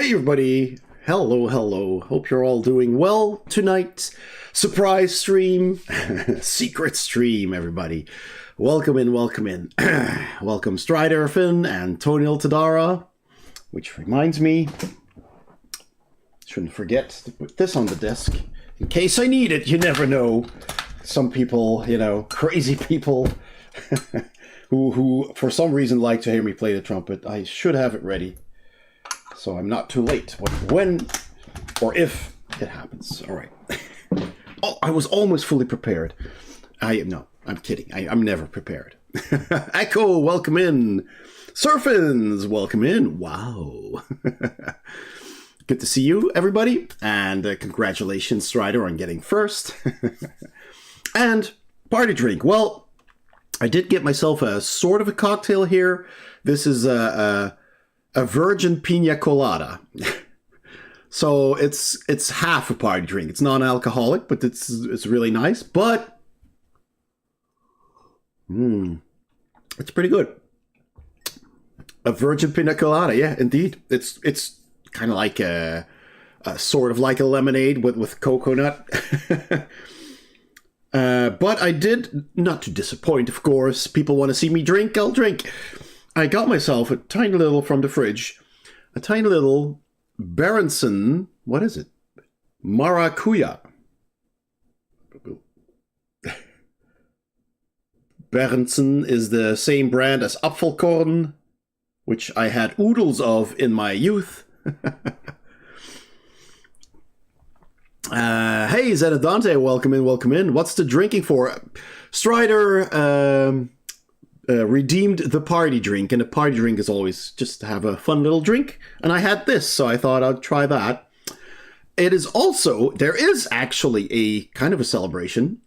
Hey everybody, hello, hope you're all doing well tonight. Surprise stream, secret stream everybody. Welcome in. Welcome Strider, Finn, and Toniel Tadara, which reminds me, shouldn't forget to put this on the desk in case I need it. You never know. Some people, crazy people who for some reason like to hear me play the trumpet. I should have it ready, so I'm not too late when or if it happens. All right. Oh, I was almost fully prepared. No, I'm kidding. I'm never prepared. Echo, welcome in. Surfins, welcome in. Wow. Good to see you, everybody. And congratulations, Strider, on getting first. And party drink. Well, I did get myself a sort of a cocktail here. This is a virgin pina colada. So it's half a party drink. It's non-alcoholic, but it's really nice. But it's pretty good. A virgin pina colada, yeah, indeed. It's kind of like a sort of like a lemonade with coconut. But I did, not to disappoint, of course. People want to see me drink, I'll drink. I got myself a tiny little from the fridge, a tiny little Berenson, what is it? Maracuja. Berenson is the same brand as Apfelkorn, which I had oodles of in my youth. Hey, Zenadante, welcome in. What's the drinking for? Strider redeemed the party drink, and the party drink is always just to have a fun little drink. And I had this, so I thought I'd try that. There is actually a kind of a celebration,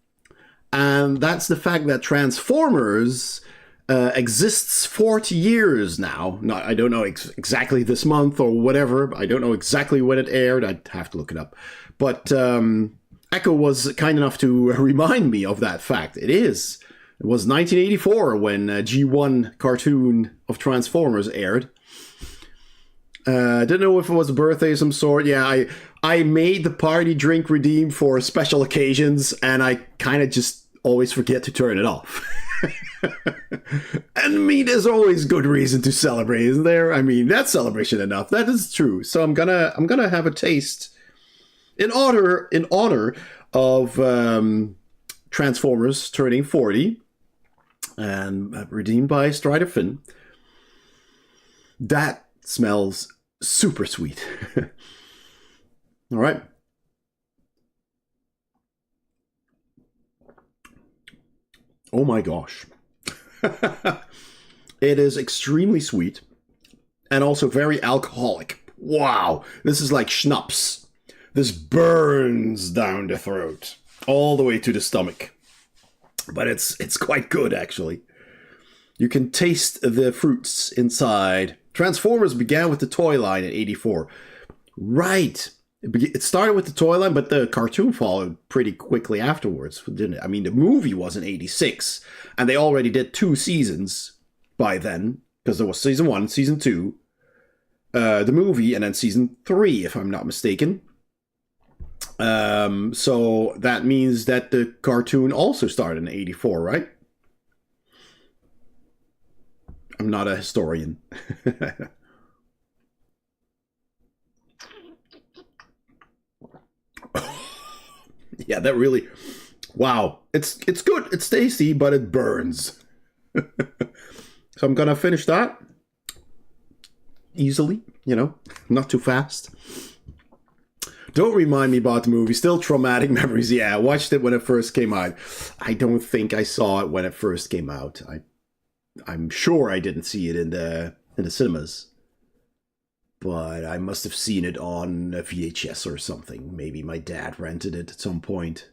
and that's the fact that Transformers exists 40 years now. I don't know exactly this month or whatever. I don't know exactly when it aired. I'd have to look it up. But Echo was kind enough to remind me of that fact. It was 1984 when G1 cartoon of Transformers aired. I didn't know if it was a birthday of some sort. Yeah, I made the party drink redeem for special occasions, and I kind of just always forget to turn it off. And there's always good reason to celebrate, isn't there? I mean, that's celebration enough. That is true. So I'm gonna have a taste in honor of Transformers turning 40, and redeemed by Strider Finn. That smells super sweet. All right. Oh my gosh. It is extremely sweet and also very alcoholic. Wow. This is like schnapps. This burns down the throat all the way to the stomach. But it's quite good, actually. You can taste the fruits inside. Transformers began with the toy line in '84. Right. It started with the toy line, but the cartoon followed pretty quickly afterwards, didn't it? I mean, the movie was in '86, and they already did 2 seasons by then, because there was season 1, season 2, the movie, and then season 3, if I'm not mistaken. So that means that the cartoon also started in '84, right? I'm not a historian. Yeah, that really... Wow. It's good. It's tasty, but it burns. So I'm gonna finish that easily, not too fast. Don't remind me about the movie. Still traumatic memories. Yeah, I watched it when it first came out. I don't think I saw it when it first came out. I'm sure I didn't see it in the cinemas. But I must have seen it on a VHS or something. Maybe my dad rented it at some point.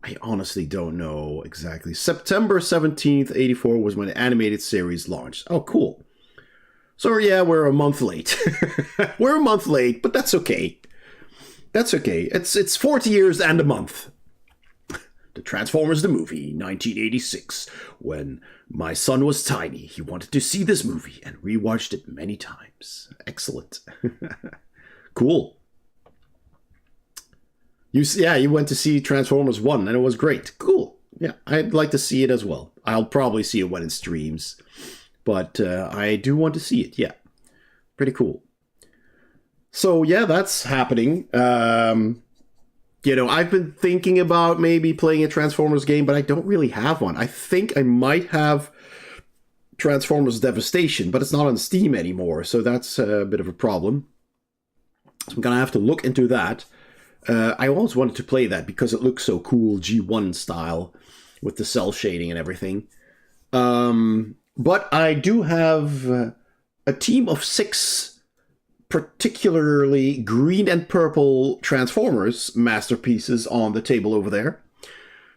I honestly don't know exactly. September 17th, '84 was when the animated series launched. Oh, cool. So yeah, we're a month late. We're a month late, but that's okay. That's okay. It's 40 years and a month. The Transformers the movie, 1986. When my son was tiny, he wanted to see this movie and rewatched it many times. Excellent. Cool. You went to see Transformers 1 and it was great. Cool. Yeah, I'd like to see it as well. I'll probably see it when it streams. But I do want to see it, yeah. Pretty cool. So, yeah, that's happening. You know, I've been thinking about maybe playing a Transformers game, but I don't really have one. I think I might have Transformers Devastation, but it's not on Steam anymore, so that's a bit of a problem. So I'm going to have to look into that. I always wanted to play that because it looks so cool, G1 style, with the cell shading and everything. But I do have a team of 6 particularly green and purple Transformers masterpieces on the table over there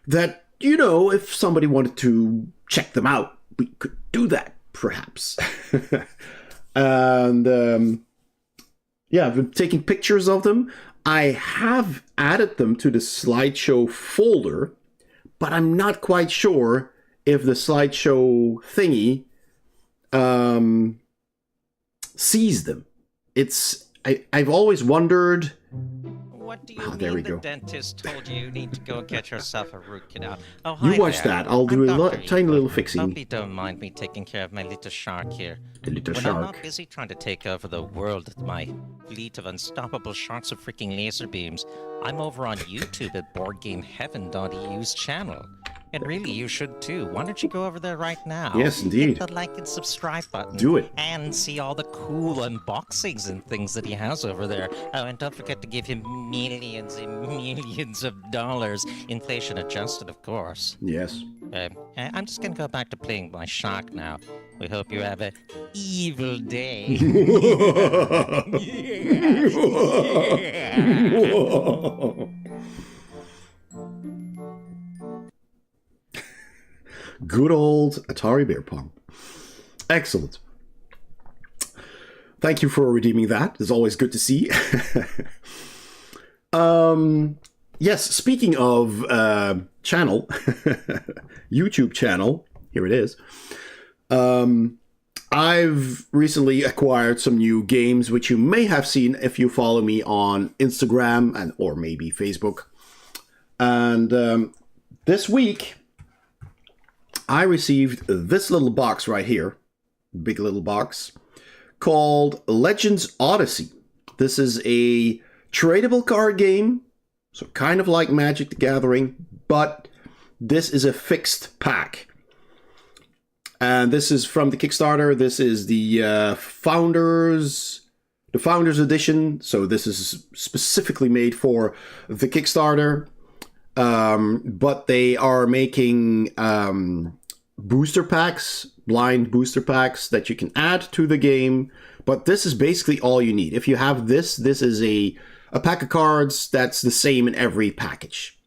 that, you know, if somebody wanted to check them out, we could do that, perhaps. And, yeah, I've been taking pictures of them. I have added them to the slideshow folder, but I'm not quite sure if the slideshow thingy sees them. I've always wondered. What do you mean there we the go. dentist told you need to go get yourself a root canal? Oh, hi You watch there. that. I'll do I'm a Dr. tiny Evil. little fixing. Hope you don't mind me taking care of my little shark here. The little When I'm not shark. busy trying to take over the world with my fleet of unstoppable sharks of freaking laser beams, I'm over on YouTube at BoardGameHeaven.eu's channel. And really, you should too. Why don't you go over there right now? Yes, indeed. Hit the like and subscribe button. Do it. And see all the cool unboxings and things that he has over there. Oh, and don't forget to give him millions and millions of dollars. Inflation adjusted, of course. Yes. I'm just gonna go back to playing my shark now. We hope you have an evil day. Good old Atari Beer Pong. Excellent. Thank you for redeeming that. It's always good to see. Yes, speaking of channel, YouTube channel, here it is. I've recently acquired some new games, which you may have seen if you follow me on Instagram and or maybe Facebook. And this week, I received this little box right here, big little box, called Legends Odyssey. This is a tradable card game, so kind of like Magic the Gathering, but this is a fixed pack. And this is from the Kickstarter. This is the Founders Edition. So this is specifically made for the Kickstarter. But they are making booster packs, blind booster packs that you can add to the game. But this is basically all you need. If you have this is a pack of cards that's the same in every package.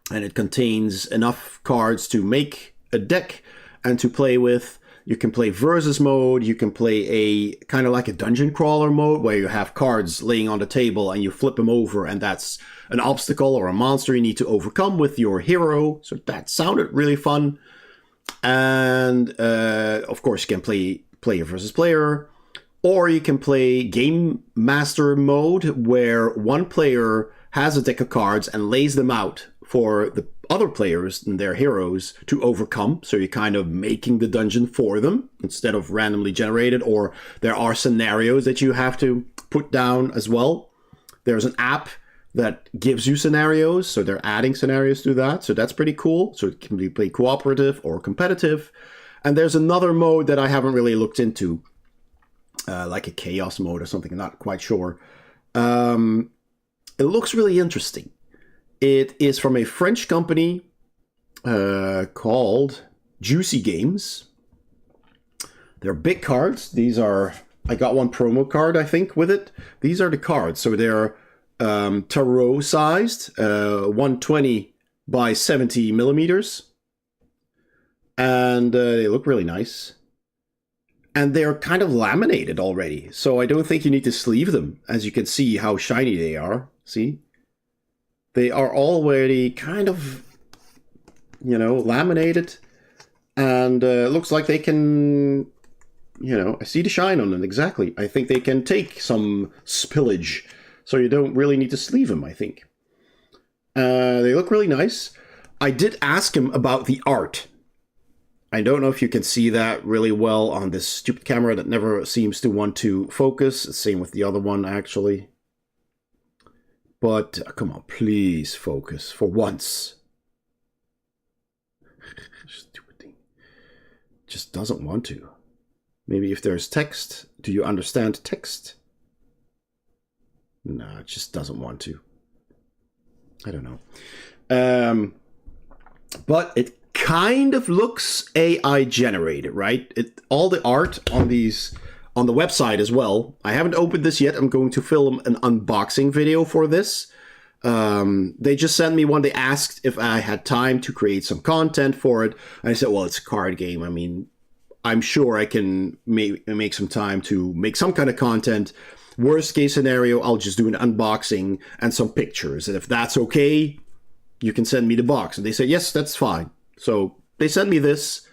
And it contains enough cards to make a deck and to play with. You can play versus mode. You can play a kind of like a dungeon crawler mode where you have cards laying on the table and you flip them over, and that's an obstacle or a monster you need to overcome with your hero. So that sounded really fun. And of course, you can play player versus player, or you can play game master mode where one player has a deck of cards and lays them out for the other players and their heroes to overcome. So you're kind of making the dungeon for them instead of randomly generated, or there are scenarios that you have to put down as well. There's an app that gives you scenarios, so they're adding scenarios to that. So that's pretty cool. So it can be played cooperative or competitive. And there's another mode that I haven't really looked into, like a chaos mode or something. I'm not quite sure. It looks really interesting. It is from a French company called Juicy Games. They're big cards. These are, I got one promo card, I think, with it. These are the cards. So they're tarot sized, 120 by 70 millimeters. And they look really nice. And they're kind of laminated already. So I don't think you need to sleeve them. As you can see how shiny they are. See? They are already kind of laminated. And it looks like they can, I see the shine on them, exactly. I think they can take some spillage, so you don't really need to sleeve them, I think. They look really nice. I did ask him about the art. I don't know if you can see that really well on this stupid camera that never seems to want to focus. Same with the other one, actually. But, come on, please focus for once. Stupid thing. Just doesn't want to. Maybe if there's text. Do you understand text? No, it just doesn't want to. I don't know. But it kind of looks AI generated, right? All the art on the website as well. I haven't opened this yet. I'm going to film an unboxing video for this. They just sent me one. They asked if I had time to create some content for it. And I said, well, it's a card game. I mean, I'm sure I can make some time to make some kind of content. Worst case scenario, I'll just do an unboxing and some pictures. And if that's okay, you can send me the box. And they said, yes, that's fine. So they sent me this,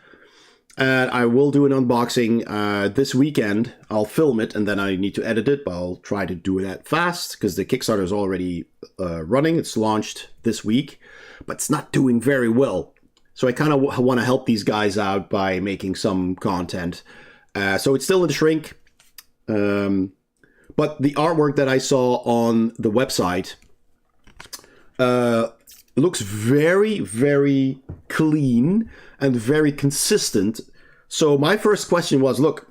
and I will do an unboxing this weekend. I'll film it, and then I need to edit it, but I'll try to do that fast, because the Kickstarter is already running. It's launched this week, but it's not doing very well. So I kind of want to help these guys out by making some content. So it's still in the shrink. But the artwork that I saw on the website looks very, very clean and very consistent. So my first question was, look,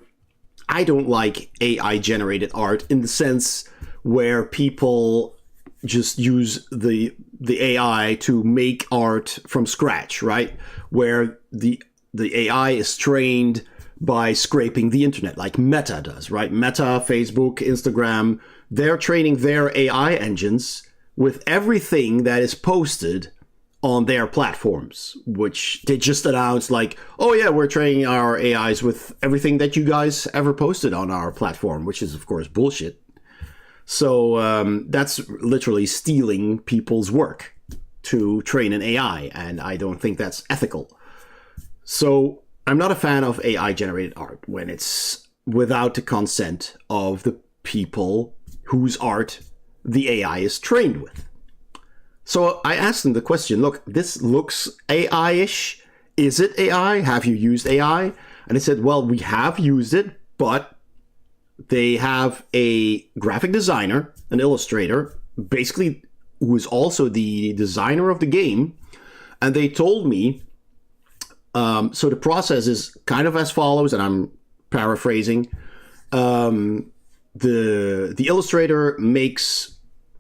I don't like AI-generated art in the sense where people just use the AI to make art from scratch, right? Where the AI is trained by scraping the internet, like Meta does, right? Meta, Facebook, Instagram, they're training their AI engines with everything that is posted on their platforms, which they just announced, like, oh yeah, we're training our AIs with everything that you guys ever posted on our platform, which is, of course, bullshit. So that's literally stealing people's work to train an AI, and I don't think that's ethical. So I'm not a fan of AI-generated art when it's without the consent of the people whose art the AI is trained with. So I asked them the question, look, this looks AI-ish. Is it AI? Have you used AI? And they said, well, we have used it, but they have a graphic designer, an illustrator, basically who is also the designer of the game. And they told me, so the process is kind of as follows, and I'm paraphrasing. The illustrator makes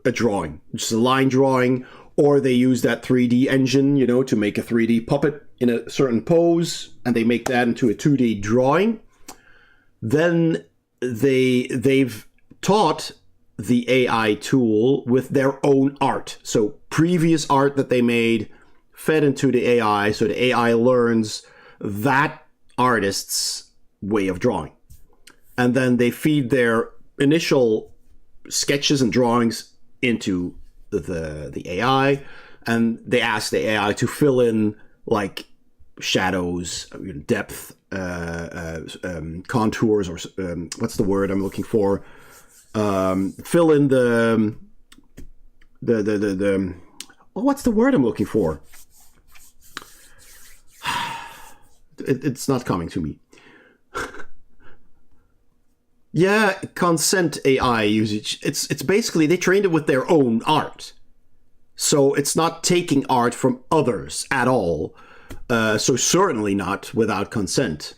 a drawing, just a line drawing, or they use that 3D engine, to make a 3D puppet in a certain pose, and they make that into a 2D drawing. Then they've taught the AI tool with their own art. So previous art that they made fed into the AI, so the AI learns that artist's way of drawing. And then they feed their initial sketches and drawings into the AI, and they ask the AI to fill in like shadows, depth, contours, or what's the word I'm looking for? Fill in the what's the word I'm looking for? It's not coming to me. Yeah, consent AI usage. It's basically they trained it with their own art. So it's not taking art from others at all. So certainly not without consent.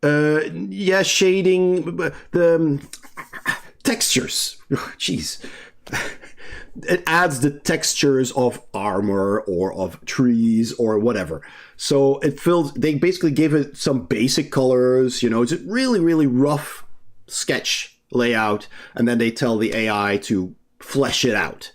Yeah, shading, the textures. Jeez. It adds the textures of armor or of trees or whatever. So they basically gave it some basic colors, it's a really, really rough sketch layout, and then they tell the AI to flesh it out.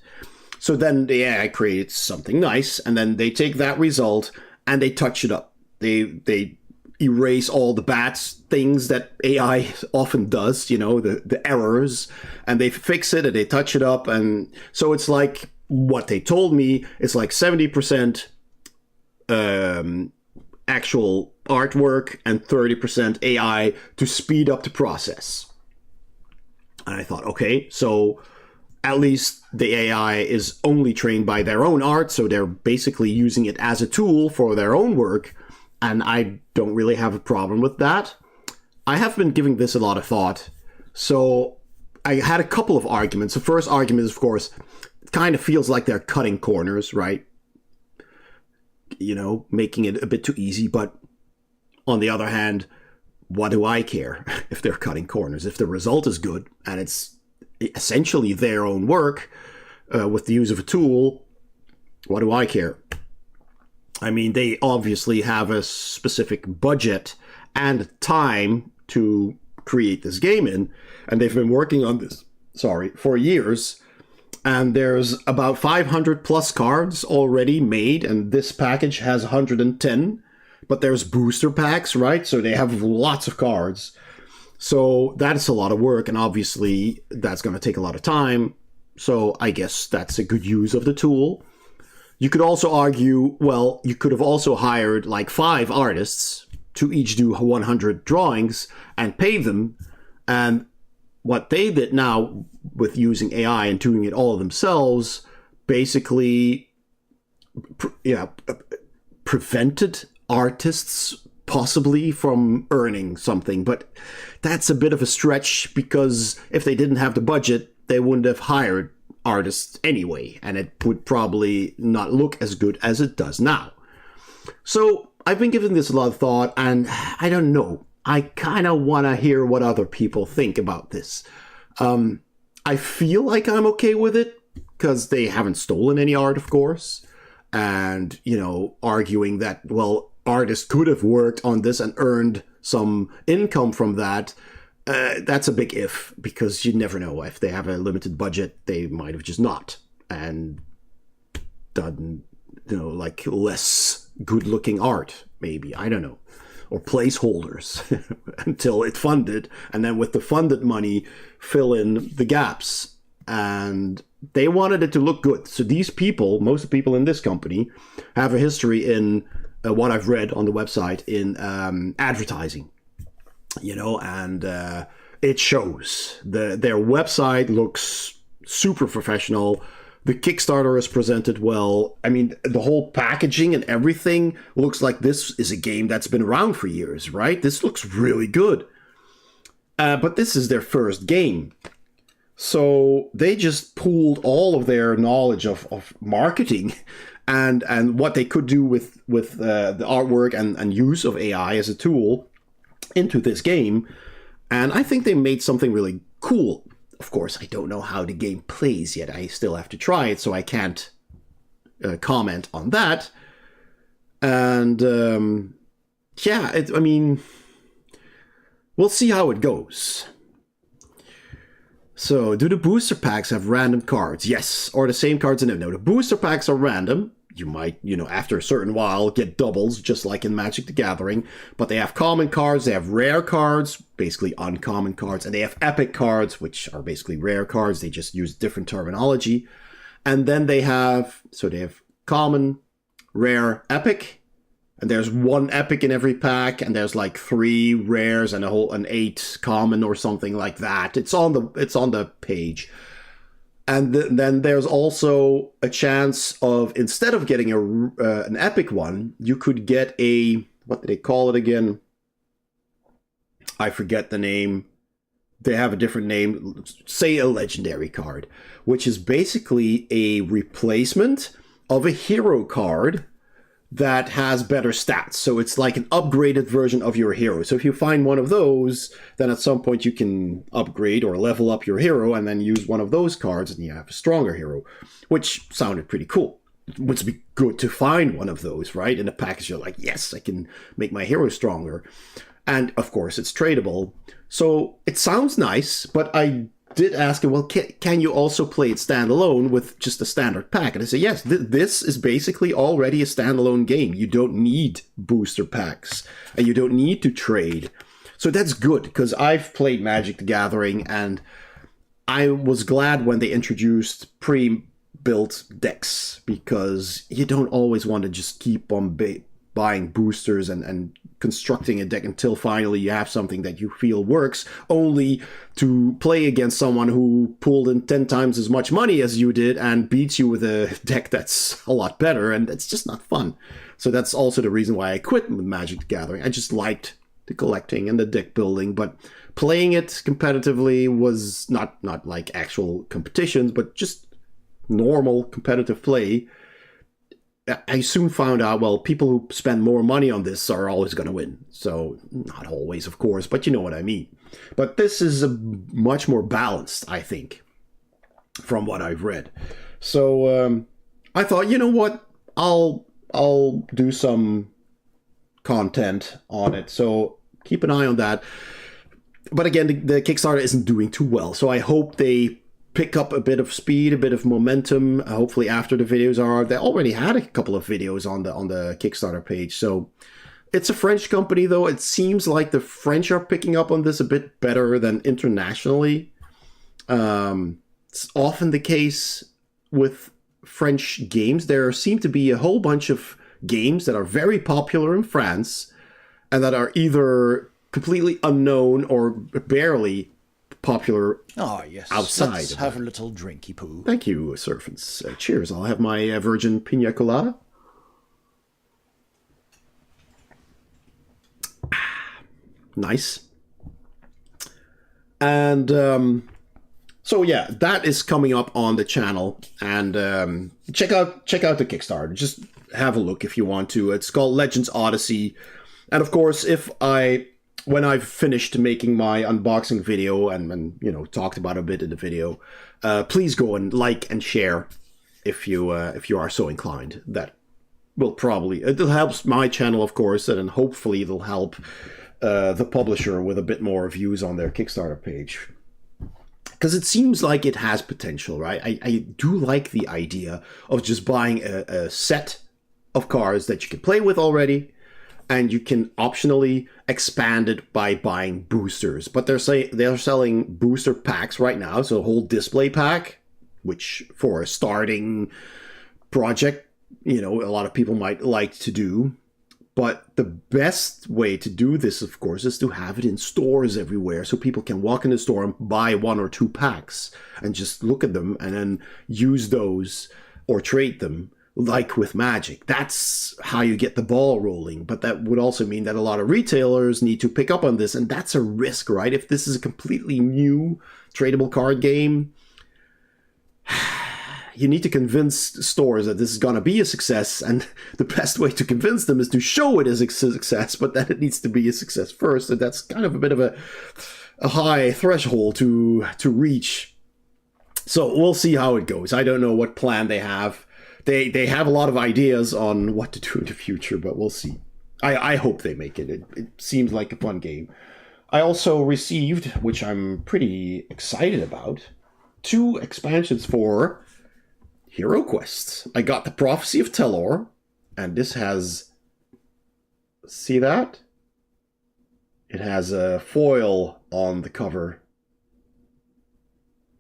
So then the AI creates something nice, and then they take that result and they touch it up. They erase all the bad things that AI often does, the errors, and they fix it and they touch it up. And so it's like what they told me, it's like 70% actual artwork and 30% AI to speed up the process. And I thought, okay, so at least the AI is only trained by their own art, so they're basically using it as a tool for their own work, and I don't really have a problem with that. I have been giving this a lot of thought, so I had a couple of arguments. The first argument is, of course, it kind of feels like they're cutting corners, right? You know, making it a bit too easy, but on the other hand, what do I care if they're cutting corners? If the result is good and it's essentially their own work with the use of a tool, what do I care? I mean, they obviously have a specific budget and time to create this game in, and they've been working on this, for years. And there's about 500 plus cards already made, and this package has 110. But there's booster packs, right? So they have lots of cards. So that's a lot of work, and obviously that's going to take a lot of time. So I guess that's a good use of the tool. You could also argue, well, you could have also hired like 5 artists to each do 100 drawings and pay them. And what they did now with using AI and doing it all themselves basically prevented artists possibly from earning something. But that's a bit of a stretch, because if they didn't have the budget, they wouldn't have hired artists anyway, and it would probably not look as good as it does now. So I've been giving this a lot of thought, and I don't know. I kind of want to hear what other people think about this. I feel like I'm okay with it, because they haven't stolen any art, of course. And, you know, arguing that, well, artists could have worked on this and earned some income from that. That's a big if, because you never know. If they have a limited budget, they might have just not and done, you know, like less good-looking art, maybe. I don't know. Or placeholders until it funded, and then with the funded money, fill in the gaps. And they wanted it to look good. So these people, most of the people in this company, have a history in what I've read on the website in advertising. You know, and it shows. Their website looks super professional. The Kickstarter is presented well. I mean, the whole packaging and everything looks like this is a game that's been around for years, right? This looks really good. But this is their first game. So they just pooled all of their knowledge of marketing and what they could do with the artwork and use of AI as a tool into this game. And I think they made something really cool. Of course, I don't know how the game plays yet. I still have to try it, so I can't comment on that. And I mean, we'll see how it goes. So, do the booster packs have random cards? Yes, or the same cards in them. No, the booster packs are random. You might, you know, after a certain while, get doubles, just like in Magic the Gathering. But they have common cards, they have rare cards, basically uncommon cards, and they have epic cards, which are basically rare cards. They just use different terminology. And then they have common, rare, epic. And there's 1 epic in every pack, and there's like 3 rares and an 8 common or something like that. It's on the page. And then there's also a chance of, instead of getting an epic one, you could get what do they call it again? I forget the name. They have a different name. Say a legendary card, which is basically a replacement of a hero card that has better stats. So it's like an upgraded version of your hero. So if you find one of those, then at some point you can upgrade or level up your hero and then use one of those cards and you have a stronger hero, which sounded pretty cool. It would be good to find one of those, right? In a package, you're like, yes, I can make my hero stronger. And of course, it's tradable. So it sounds nice, but I did ask him, well, can you also play it standalone with just a standard pack? And I said, yes, this is basically already a standalone game. You don't need booster packs, and you don't need to trade. So that's good, because I've played Magic the Gathering, and I was glad when they introduced built decks, because you don't always want to just keep on buying boosters and constructing a deck until finally you have something that you feel works, only to play against someone who pulled in 10 times as much money as you did and beats you with a deck that's a lot better, and it's just not fun. So that's also the reason why I quit with Magic the Gathering. I just liked the collecting and the deck building, but playing it competitively was not like actual competitions, but just normal competitive play. I soon found out, well, people who spend more money on this are always going to win. So, not always, of course, but you know what I mean. But this is much more balanced, I think, from what I've read. So, I thought, you know what, I'll do some content on it. So, keep an eye on that. But again, the Kickstarter isn't doing too well. So, I hope they pick up a bit of speed, a bit of momentum, hopefully after the videos are. They already had a couple of videos on the Kickstarter page. So it's a French company, though. It seems like the French are picking up on this a bit better than internationally. It's often the case with French games. There seem to be a whole bunch of games that are very popular in France and that are either completely unknown or barely popular yes. Outside. Let's have a little drinky poo. Thank you, servants. Cheers. I'll have my virgin pina colada. Nice. And so yeah, that is coming up on the channel. And check out the Kickstarter. Just have a look if you want to. It's called Legends Odyssey. And of course, when I've finished making my unboxing video and talked about it a bit in the video, please go and like and share if you are so inclined. That will it'll help my channel, of course, and then hopefully it'll help the publisher with a bit more views on their Kickstarter page. Because it seems like it has potential, right? I do like the idea of just buying a set of cards that you can play with already, and you can optionally expand it by buying boosters. But they're selling booster packs right now, so a whole display pack, which for a starting project, a lot of people might like to do. But the best way to do this, of course, is to have it in stores everywhere, so people can walk in the store and buy 1 or 2 packs and just look at them and then use those or trade them. Like with Magic. That's how you get the ball rolling. But that would also mean that a lot of retailers need to pick up on this, and that's a risk, right? If this is a completely new tradable card game, you need to convince stores that this is going to be a success, and the best way to convince them is to show it as a success, but then it needs to be a success first, and that's kind of a bit of a high threshold to reach. So we'll see how it goes. I don't know what plan they have. They have a lot of ideas on what to do in the future, but we'll see. I hope they make it. It seems like a fun game. I also received, which I'm pretty excited about, 2 expansions for Hero Quest. I got the Prophecy of Telor, and this has... See that? It has a foil on the cover.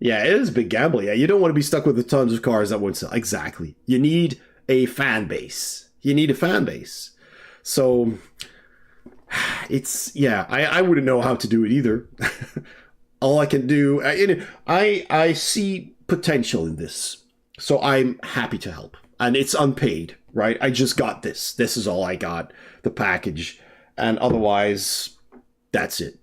Yeah, it is big gamble. Yeah, you don't want to be stuck with the tons of cards that won't sell. Exactly. You need a fan base. So, I wouldn't know how to do it either. All I can do... I see potential in this. So I'm happy to help. And it's unpaid, right? I just got this. This is all I got. The package. And otherwise, that's it.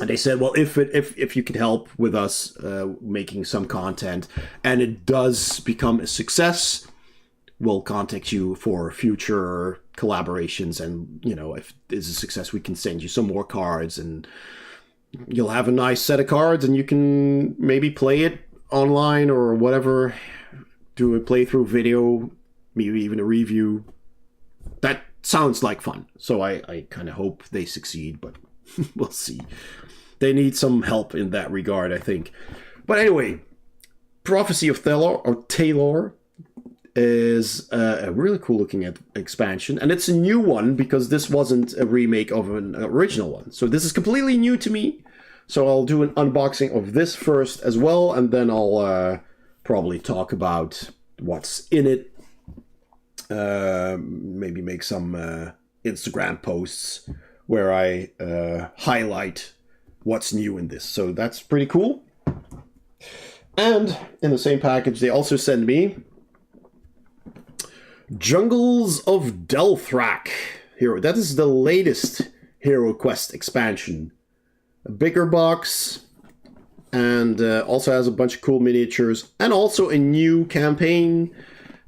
And they said, well, if you could help with us making some content and it does become a success, we'll contact you for future collaborations. And, if it's a success, we can send you some more cards and you'll have a nice set of cards and you can maybe play it online or whatever, do a playthrough video, maybe even a review. That sounds like fun. So I kind of hope they succeed, but we'll see. They need some help in that regard, I think. But anyway, Prophecy of Telor is a really cool looking expansion. And it's a new one because this wasn't a remake of an original one. So this is completely new to me. So I'll do an unboxing of this first as well. And then I'll probably talk about what's in it. Maybe make some Instagram posts where I highlight what's new in this. So that's pretty cool. And in the same package, they also send me Jungles of Delthrak. Hero. That is the latest Hero Quest expansion. A bigger box, and also has a bunch of cool miniatures, and also a new campaign,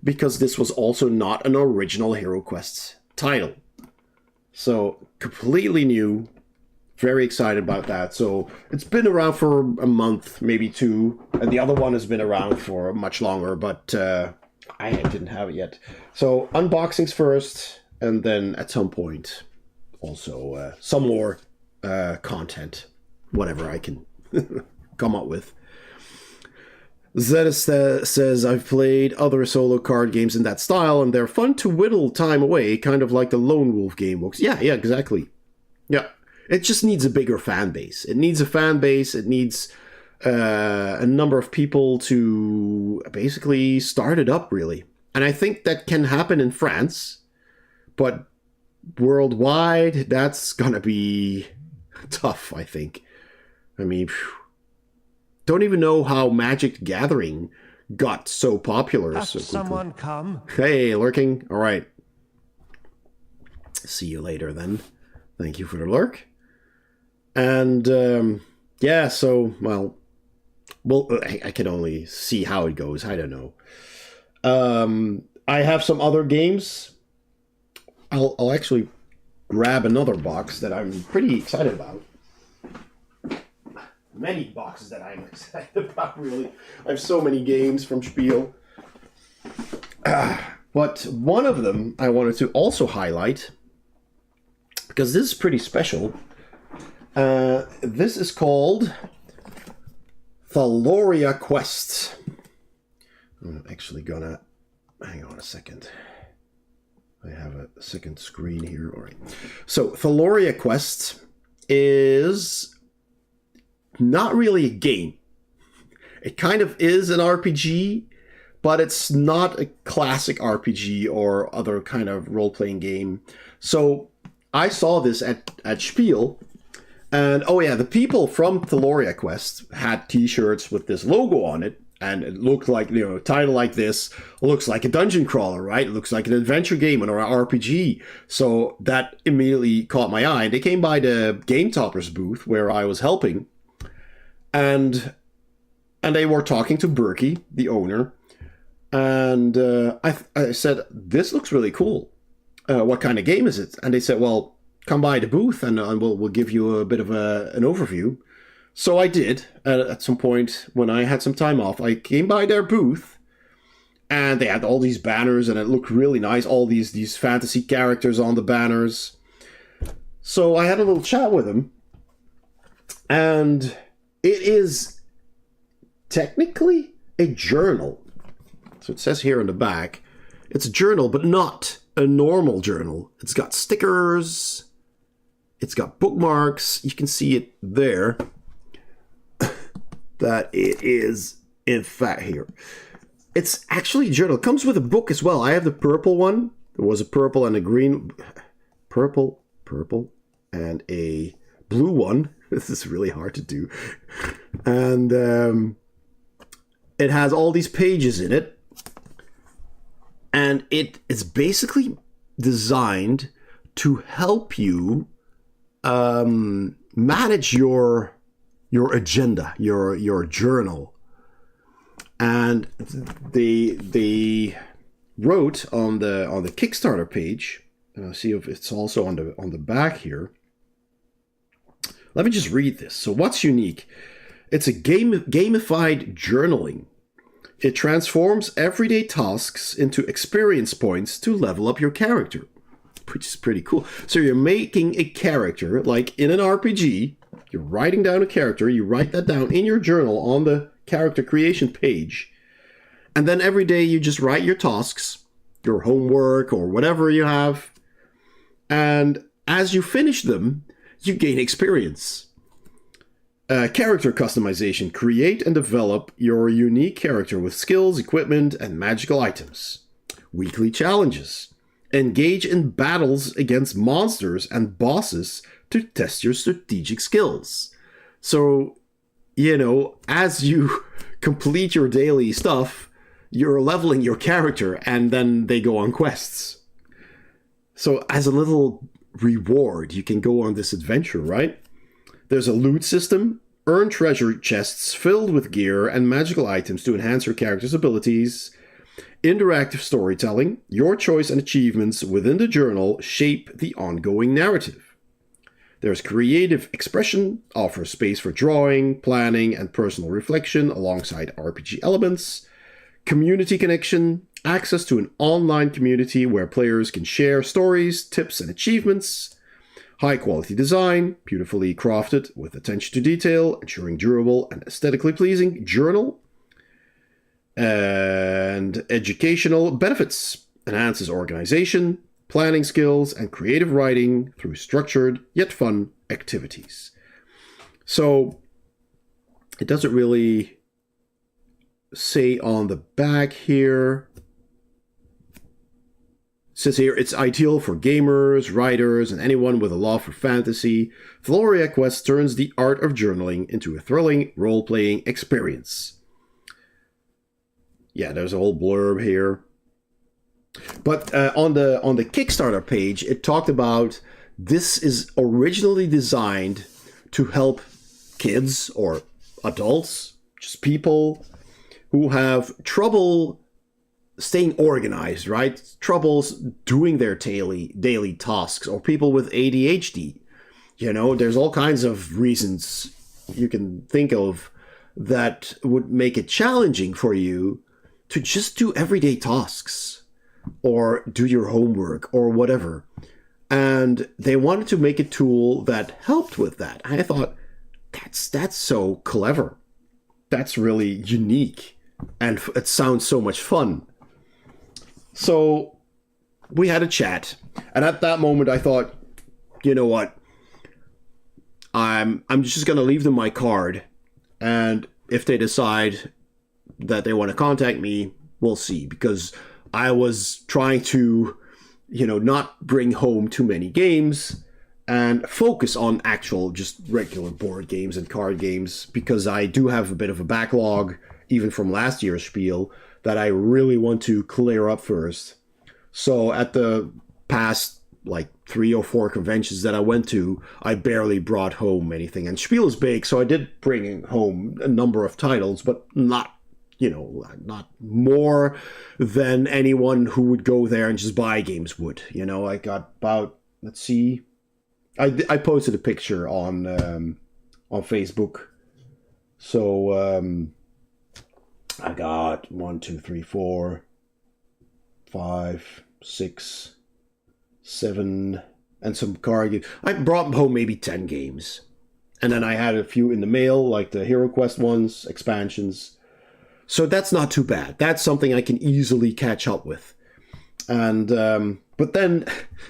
because this was also not an original Hero Quest title. So, completely new. Very excited about that. So, it's been around for a month, maybe 2, and the other one has been around for much longer, but I didn't have it yet. So, unboxings first, and then at some point, also some more content, whatever I can come up with. Zeta says, I've played other solo card games in that style, and they're fun to whittle time away, kind of like the Lone Wolf game books. Yeah, exactly. Yeah, it just needs a bigger fan base. It needs a fan base. It needs a number of people to basically start it up, really. And I think that can happen in France, but worldwide, that's gonna be tough, I think. I mean, don't even know how Magic the Gathering got so popular so quickly. Someone come? Hey, lurking. All right. See you later, then. Thank you for the lurk. And, yeah, so, well, I can only see how it goes. I don't know. I have some other games. I'll actually grab another box that I'm pretty excited about. Many boxes that I'm excited about, really. I have so many games from Spiel. But one of them I wanted to also highlight, because this is pretty special. This is called Thaloria Quest. I'm actually gonna... Hang on a second. I have a second screen here. All right. So, Thaloria Quest is not really a game. It kind of is an RPG, but it's not a classic RPG or other kind of role-playing game. So, I saw this at Spiel, and oh yeah, the people from Thaloria Quest had t-shirts with this logo on it. And it looked like, a title like this looks like a dungeon crawler, right? It looks like an adventure game or an RPG. So that immediately caught my eye. They came by the Game Toppers booth where I was helping. And they were talking to Berkey, the owner. And I said, this looks really cool. What kind of game is it? And they said, well, come by the booth and we'll give you a bit of an overview. So I did, at some point when I had some time off. I came by their booth, and they had all these banners, and it looked really nice, all these fantasy characters on the banners. So I had a little chat with them, and it is technically a journal. So it says here in the back, it's a journal, but not a normal journal. It's got stickers, it's got bookmarks, you can see it there. That it is, in fact, here. It's actually a journal. It comes with a book as well. I have the purple one. There was a purple and a green... Purple, and a blue one. This is really hard to do. And it has all these pages in it. And it is basically designed to help you manage your agenda, your journal. And they wrote on the Kickstarter page, and I'll see if it's also on the back here. Let me just read this. So what's unique? It's a gamified journaling. It transforms everyday tasks into experience points to level up your character, which is pretty cool. So you're making a character, like in an RPG. You're writing down a character, you write that down in your journal on the character creation page, and then every day you just write your tasks, your homework, or whatever you have, and as you finish them, you gain experience. Character customization. Create and develop your unique character with skills, equipment, and magical items. Weekly challenges. Engage in battles against monsters and bosses to test your strategic skills. So, as you complete your daily stuff, you're leveling your character, and then they go on quests. So as a little reward, you can go on this adventure, right? There's a loot system. Earn treasure chests filled with gear and magical items to enhance your character's abilities. Interactive storytelling. Your choice and achievements within the journal shape the ongoing narrative. There's creative expression. Offers space for drawing, planning, and personal reflection alongside RPG elements. Community connection. Access to an online community where players can share stories, tips, and achievements. High quality design, beautifully crafted with attention to detail, ensuring durable and aesthetically pleasing journal. And educational benefits. Enhances organization, planning skills, and creative writing through structured yet fun activities. So it doesn't really say on the back here. It says here, it's ideal for gamers, writers, and anyone with a love for fantasy. Thloria Quest turns the art of journaling into a thrilling role-playing experience. Yeah, there's a whole blurb here. But on the Kickstarter page, it talked about this is originally designed to help kids or adults, just people who have trouble staying organized, right? Troubles doing their daily tasks, or people with ADHD. There's all kinds of reasons you can think of that would make it challenging for you to just do everyday tasks or do your homework or whatever. And they wanted to make a tool that helped with that. I thought, that's so clever. That's really unique. And it sounds so much fun. So we had a chat. And at that moment, I thought, you know what? I'm just going to leave them my card. And if they decide that they want to contact me, we'll see. Because I was trying to, not bring home too many games and focus on actual, just regular board games and card games. Because I do have a bit of a backlog, even from last year's Spiel, that I really want to clear up first. So at the past, 3 or 4 conventions that I went to, I barely brought home anything. And Spiel is big, so I did bring home a number of titles, but not more than anyone who would go there and just buy games would. I got about, let's see, I posted a picture on Facebook. So I got 1, 2, 3, 4, 5, 6, 7, and some card games. I brought home maybe 10 games. And then I had a few in the mail, like the Hero Quest ones, expansions. So that's not too bad. That's something I can easily catch up with. And but then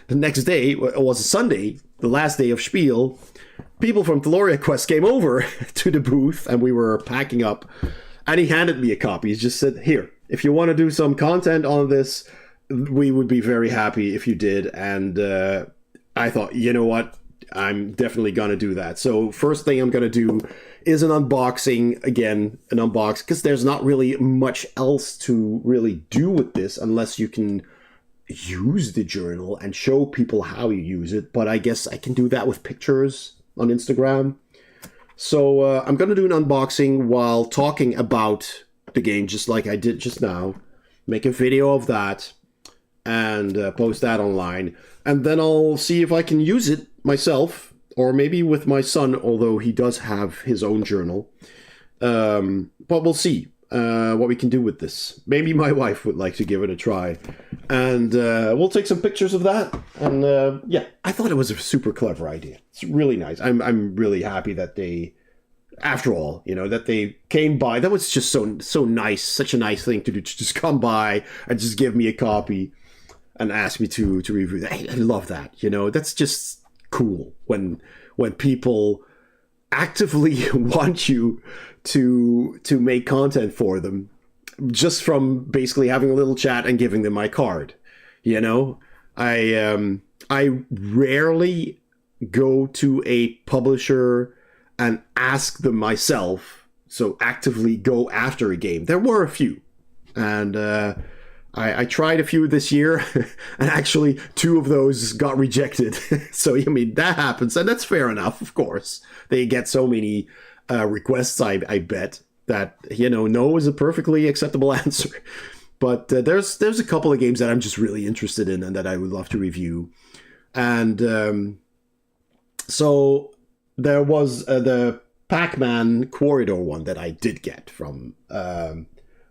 the next day, it was a Sunday, the last day of Spiel, people from Thloria Quest came over to the booth and we were packing up. And he handed me a copy. He just said, here, if you want to do some content on this, we would be very happy if you did. And I thought, you know what? I'm definitely going to do that. So first thing I'm going to do is an unboxing. Again, an unbox, because there's not really much else to really do with this unless you can use the journal and show people how you use it. But I guess I can do that with pictures on Instagram. So I'm going to do an unboxing while talking about the game, just like I did just now. Make a video of that and post that online. And then I'll see if I can use it myself, or maybe with my son, although he does have his own journal. But we'll see what we can do with this. Maybe my wife would like to give it a try. And we'll take some pictures of that. And yeah, I thought it was a super clever idea. It's really nice. I'm really happy that they, after all, that they came by. That was just so nice. Such a nice thing to do, to just come by and just give me a copy and ask me to review that. I love that. That's just cool when people actively want you to make content for them, just from basically having a little chat and giving them my card. You know, I rarely go to a publisher and ask them myself, so actively go after a game. There were a few, and I tried a few this year, and actually 2 of those got rejected. So, I mean, that happens, and that's fair enough, of course. They get so many requests, I bet, that, no is a perfectly acceptable answer. But there's a couple of games that I'm just really interested in and that I would love to review. And so there was the Pac-Man Corridor one that I did get from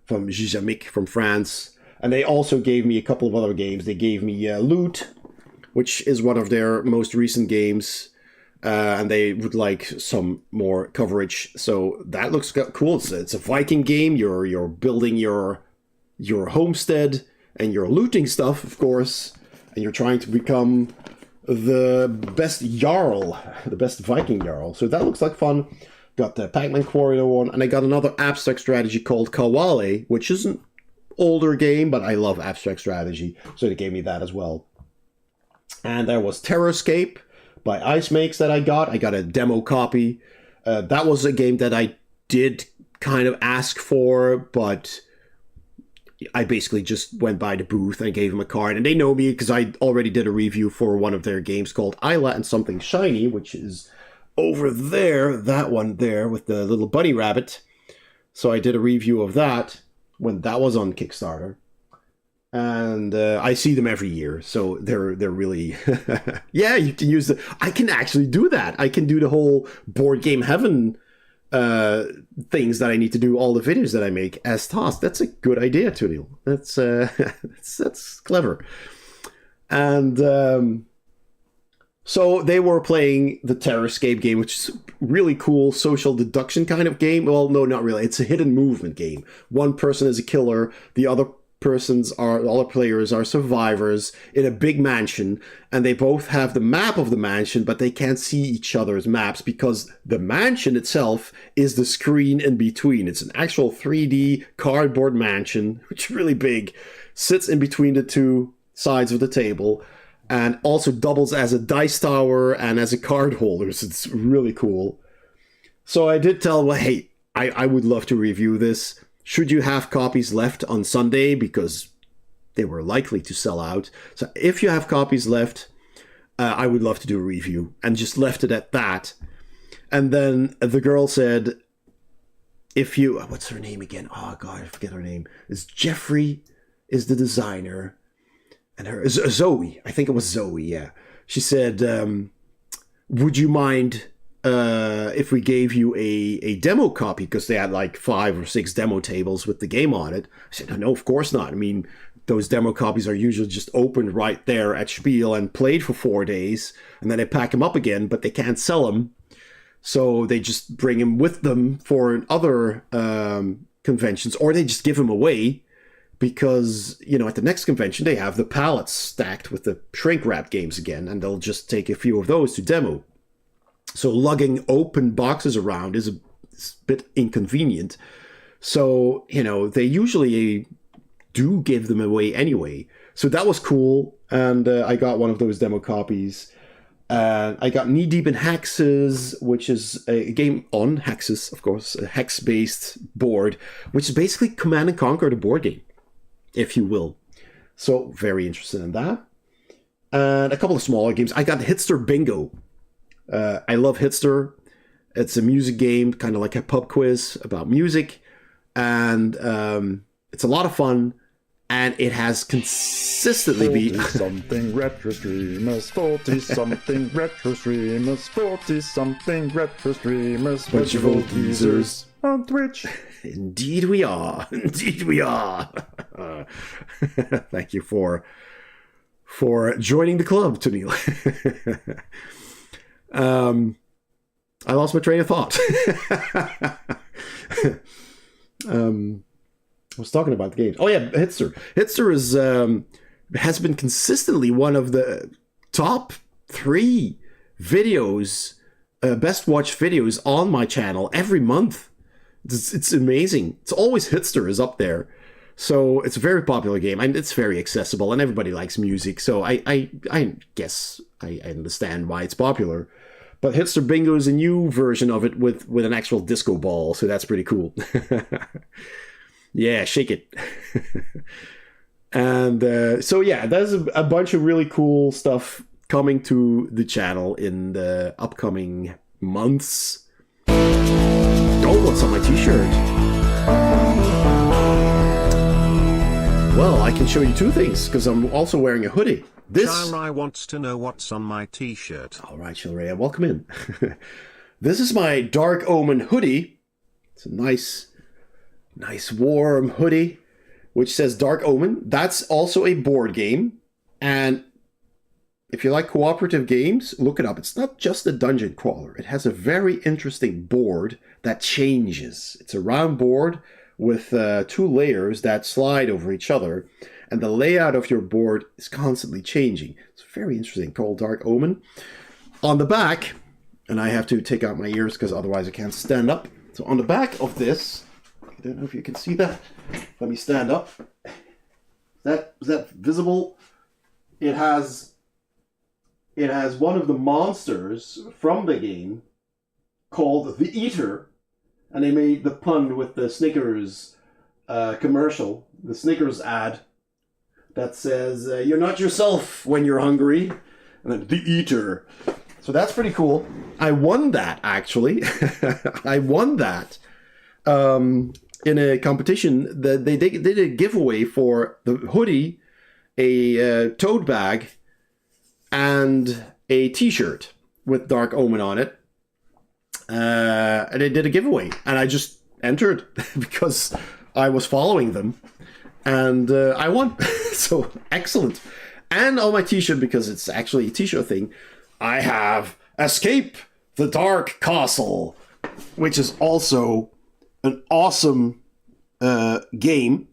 Gijamic from France. And they also gave me a couple of other games. They gave me Loot, which is one of their most recent games. And they would like some more coverage. So that looks cool. It's a Viking game. You're building your homestead, and you're looting stuff, of course. And you're trying to become the best Jarl, the best Viking Jarl. So that looks like fun. Got the Pac-Man Corridor one. And I got another abstract strategy called Kawale, which is an older game, but I love abstract strategy. So they gave me that as well. And there was Terrorscape by Ice Makes that I got. I got a demo copy. That was a game that I did kind of ask for, but I basically just went by the booth and gave them a card. And they know me because I already did a review for one of their games called Isla and Something Shiny, which is over there, that one there with the little bunny rabbit. So I did a review of that when that was on Kickstarter. And I see them every year, so they're really yeah. You can use I can actually do that. I can do the whole Board Game Heaven things that I need to do, all the videos that I make as tasks. That's a good idea, Tunil. That's clever. And so they were playing the Terrorscape game, which is a really cool social deduction kind of game. Well, no, not really. It's a hidden movement game. One person is a killer, the other all the players are survivors in a big mansion, and they both have the map of the mansion, but they can't see each other's maps because the mansion itself is the screen in between. It's an actual 3D cardboard mansion, which is really big, sits in between the two sides of the table, and also doubles as a dice tower and as a card holder. So it's really cool. So I did tell, well, hey, I would love to review this. Should you have copies left on Sunday, because they were likely to sell out. So if you have copies left, I would love to do a review, and just left it at that. And then the girl said, what's her name again? Oh God, I forget her name. It's Jeffrey is the designer, and her Zoe. I think it was Zoe. Yeah. She said, would you mind if we gave you a demo copy, because they had like 5 or 6 demo tables with the game on it. I said, no, of course not. I mean, those demo copies are usually just opened right there at Spiel and played for 4 days, and then they pack them up again, but they can't sell them. So they just bring them with them for other conventions, or they just give them away because, at the next convention, they have the pallets stacked with the shrink wrap games again, and they'll just take a few of those to demo. So lugging open boxes around is a bit inconvenient. So, they usually do give them away anyway. So that was cool. And I got one of those demo copies. I got Knee Deep in Hexes, which is a game on Hexes, of course, a hex-based board, which is basically Command & Conquer, the board game, if you will. So very interested in that. And a couple of smaller games. I got Hitster Bingo. I love Hitster. It's a music game, kind of like a pub quiz about music. And it's a lot of fun. And it has consistently been 40-something retro streamers, 40-something retro streamers, 40-something retro streamers, bunch of old geezers on Twitch. Indeed we are. Indeed we are. Thank you for joining the club, Tunil. I lost my train of thought. I was talking about the games. Oh yeah, Hitster. Hitster is has been consistently one of the top 3 videos best watched videos on my channel every month. It's amazing. It's always Hitster is up there. So it's a very popular game, and it's very accessible, and everybody likes music. So I guess I understand why it's popular. But Hitster Bingo is a new version of it with an actual disco ball, so that's pretty cool. Yeah, shake it. And so yeah, there's a bunch of really cool stuff coming to the channel in the upcoming months. Oh, what's on my t-shirt? Well, I can show you two things, because I'm also wearing a hoodie. This... Shilrai wants to know what's on my t-shirt. All right, Shilrai, welcome in. This is my Dark Omen hoodie. It's a nice warm hoodie, which says Dark Omen. That's also a board game. And if you like cooperative games, look it up. It's not just a dungeon crawler. It has a very interesting board that changes. It's a round board with 2 layers that slide over each other, and the layout of your board is constantly changing. It's very interesting, called Dark Omen. On the back, and I have to take out my ears because otherwise I can't stand up. So on the back of this, I don't know if you can see that. Let me stand up. Is that visible? It has one of the monsters from the game called the Eater. And they made the pun with the Snickers commercial, the Snickers ad, that says, you're not yourself when you're hungry. And then the Eater. So that's pretty cool. I won that, actually. I won that in a competition. They did a giveaway for the hoodie, a tote bag, and a t-shirt with Dark Omen on it. And they did a giveaway, and I just entered because I was following them, and I won. So excellent. And on my t-shirt, because it's actually a t-shirt thing, I have Escape the Dark Castle, which is also an awesome game,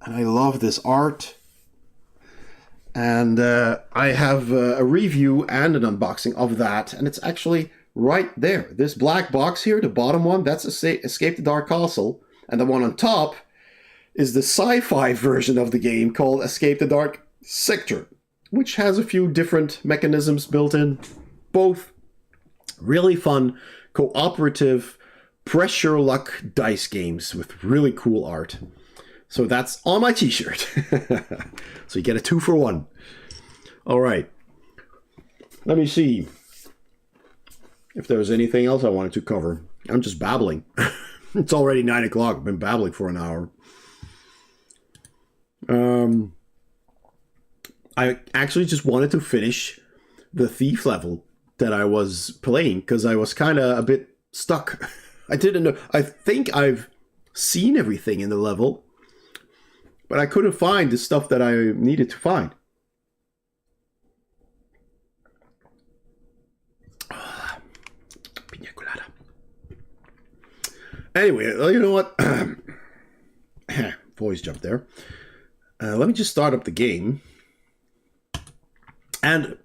and I love this art. And I have a review and an unboxing of that, and it's actually right there. This black box here, the bottom one, that's Escape the Dark Castle. And the one on top is the sci-fi version of the game called Escape the Dark Sector, which has a few different mechanisms built in. Both really fun, cooperative, pressure luck dice games with really cool art. So that's on my t-shirt. So you get a 2 for 1. All right. Let me see if there's anything else I wanted to cover. I'm just babbling. It's already 9 o'clock. I've been babbling for an hour. I actually just wanted to finish the thief level that I was playing, because I was kind of a bit stuck. I didn't know. I think I've seen everything in the level, but I couldn't find the stuff that I needed to find. Pina colada. Anyway, you know what? Voice jump there. Let me just start up the game. And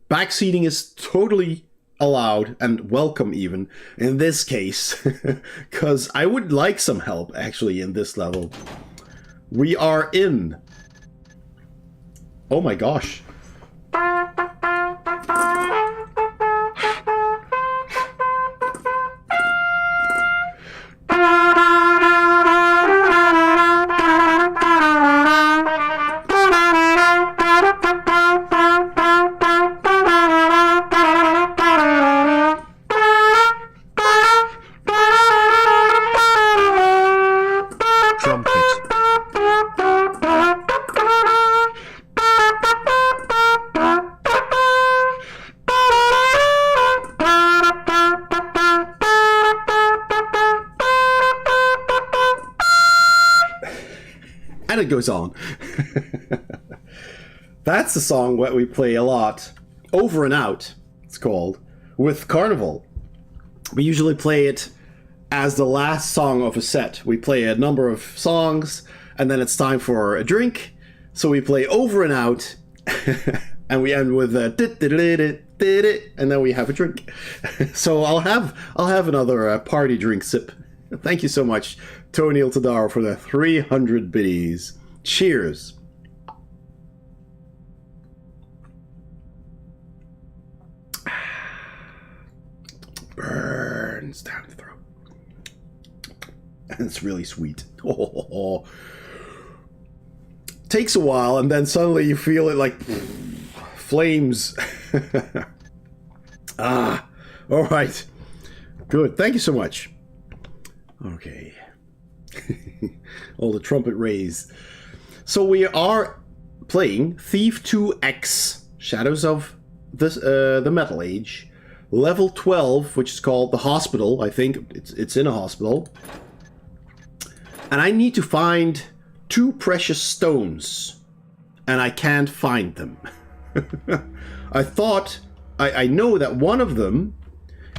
backseating is totally allowed and welcome even in this case, because I would like some help actually in this level. We are in... Oh my gosh. And it goes on. That's the song that we play a lot. Over and Out, it's called, with Carnival. We usually play it as the last song of a set. We play a number of songs, and then it's time for a drink. So we play Over and Out And we end with and then we have a drink. So I'll have another party drink sip. Thank you so much, Tony Altadaro, for the 300 biddies. Cheers. Burns down the throat. And it's really sweet. Oh. Takes a while, and then suddenly you feel it like flames. All right. Good. Thank you so much. Okay. All the trumpet raised. So we are playing Thief 2X, Shadows of the Metal Age, level 12, which is called the Hospital. I think it's in a hospital. And I need to find 2 precious stones, and I can't find them. I know that one of them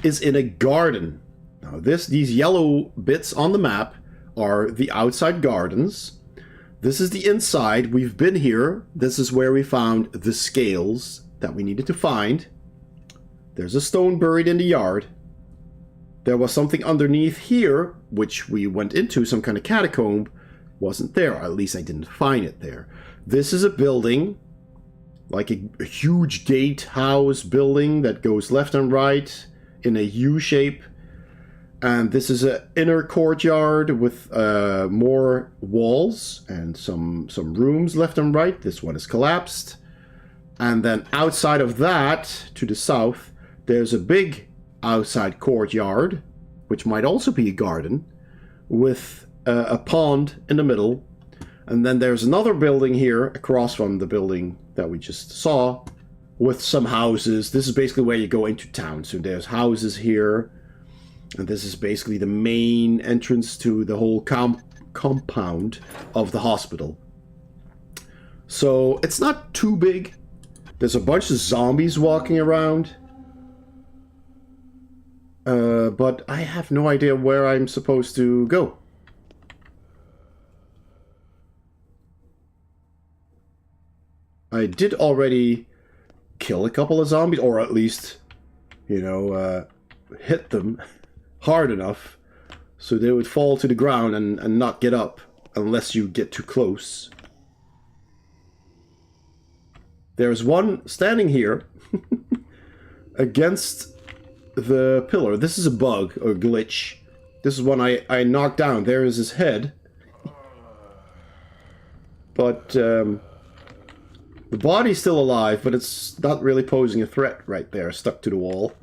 is in a garden. Now these yellow bits on the map are the outside gardens. This is the inside. We've been here. This is where we found the scales that we needed to find. There's a stone buried in the yard. There was something underneath here, which we went into, some kind of catacomb. Wasn't there, or at least I didn't find it there. This is a building, like a huge gatehouse building that goes left and right in a U shape. And this is an inner courtyard with more walls and some rooms left and right. This one is collapsed. And then outside of that, to the south, there's a big outside courtyard, which might also be a garden, with a pond in the middle. And then there's another building here across from the building that we just saw with some houses. This is basically where you go into town. So there's houses here. And this is basically the main entrance to the whole compound of the hospital. So it's not too big. There's a bunch of zombies walking around. But I have no idea where I'm supposed to go. I did already kill a couple of zombies, or at least, hit them hard enough so they would fall to the ground and not get up unless you get too close. There's one standing here against the pillar. This is a bug or glitch. This is one I knocked down. There is his head. But the body's still alive, but it's not really posing a threat right there, stuck to the wall.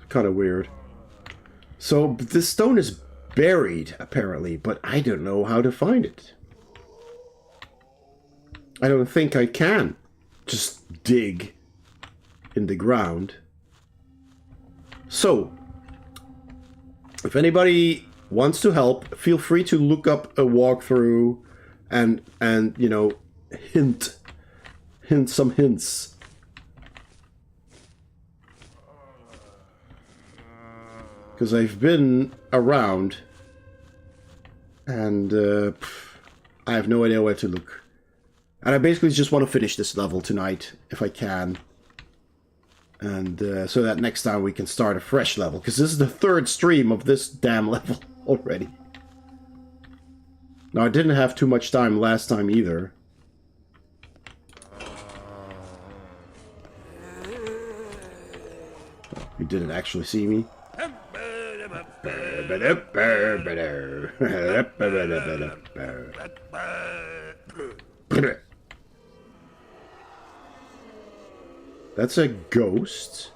Kind of weird. So this stone is buried, apparently, but I don't know how to find it. I don't think I can just dig in the ground. So, if anybody wants to help, feel free to look up a walkthrough and hint some hints. Because I've been around and I have no idea where to look. And I basically just want to finish this level tonight, if I can. And so that next time we can start a fresh level. Because this is the 3rd stream of this damn level already. Now, I didn't have too much time last time either. You didn't actually see me. That's a ghost.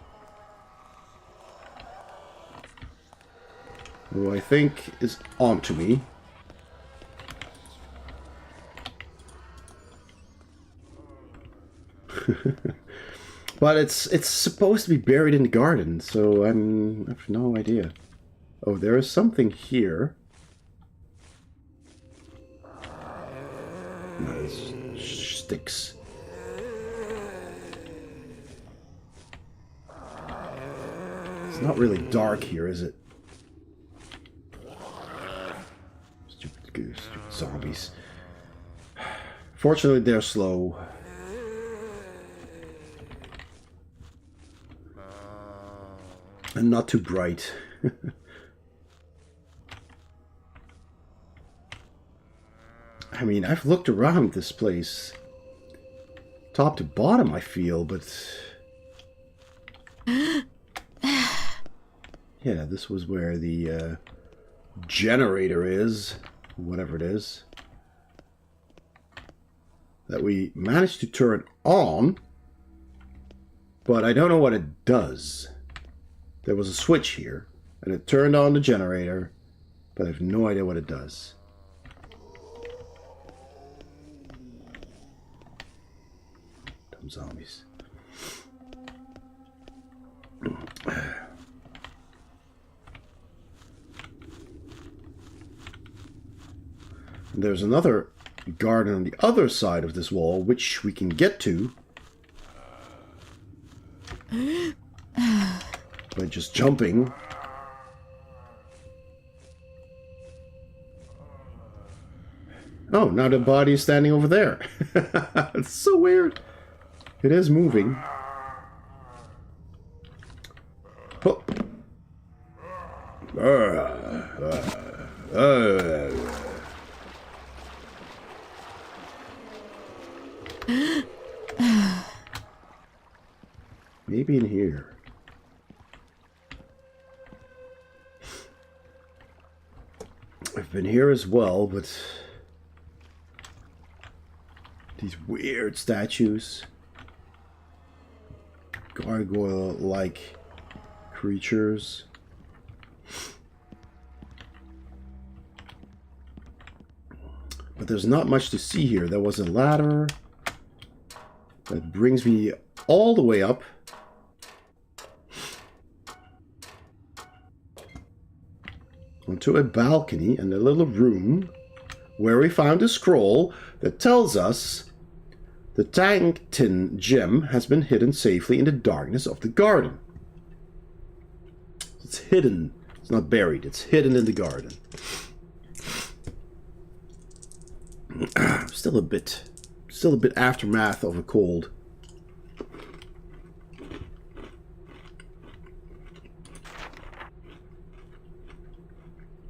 Who I think is onto me. But it's supposed to be buried in the garden, so I have no idea. Oh, there is something here. No, it's sticks. It's not really dark here, is it? Stupid goose, stupid zombies. Fortunately, they're slow. And not too bright. I mean, I've looked around this place top to bottom, I feel, but yeah, this was where the generator is, whatever it is, that we managed to turn on, but I don't know what it does. There was a switch here, and it turned on the generator, but I have no idea what it does. Dumb zombies. And there's another garden on the other side of this wall, which we can get to by just jumping. Oh, now the body is standing over there. It's so weird. It is moving. Oh. Maybe in here. I've been here as well, but these weird statues, gargoyle-like creatures. But there's not much to see here. There was a ladder that brings me all the way up. Onto a balcony and a little room where we found a scroll that tells us the tank tin gem has been hidden safely in the darkness of the garden. It's hidden. It's not buried. It's hidden in the garden. Still a bit aftermath of a cold.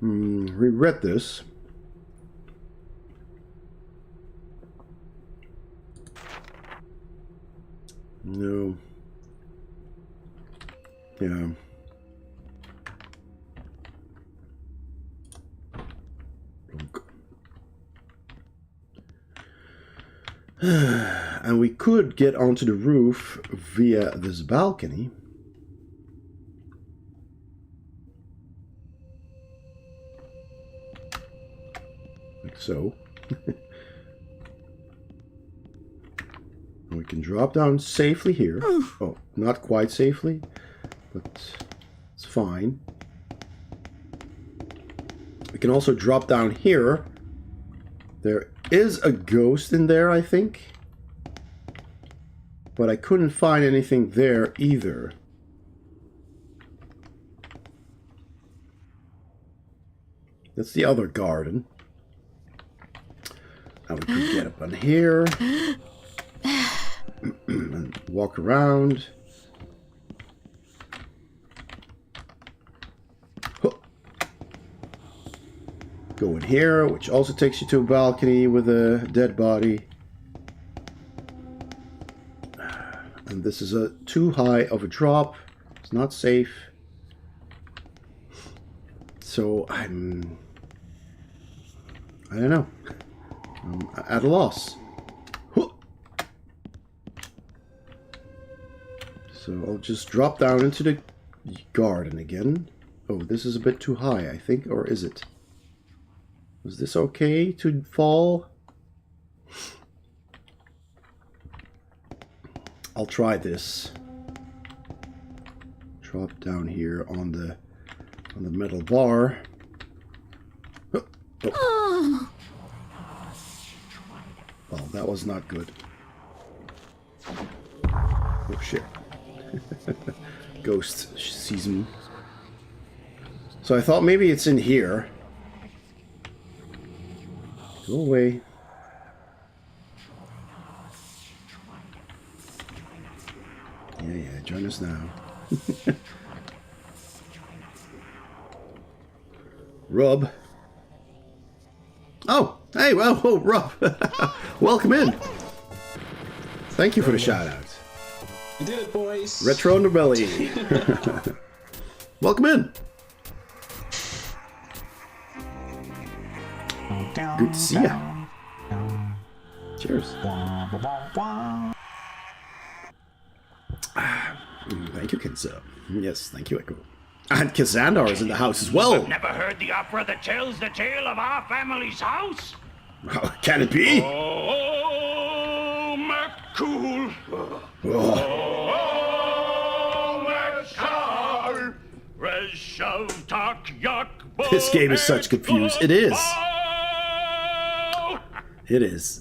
We read this. No. Yeah. And we could get onto the roof via this balcony. Like so. We can drop down safely here. Oh, not quite safely, but it's fine. We can also drop down here. There is a ghost in there, I think. But I couldn't find anything there either. That's the other garden. Now we can get up on here. And walk around. Go in here, which also takes you to a balcony with a dead body. And this is a too high of a drop. It's not safe. So I don't know. I'm at a loss. So I'll just drop down into the garden again. Oh, this is a bit too high, I think. Or is it? Was this okay to fall? I'll try this. Drop down here on the metal bar. Oh. Well, that was not good. Oh shit. Ghost sees me. So I thought maybe it's in here. Go away. Yeah, join us now. Rob. Oh, hey, well, oh, Rob. Welcome in. Thank you for the shout out. You did it, boys. Retro Underbelly. Welcome in. Good to see ya. Cheers. Thank you, Kinsa. Yes, thank you, Echo. And Kazandar is in the house as well. Never heard the opera that tells the tale of our family's house? Oh, can it be? Oh, McCool. Oh. Oh, McCool. This game is such confused. It is. It is.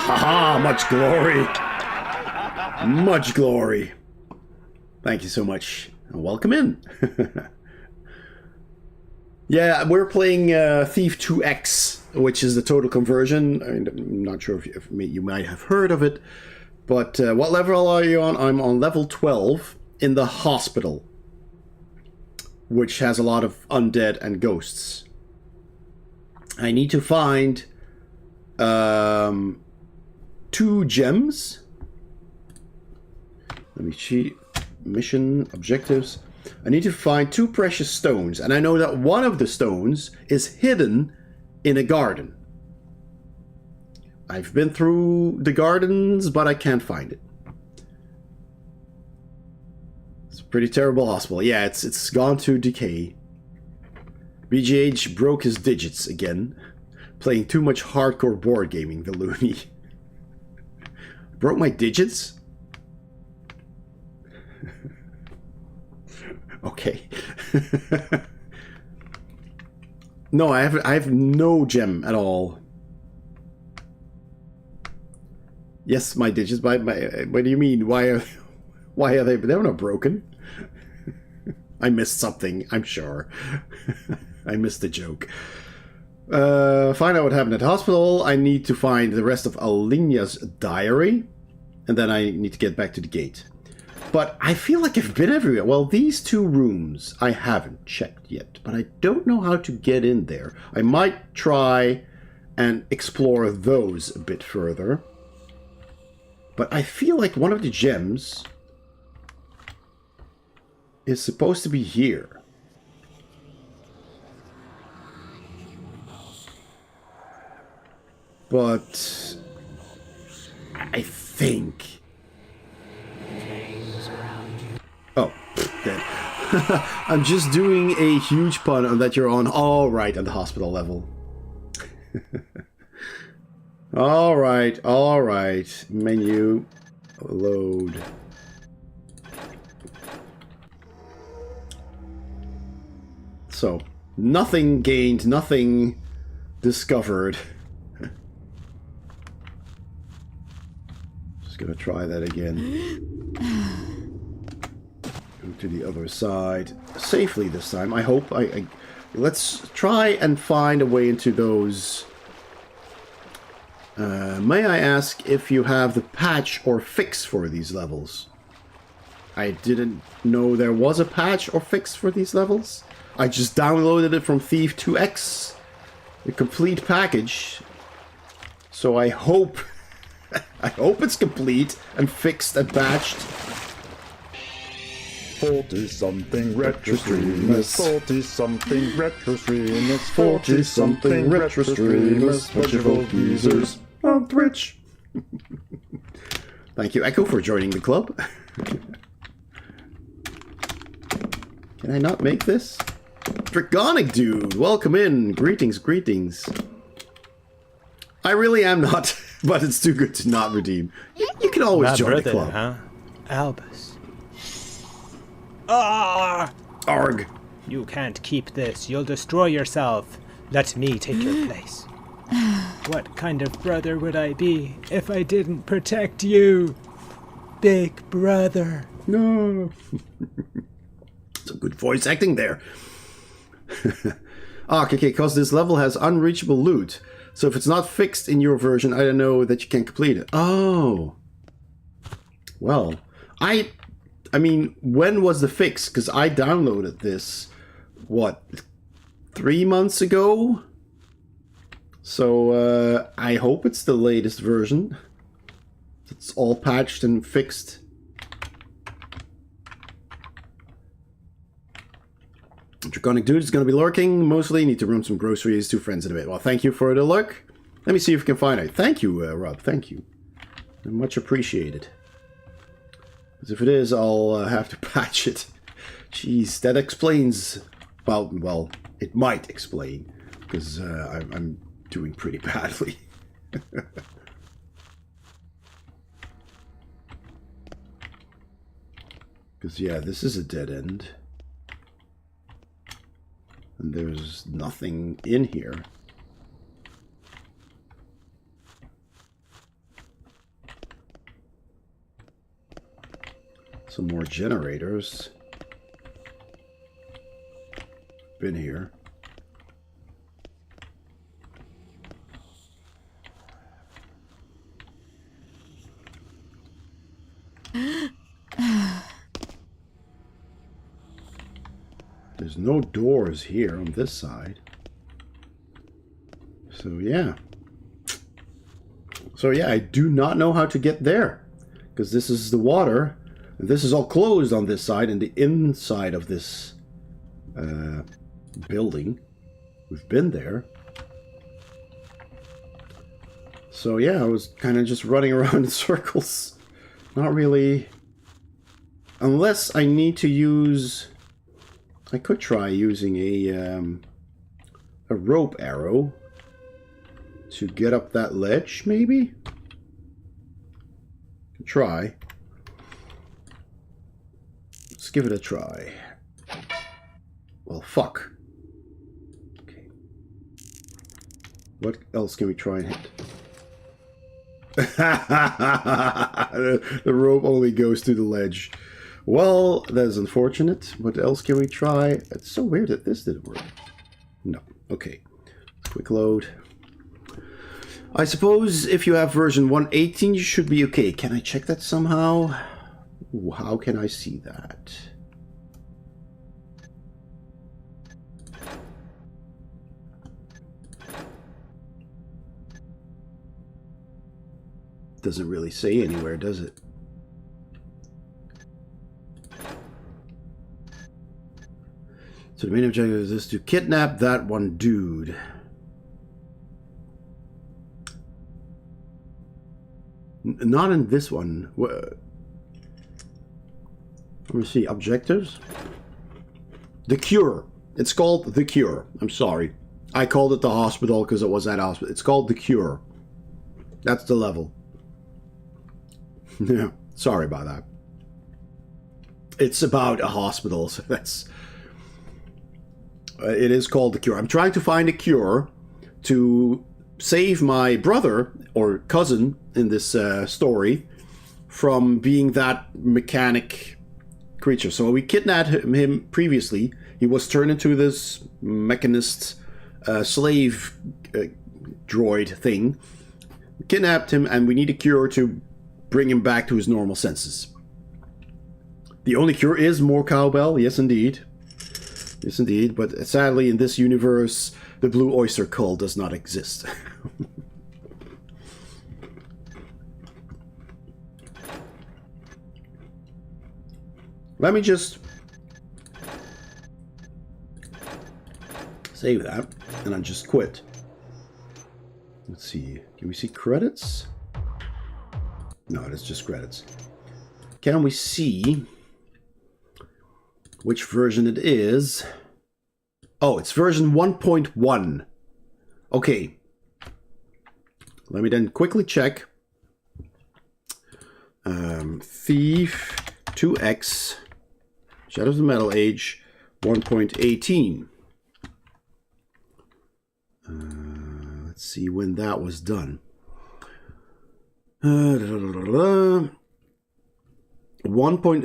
Ah, much glory. Much glory. Thank you so much. Welcome in. Yeah, we're playing Thief 2X, which is the total conversion. I'm not sure if you might have heard of it. But what level are you on? I'm on level 12 in the hospital, which has a lot of undead and ghosts. I need to find 2 gems. Let me see. Mission objectives. I need to find 2 precious stones, and I know that one of the stones is hidden in a garden. I've been through the gardens, but I can't find it. It's a pretty terrible hospital. Yeah, it's gone to decay. BGH broke his digits again. Playing too much hardcore board gaming, the loony. Broke my digits? Okay. No, I have no gem at all. Yes, my digits. What do you mean? Why are they? They're not broken. I missed something. I'm sure. I missed the joke. Find out what happened at the hospital. I need to find the rest of Alinia's diary, and then I need to get back to the gate. But I feel like I've been everywhere. Well, these 2 rooms I haven't checked yet, but I don't know how to get in there. I might try and explore those a bit further. But I feel like one of the gems is supposed to be here. But I think... Oh, dead. I'm just doing a huge pun on that you're on all right at the hospital level. all right. Menu. Load. So, nothing gained, nothing discovered. Just gonna try that again. Go to the other side safely this time. I hope. Let's try and find a way into those. May I ask if you have the patch or fix for these levels? I didn't know there was a patch or fix for these levels. I just downloaded it from Thief 2X, the complete package. So I hope, I hope it's complete and fixed and patched. 40-something retro streamers, 40-something retro streamers, 40-something retro streamers, bunch of old geezers on Twitch. Thank you, Echo, for joining the club. Can I not make this? Draconic Dude, welcome in. Greetings. I really am not, but it's too good to not redeem. You can always join the club. Huh? Albus. Ah! Arg. You can't keep this. You'll destroy yourself. Let me take your place. What kind of brother would I be if I didn't protect you? Big brother. No. Some good voice acting there. Okay, because this level has unreachable loot. So if it's not fixed in your version, I don't know that you can complete it. Oh. Well, I I mean, when was the fix? Because I downloaded this, what, 3 months ago? So, I hope it's the latest version. It's all patched and fixed. Draconic Dude is going to be lurking. Mostly need to run some groceries. 2 friends in a bit. Well, thank you for the lurk. Let me see if we can find it. Thank you, Rob. Thank you. Much appreciated. Because if it is, I'll have to patch it. Jeez, that explains... Well, it might explain. Because I'm doing pretty badly. Because, yeah, this is a dead end. And there's nothing in here. Some more generators. Been here. There's no doors here on this side. So yeah. I do not know how to get there. Because this is the water. And this is all closed on this side. And the inside of this building. We've been there. So yeah, I was kind of just running around in circles. Not really... Unless I need to use... I could try using a rope arrow to get up that ledge, maybe? Try. Let's give it a try. Well, fuck. Okay. What else can we try and hit? The rope only goes to the ledge. Well, that's unfortunate. What else can we try? It's so weird that this didn't work. No. Okay. Quick load. I suppose if you have version 1.18, you should be okay. Can I check that somehow? Ooh, how can I see that? Doesn't really say anywhere, does it? So the main objective is to kidnap that one dude. Not in this one. Let me see. Objectives? The Cure. It's called The Cure. I'm sorry. I called it the hospital because it was at hospital. It's called The Cure. That's the level. Yeah. Sorry about that. It's about a hospital, so that's... it is called The Cure. I'm trying to find a cure to save my brother, or cousin in this story, from being that mechanic creature. So we kidnapped him previously. He was turned into this mechanist slave droid thing. We kidnapped him, and we need a cure to bring him back to his normal senses. The only cure is more cowbell. Yes, indeed. Yes, indeed. But sadly, in this universe, the Blue Oyster Cult does not exist. Let me just save that, and I'll just quit. Let's see. Can we see credits? No, it's just credits. Can we see which version it is? Oh, it's version 1.1. Okay. Let me then quickly check. Thief 2X Shadows of the Metal Age 1.18. Let's see when that was done. 1.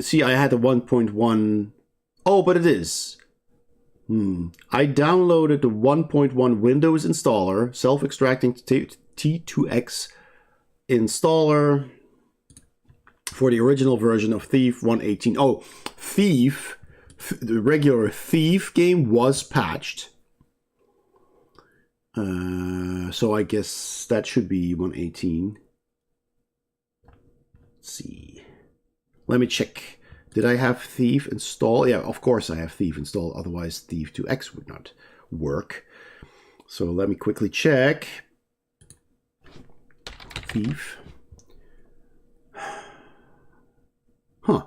See, I had the 1.1. Oh, but it is. I downloaded the 1.1 Windows installer, self-extracting T2X installer. for the original version of Thief 118. Oh, Thief, the regular Thief game was patched. So I guess that should be 118. Let's see. Let me check. Did I have Thief installed? Yeah, of course I have Thief installed. Otherwise, Thief 2X would not work. So let me quickly check. Thief. Huh.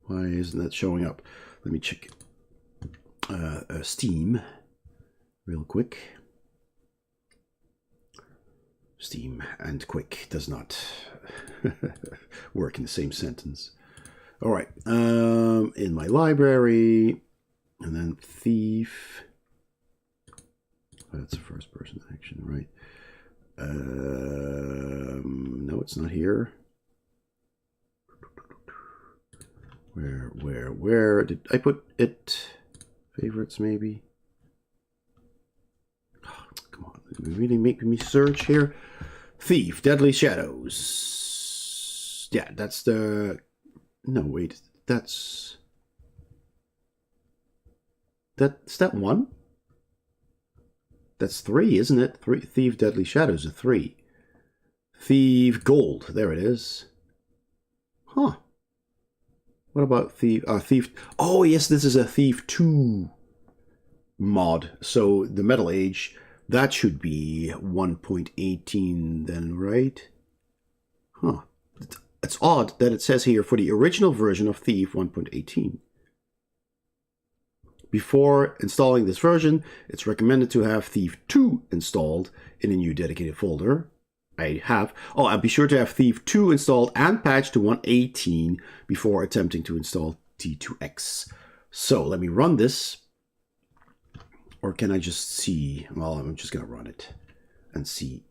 Why isn't that showing up? Let me check Steam real quick. Steam and quick does not work in the same sentence. All right. In my library, and then Thief. Oh, that's a first person action, right? No, it's not here. Where did I put it? Favorites, maybe? Oh, come on, you're really making me search here. Thief, Deadly Shadows. Yeah, that's the... No, wait, that's... Is that one? That's 3, isn't it? Thief, Deadly Shadows are 3. Thief Gold, there it is. Huh. What about Thief? Thief. Oh, yes, this is a Thief 2 mod. So the Metal Age, that should be 1.18 then, right? Huh. It's odd that it says here for the original version of Thief 1.18. Before installing this version, it's recommended to have Thief 2 installed in a new dedicated folder. I have. Oh, and be sure to have Thief 2 installed and patched to 1.18 before attempting to install T2X. So let me run this. Or can I just see? Well, I'm just going to run it and see.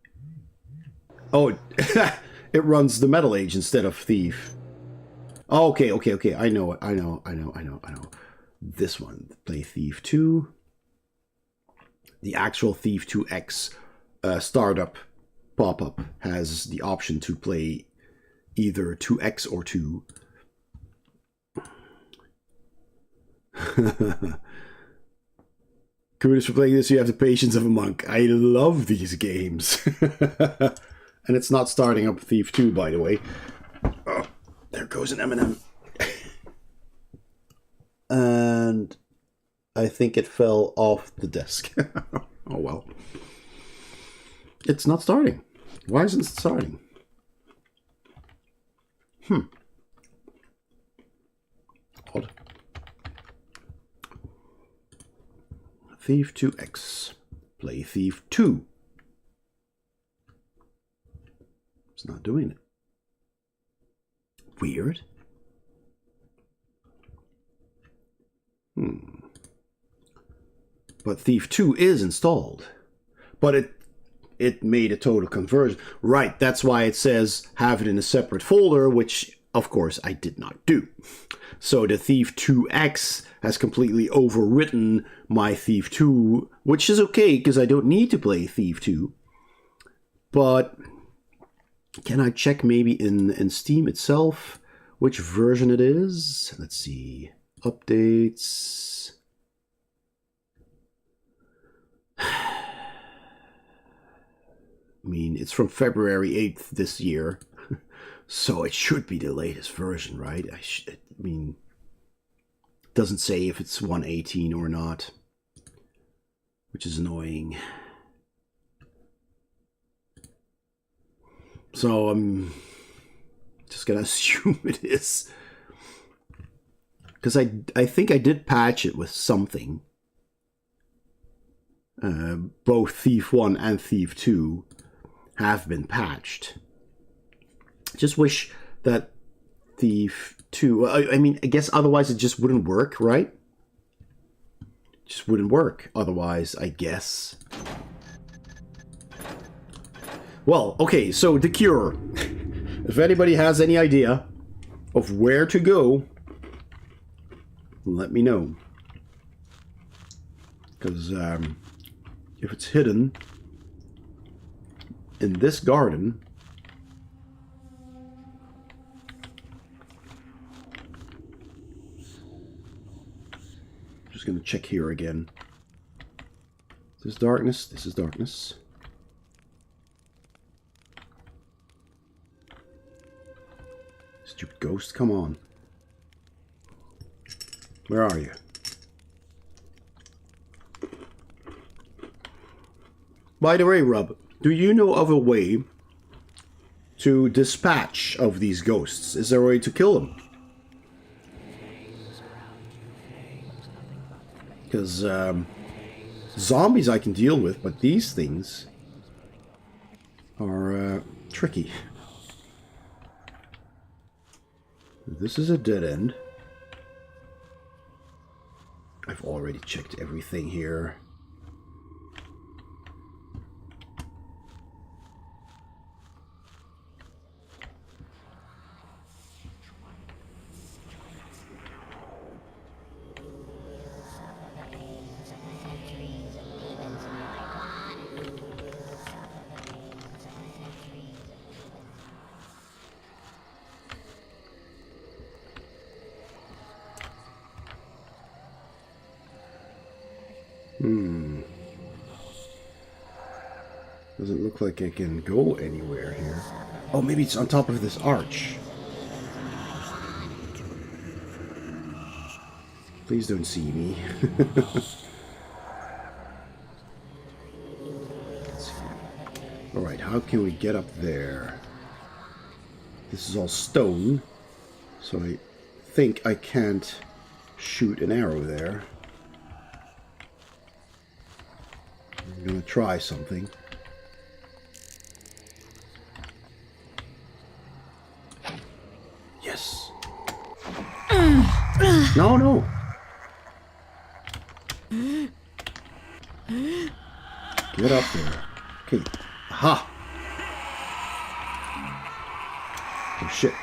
Oh, it runs the Metal Age instead of Thief. Okay. I know it. I know. This one. Play Thief 2. The actual Thief 2X startup pop-up has the option to play either 2X or 2. Kudos for playing this. You have the patience of a monk. I love these games. And it's not starting up Thief 2, by the way. Oh, there goes an M&M. And I think it fell off the desk. Oh well. It's not starting. Why isn't it starting? Odd. Thief 2X. Play Thief 2. It's not doing it. Weird. But Thief 2 is installed. But it made a total conversion. Right, that's why it says have it in a separate folder, which, of course, I did not do. So the Thief 2X has completely overwritten my Thief 2, which is okay, because I don't need to play Thief 2. But can I check maybe in Steam itself which version it is? Let's see. Updates. I mean, it's from February 8th this year, so it should be the latest version, right? I mean, it doesn't say if it's 118 or not, which is annoying. So I'm just gonna assume it is, because I think I did patch it with something. Both Thief 1 and Thief 2 have been patched. Just wish that Thief 2... I mean, I guess otherwise it just wouldn't work, right? Just wouldn't work otherwise, I guess. Well, okay, so the cure. If anybody has any idea of where to go, let me know. Because if it's hidden in this garden, Just gonna check here again. This is darkness. This is darkness. Stupid ghost, come on. Where are you? By the way, Rob, do you know of a way to dispatch of these ghosts? Is there a way to kill them? Because zombies I can deal with, but these things are tricky. This is a dead end. I've already checked everything here. Doesn't look like I can go anywhere here. Oh, maybe it's on top of this arch. Please don't see me. Alright, how can we get up there? This is all stone, so I think I can't shoot an arrow there. I'm gonna try something. Yes. No, no. Get up there. Okay. Aha. Oh shit.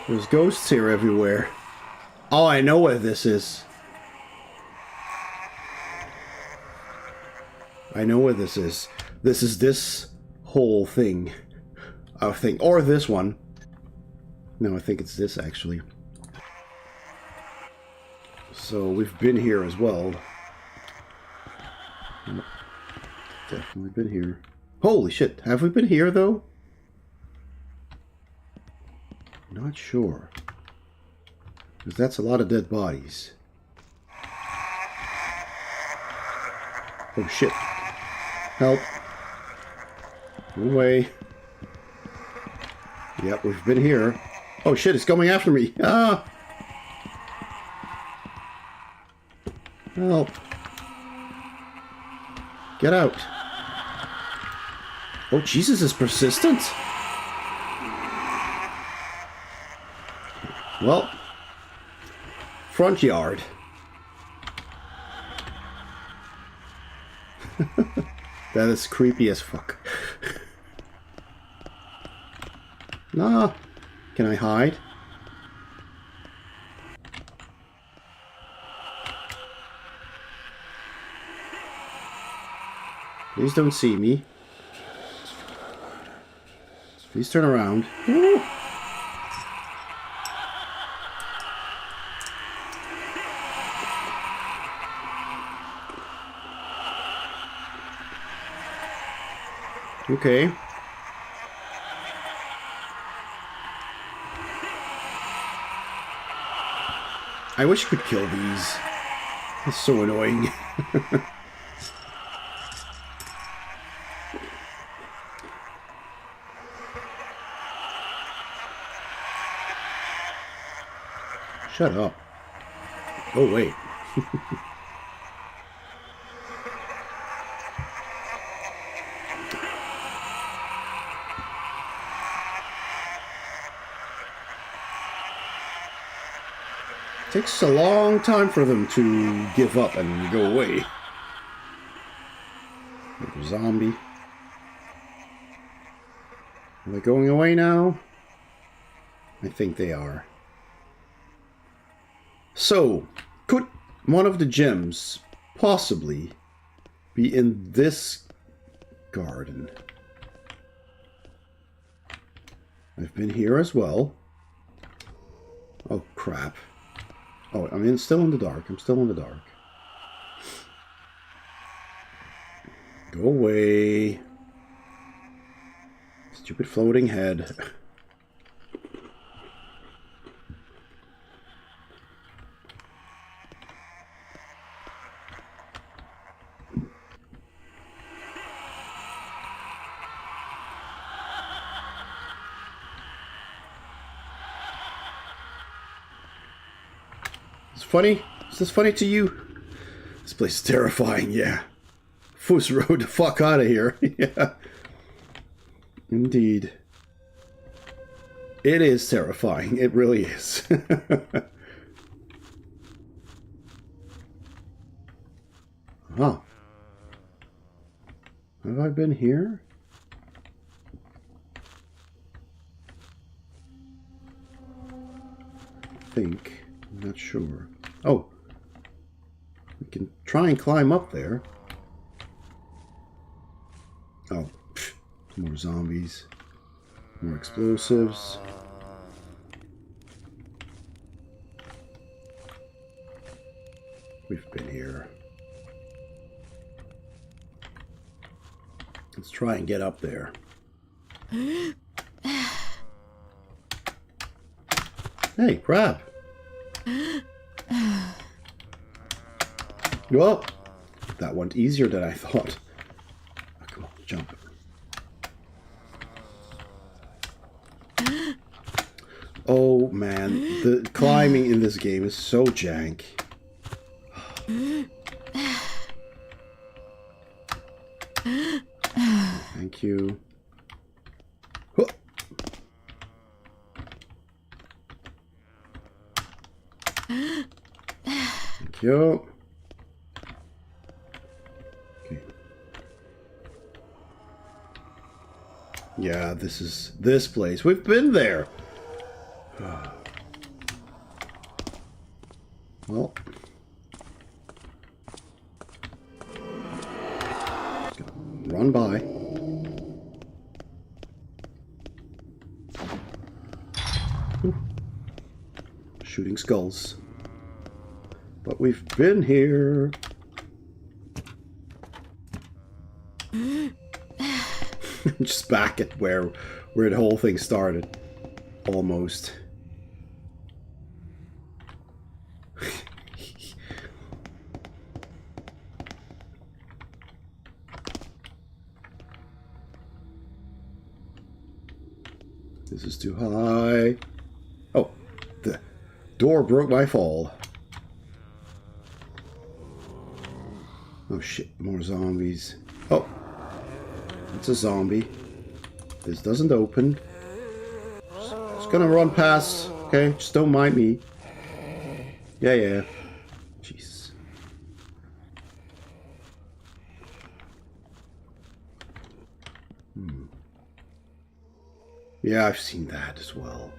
There's ghosts here everywhere. Oh, I know what this is. I know what this is. This is this whole thing. I think. Or this one. No, I think it's this actually. So we've been here as well. Definitely been here. Holy shit, have we been here though? Not sure. Because that's a lot of dead bodies. Oh shit. Help. Go away. Yep, we've been here. Oh shit, it's coming after me. Ah! Help. Get out. Oh, Jesus is persistent. Well, front yard. That is creepy as fuck. Nah. Can I hide? Please don't see me. Please turn around. Woo! Okay. I wish I could kill these. It's so annoying. Shut up. Oh, wait. Takes a long time for them to give up and go away. Like a zombie. Are they going away now? I think they are. So, could one of the gems possibly be in this garden? I've been here as well. Oh, crap. Oh, I'm still in the dark. I'm still in the dark. Go away. Stupid floating head. It's funny? Is this funny to you? This place is terrifying, yeah. Foos rode the fuck out of here. Yeah. Indeed. It is terrifying. It really is. Huh. Have I been here? I think. I'm not sure. Oh. We can try and climb up there. Oh. Pfft. More zombies. More explosives. We've been here. Let's try and get up there. Hey, crab. Well, that went easier than I thought. Oh, come on, jump. Oh man, the climbing in this game is so jank. Thank you. Huh. Thank you. Okay. Yeah, this is this place. We've been there. Well. Just gonna run by. Ooh. Shooting skulls. But we've been here. Just back at where the whole thing started. Almost. This is too high. Oh, the door broke my fall. Oh shit, more zombies. Oh, it's a zombie. This doesn't open. Just gonna run past, okay? Just don't mind me. Yeah. Jeez. Yeah, I've seen that as well.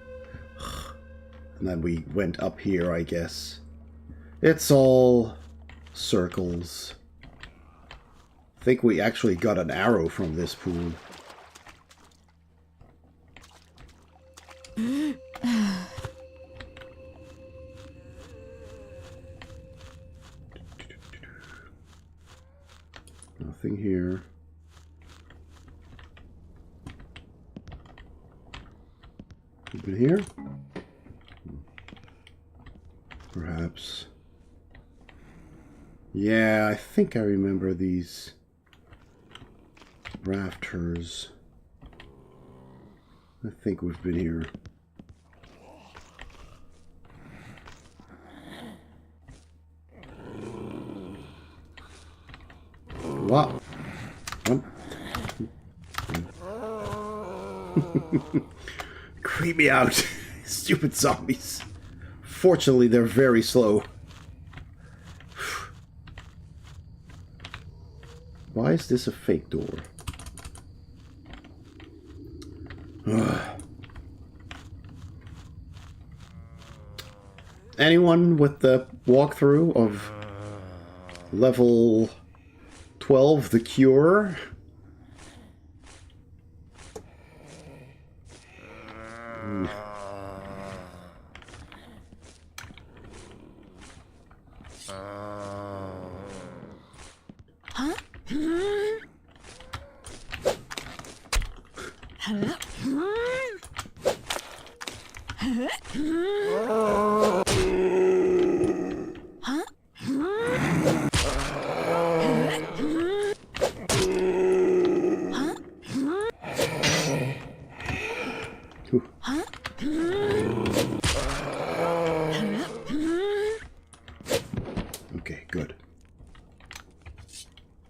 And then we went up here, I guess. It's all circles. I think we actually got an arrow from this pool. Nothing here. Been here? Perhaps. Yeah, I think I remember these rafters. I think we've been here. Wow. Creep me out. Stupid zombies. Fortunately, they're very slow. Why is this a fake door? Anyone with the walkthrough of level 12, The Cure? Okay, good.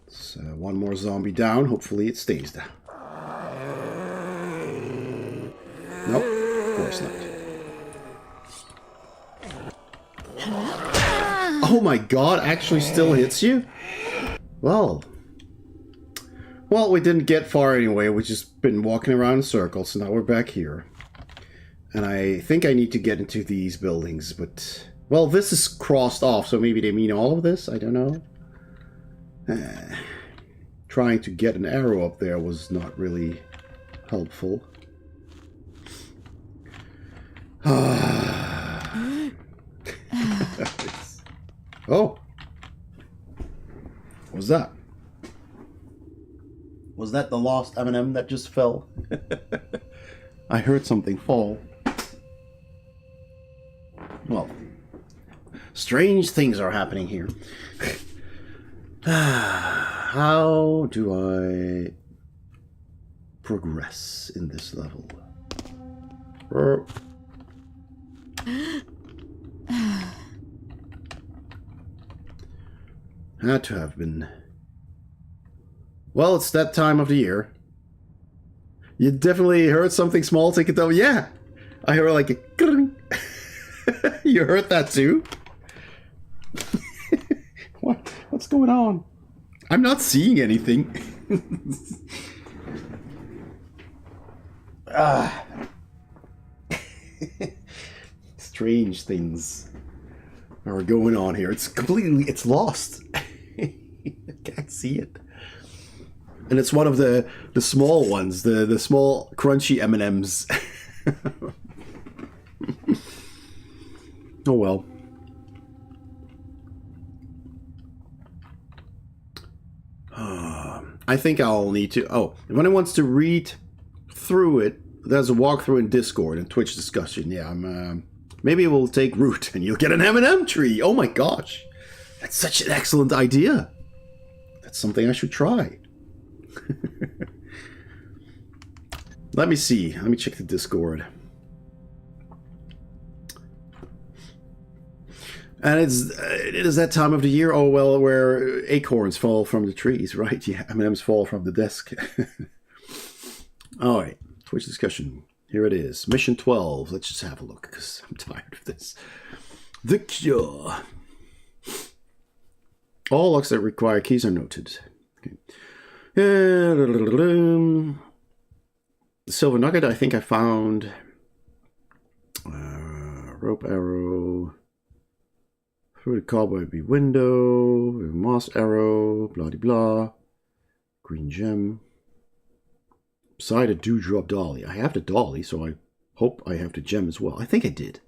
So one more zombie down. Hopefully it stays down. Nope, of course not. Oh my god, actually still hits you? Well, we didn't get far anyway. We've just been walking around in circles, so now we're back here. And I think I need to get into these buildings, but... Well, this is crossed off, so maybe they mean all of this? I don't know. Trying to get an arrow up there was not really helpful. Oh! What was that? Was that the lost M&M that just fell? I heard something fall. Well, strange things are happening here. How do I progress in this level? Had to have been. Well, it's that time of the year. You definitely heard something small take it though. Yeah, I heard like a. You heard that too? What's going on? I'm not seeing anything. Strange things are going on here. It's lost. I can't see it. And it's one of the small ones, the small crunchy M&Ms. Oh well. I think I'll need to... Oh, if anyone wants to read through it, there's a walkthrough in Discord and Twitch discussion. Yeah, maybe it will take root and you'll get an M&M tree. Oh my gosh. That's such an excellent idea. That's something I should try. Let me see. Let me check the Discord. And it is that time of the year, oh well, where acorns fall from the trees, right? Yeah, M&Ms fall from the desk. All right, Twitch discussion. Here it is. Mission 12. Let's just have a look, because I'm tired of this. The Cure. All locks that require keys are noted. Okay. The silver nugget, I think I found. Rope arrow. Through the cobwebby window, moss arrow, blah de blah, green gem. Beside a dewdrop dolly. I have the dolly, so I hope I have the gem as well. I think I did.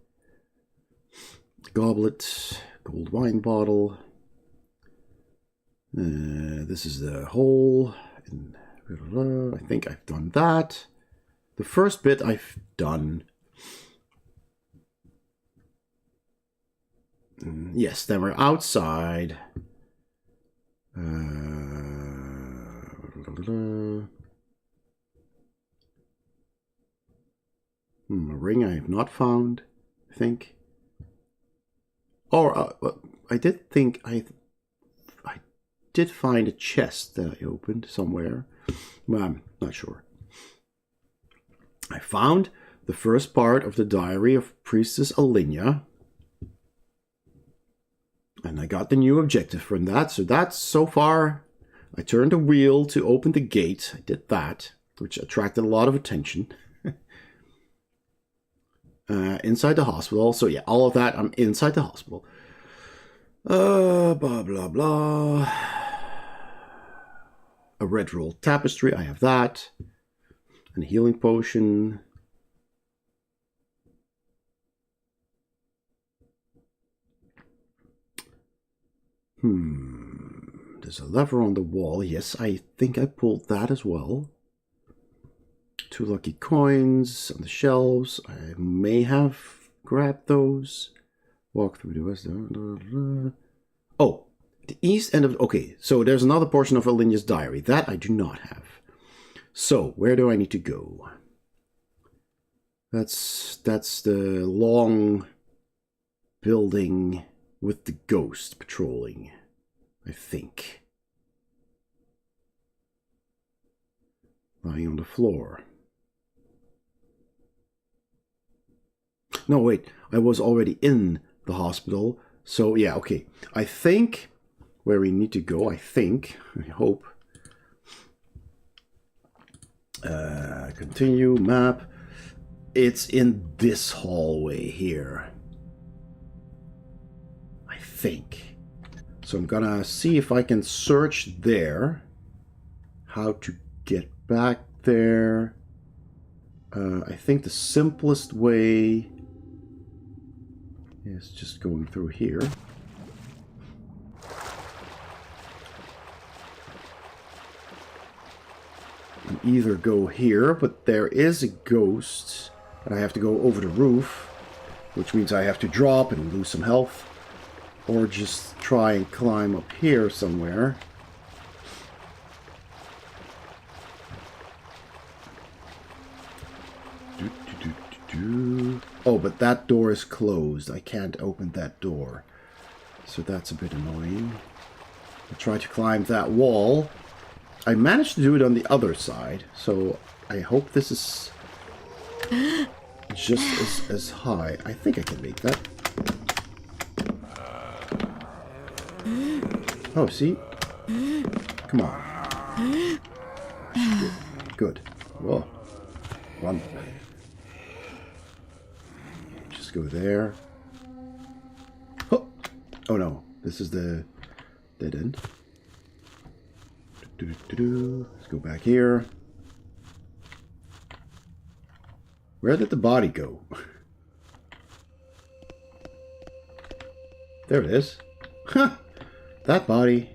Goblet, gold wine bottle. This is the hole. I think I've done that. The first bit I've done. Yes, then we're outside. A ring I have not found, I think. Or I did think I did find a chest that I opened somewhere. Well, I'm not sure. I found the first part of the diary of Priestess Alinia. And I got the new objective from that. So that's so far. I turned the wheel to open the gate. I did that, which attracted a lot of attention. Inside the hospital. So yeah, all of that. I'm inside the hospital. Blah, blah, blah. A red rolled tapestry. I have that. And a healing potion. There's a lever on the wall. Yes, I think I pulled that as well. 2 lucky coins on the shelves. I may have grabbed those. Walk through the west. Oh, the east end of... Okay, so there's another portion of Alinia's diary. That I do not have. So, where do I need to go? That's the long building with the ghost patrolling, I think. Lying on the floor. No, wait. I was already in the hospital. So, yeah, okay. I think where we need to go, I hope. Continue, map. It's in this hallway here. I think. So I'm gonna see if I can search there. How to get back there. I think the simplest way is just going through here. And either go here, but there is a ghost, and I have to go over the roof, which means I have to drop and lose some health, or just try and climb up here somewhere. Oh, but that door is closed. I can't open that door. So that's a bit annoying. I'll try to climb that wall. I managed to do it on the other side, so I hope this is just as high. I think I can make that. Oh, see? Come on. Good. Whoa. Run. Just go there. Oh no, this is the dead end. Let's go back here. Where did the body go? There it is. Huh! That body.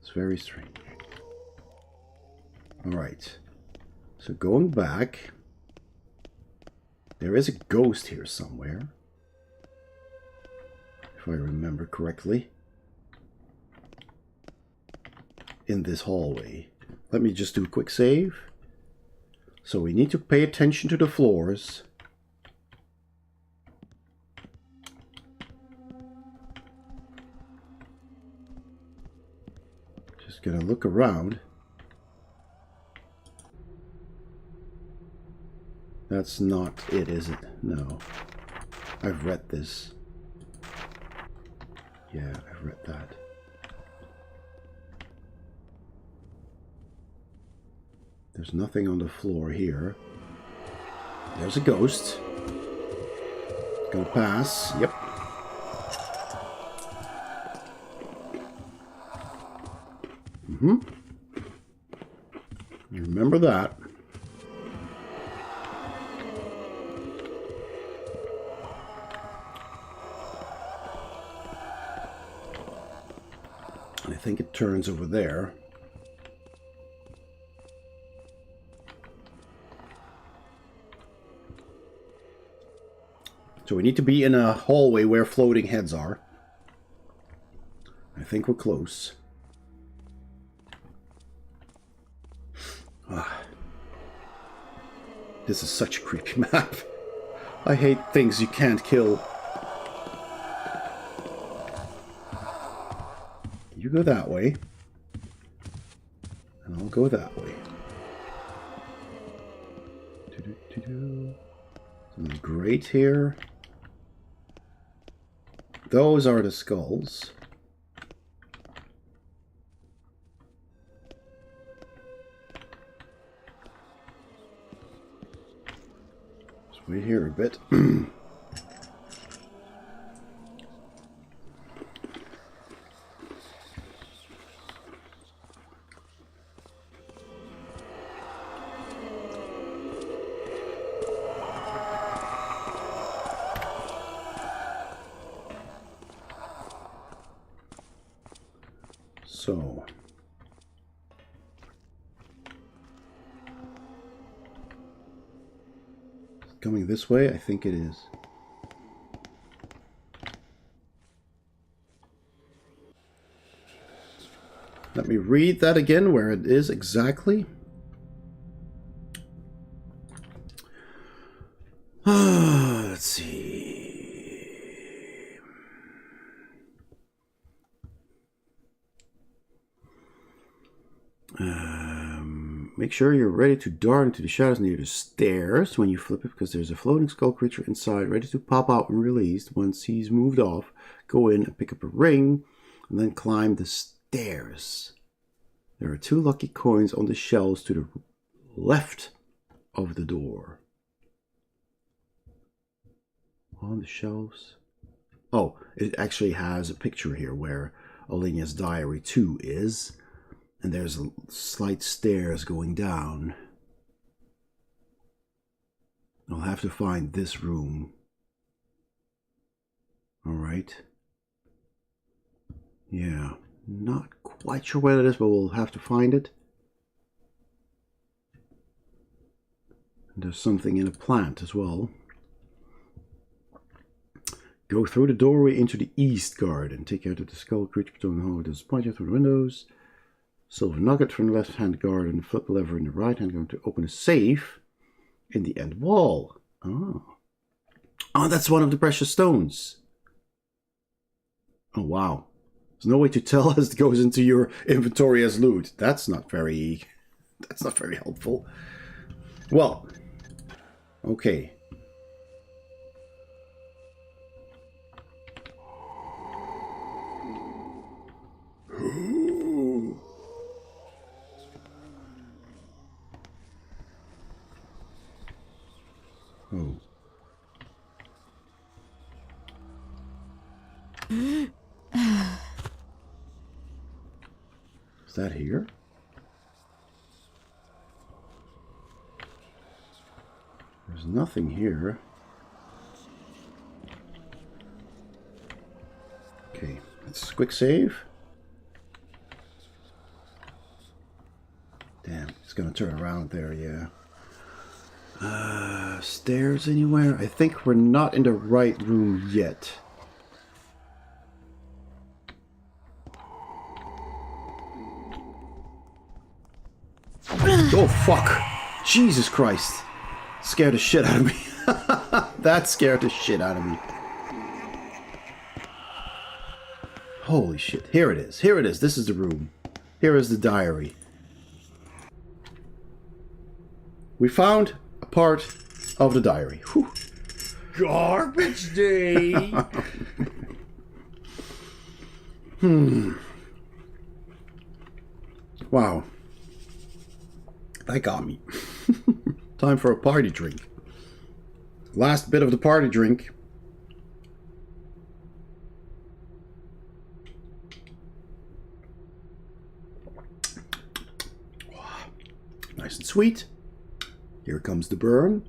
It's very strange. Alright. So going back. There is a ghost here somewhere. If I remember correctly. In this hallway. Let me just do a quick save. So we need to pay attention to the floors. Just gonna look around. That's not it, is it? No. I've read this. Yeah, I've read that. There's nothing on the floor here. There's a ghost. Gonna pass. Yep. Remember that. I think it turns over there. So we need to be in a hallway where floating heads are. I think we're close. This is such a creepy map. I hate things you can't kill. You go that way. And I'll go that way. Something great here. Those are the skulls. Let's wait here a bit. So. Coming this way? I think it is. Let me read that again, where it is exactly. Let's see. Make sure you're ready to dart into the shadows near the stairs when you flip it, because there's a floating skull creature inside ready to pop out when released. Once he's moved off, go in and pick up a ring and then climb the stairs. There are 2 lucky coins on the shelves to the left of the door. On the shelves. Oh, it actually has a picture here where Alinia's Diary 2 is. And there's a slight stairs going down. I'll have to find this room. Alright. Yeah, not quite sure where it is, but we'll have to find it. And there's something in a plant as well. Go through the doorway into the east garden. Take out of the skull creature between the hall. There's pointing through the windows. Silver nugget from the left-hand garden. Flip a lever in the right-hand garden to open a safe in the end wall. Oh. Oh, that's one of the precious stones. Oh, wow. There's no way to tell as it goes into your inventory as loot. That's not very helpful. Well, okay. Oh. Is that here? There's nothing here. Okay, let's quick save. Damn, it's gonna turn around there, yeah. Stairs anywhere? I think we're not in the right room yet. Oh, fuck. Jesus Christ. Scared the shit out of me. That scared the shit out of me. Holy shit. Here it is. Here it is. This is the room. Here is the diary. We found a part of the diary. Whew. Garbage day! Wow. That got me. Time for a party drink. Last bit of the party drink. Nice and sweet. Here comes the burn.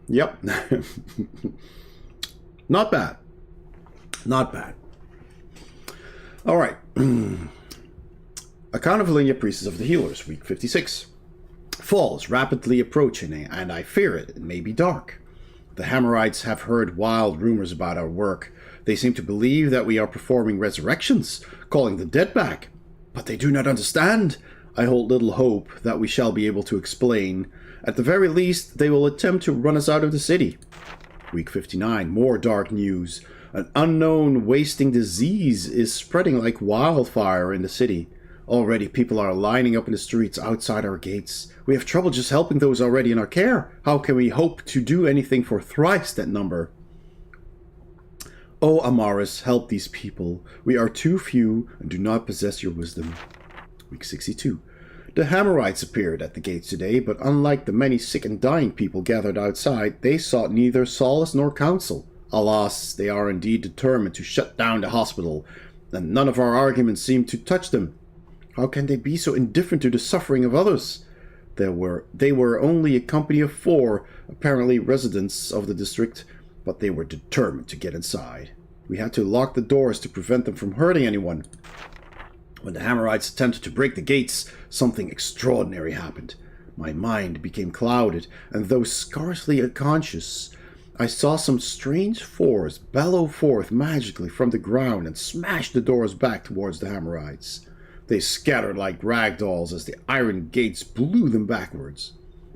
Yep. Not bad. Not bad. All right. Account of Linya, Priestess of the Healers, week 56. Fall is rapidly approaching, and I fear it. It may be dark. The Hammerites have heard wild rumors about our work. They seem to believe that we are performing resurrections, calling the dead back. But they do not understand. I hold little hope that we shall be able to explain. At the very least, they will attempt to run us out of the city. Week 59, more dark news. An unknown wasting disease is spreading like wildfire in the city. Already people are lining up in the streets outside our gates. We have trouble just helping those already in our care. How can we hope to do anything for thrice that number? O Amaris, help these people. We are too few and do not possess your wisdom. Week 62. The Hammerites appeared at the gates today, but unlike the many sick and dying people gathered outside, they sought neither solace nor counsel. Alas, they are indeed determined to shut down the hospital, and none of our arguments seem to touch them. How can they be so indifferent to the suffering of others? They were only a company of 4, apparently residents of the district, but they were determined to get inside. We had to lock the doors to prevent them from hurting anyone. When the Hammerites attempted to break the gates, something extraordinary happened. My mind became clouded, and though scarcely unconscious, I saw some strange force bellow forth magically from the ground and smash the doors back towards the Hammerites. They scattered like rag dolls as the iron gates blew them backwards.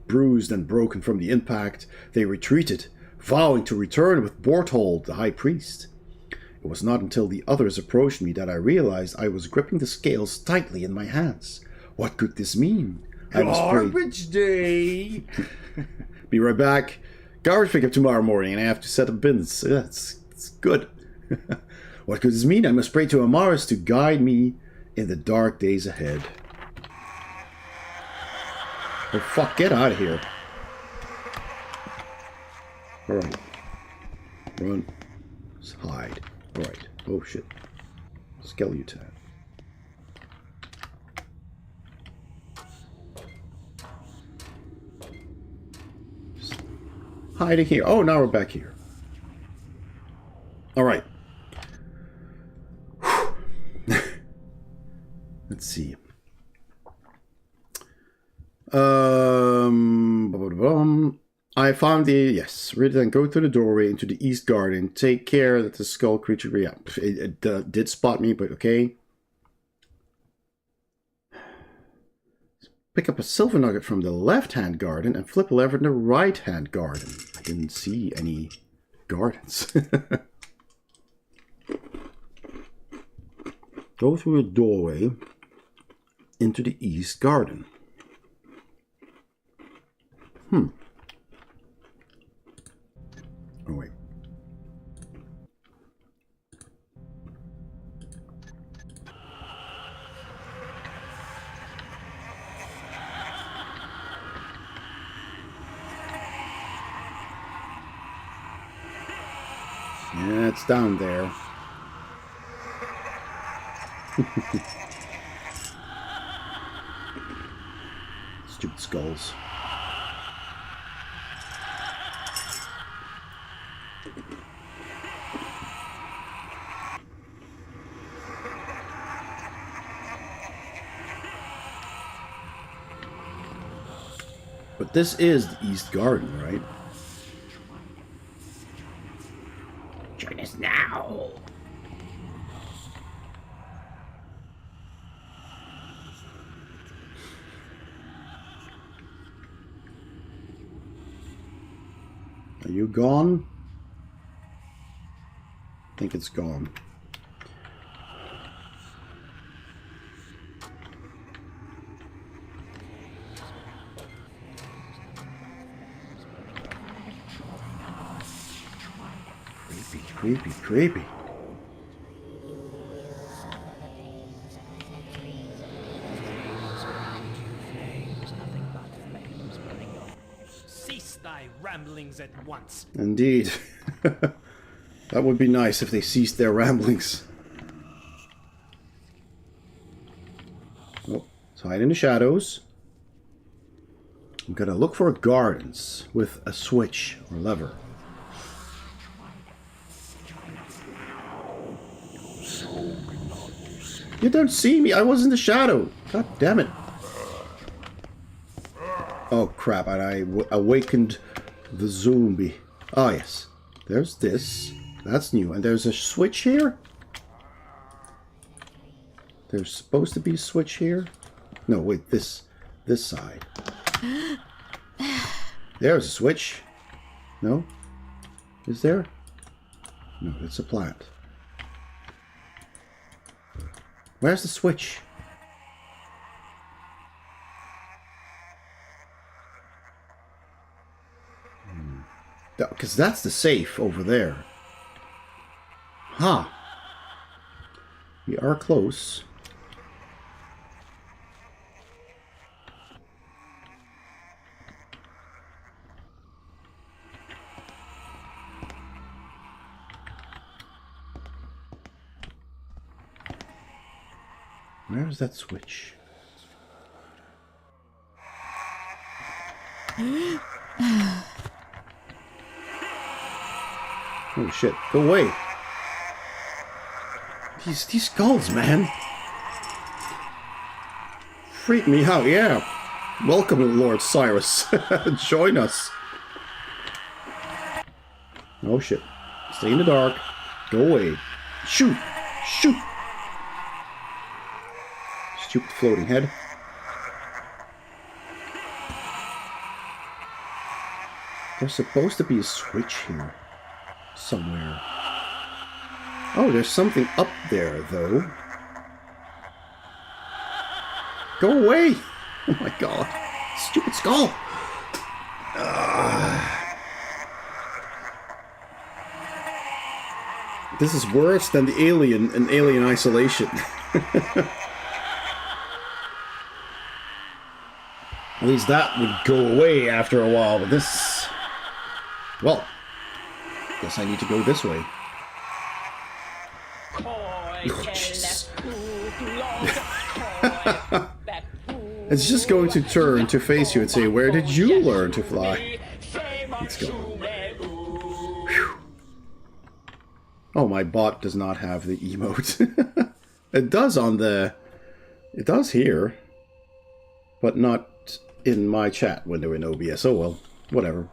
Bruised and broken from the impact, they retreated, vowing to return with Borthold, the high priest. It was not until the others approached me that I realized I was gripping the scales tightly in my hands. What could this mean? I was afraid. Garbage day. Be right back. Garbage pickup tomorrow morning, and I have to set up bins. Yeah, it's good. What could this mean? I must pray to Amaris to guide me in the dark days ahead. Oh fuck, get out of here. Alright. Run. Let's hide. Alright. Oh shit. Skeleton. Just hiding here. Oh, now we're back here. Alright. Let's see. I found the... Yes. Read it and go through the doorway into the east garden. Take care that the skull creature... Yeah, it did spot me, but okay. Pick up a silver nugget from the left-hand garden and flip a lever in the right-hand garden. I didn't see any gardens. Go through a doorway into the east garden. Oh, wait. Yeah, it's down there. Stupid skulls. But this is the East Garden, right? Join us now. Are you gone? I think it's gone. Creepy, creepy. Cease thy ramblings at once. Indeed. That would be nice if they ceased their ramblings. Oh, let's hide in the shadows. I'm gonna look for gardens with a switch or lever. You don't see me. I was in the shadow. God damn it. Oh crap, and I awakened the zombie. Oh yes. There's this. That's new. And there's a switch here? There's supposed to be a switch here? No, wait, this side. There's a switch. No? Is there? No, it's a plant. Where's the switch? Because that's the safe over there. Huh. We are close. Where's that switch? Oh shit, go away. These skulls, man. Freak me out, yeah. Welcome, Lord Cyrus. Join us. Oh shit. Stay in the dark. Go away. Shoot! Shoot! Stupid floating head. There's supposed to be a switch here. Somewhere. Oh, there's something up there, though. Go away! Oh my god. Stupid skull! This is worse than the Alien in Alien Isolation. At least that would go away after a while, but this... Well, guess I need to go this way. Oh, jeez. It's just going to turn to face you and say, where did you learn to fly? Let's go. Whew. Oh, my bot does not have the emote. It does on the... It does here. But not in my chat window in OBS. Oh well, whatever.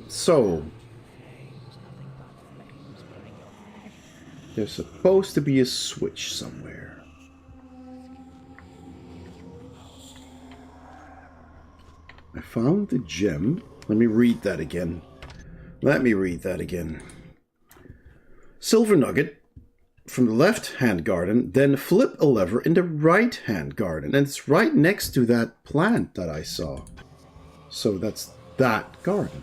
So... There's supposed to be a switch somewhere. I found the gem. Let me read that again. Silver nugget from the left-hand garden, then flip a lever in the right-hand garden. And it's right next to that plant that I saw. So that's that garden.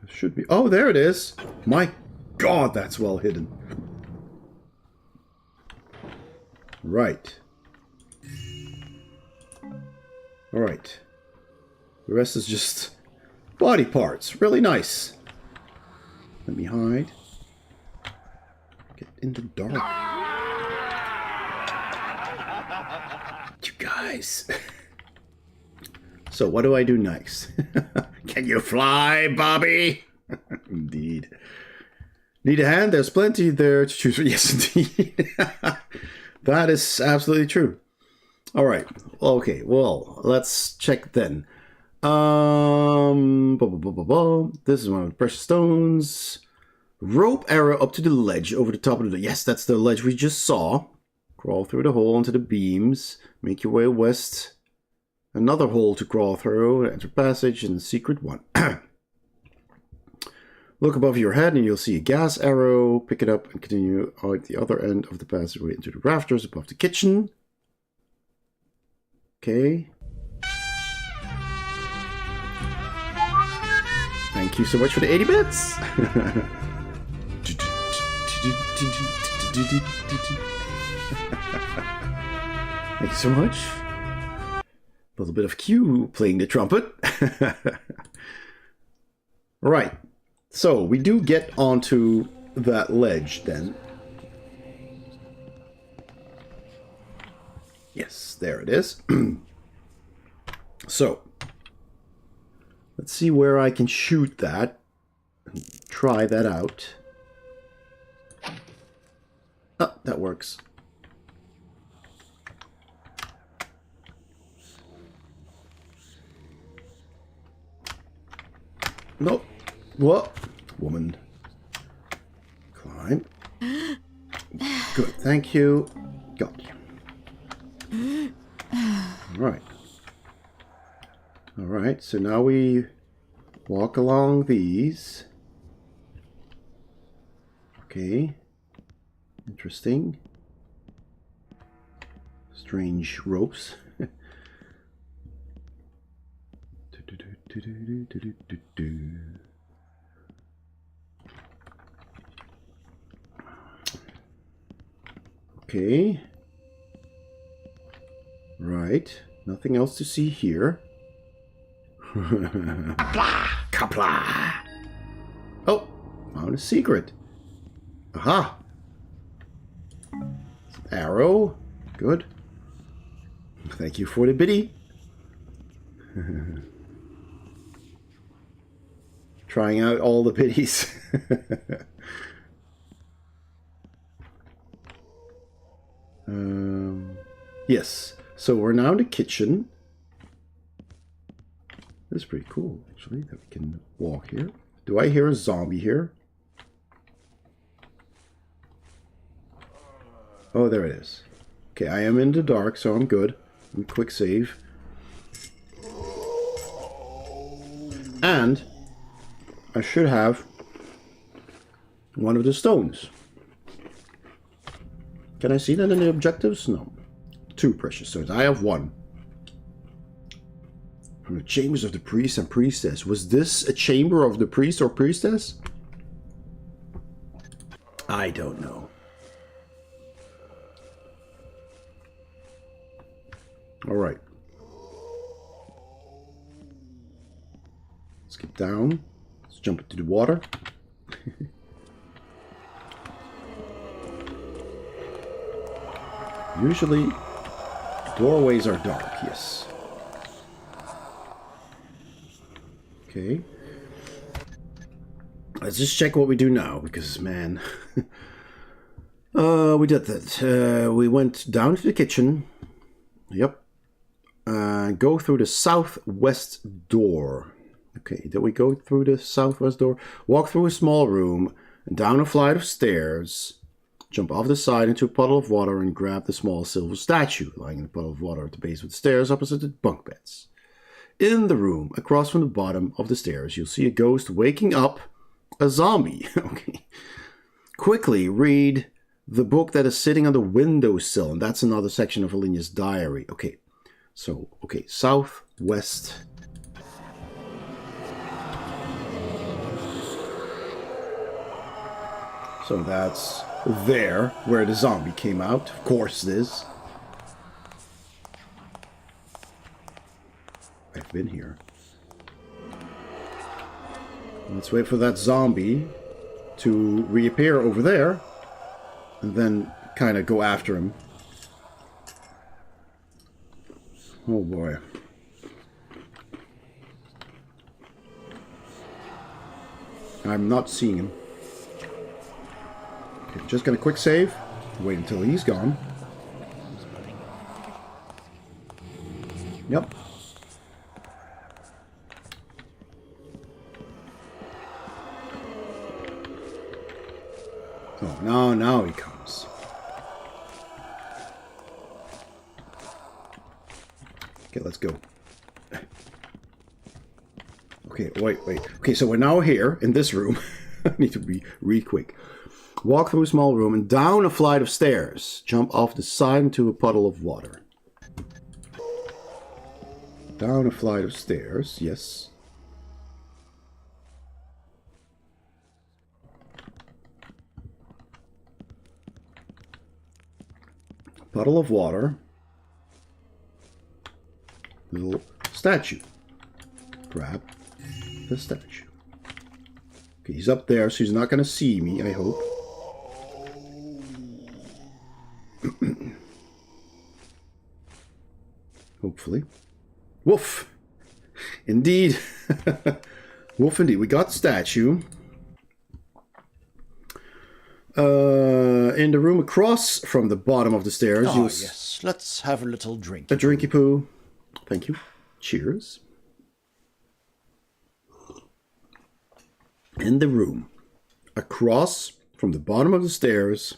Should be. Oh, there it is. My god, that's well hidden. Right. Alright. The rest is just body parts. Really nice. Let me hide. Get in the dark. You guys. So what do I do next? Can you fly, Bobby? Indeed. Need a hand? There's plenty there to choose from. Yes, indeed. That is absolutely true. All right. Okay. Well, let's check then. This is one of the precious stones. Rope arrow up to the ledge over the top of the... Yes, that's the ledge we just saw. Crawl through the hole into the beams. Make your way west. Another hole to crawl through. Enter passage and the secret one. Look above your head and you'll see a gas arrow. Pick it up and continue out the other end of the passageway into the rafters above the kitchen. Okay. Thank you so much for the 80 bits. Thank you so much. A little bit of Q playing the trumpet. Right. So we do get onto that ledge then. Yes, there it is. So let's see where I can shoot that. Try that out. Oh, that works. Nope. What? Woman. Climb. Good, thank you. Got you. Alright. Alright, so now we walk along these. Okay. Interesting. Strange ropes. Okay. Right. Nothing else to see here. Kapla! Kapla! Oh! Found a secret. Aha! Arrow. Good. Thank you for the biddy. Trying out all the biddies. Yes. So we're now in the kitchen. This is pretty cool, actually, that we can walk here. Do I hear a zombie here? Oh, there it is. Okay, I am in the dark, so I'm good. Quick save. And I should have one of the stones. Can I see that in the objectives? No. 2 precious stones. I have 1. From the chambers of the priest and priestess. Was this a chamber of the priest or priestess? I don't know. All right. Let's get down. Let's jump into the water. Usually, doorways are dark, yes. Okay. Let's just check what we do now, because, man... we did that. We went down to the kitchen. Yep. Go through the southwest door. Okay, did we go through the southwest door? Walk through a small room, and down a flight of stairs. Jump off the side into a puddle of water and grab the small silver statue lying in a puddle of water at the base of the stairs opposite the bunk beds. In the room, across from the bottom of the stairs, you'll see a ghost waking up a zombie. Okay. Quickly read the book that is sitting on the windowsill, and that's another section of Alinia's diary. Okay. So, okay, southwest. So that's there, where the zombie came out. Of course it is. I've been here. Let's wait for that zombie to reappear over there. And then kind of go after him. Oh boy. I'm not seeing him. Okay, just gonna quick save. Wait until he's gone. Yep. Oh, no, now he comes. Okay, let's go. Okay, wait. Okay, so we're now here in this room. I need to be really quick. Walk through a small room and down a flight of stairs. Jump off the side into a puddle of water. Down a flight of stairs, yes. Puddle of water. Little statue. Grab the statue. Okay, he's up there, so he's not going to see me, I hope. Hopefully. Woof! Indeed. Woof indeed. We got the statue. In the room across from the bottom of the stairs. Oh, yes. Let's have a little drink. A drinky poo. Thank you. Cheers. In the room across from the bottom of the stairs.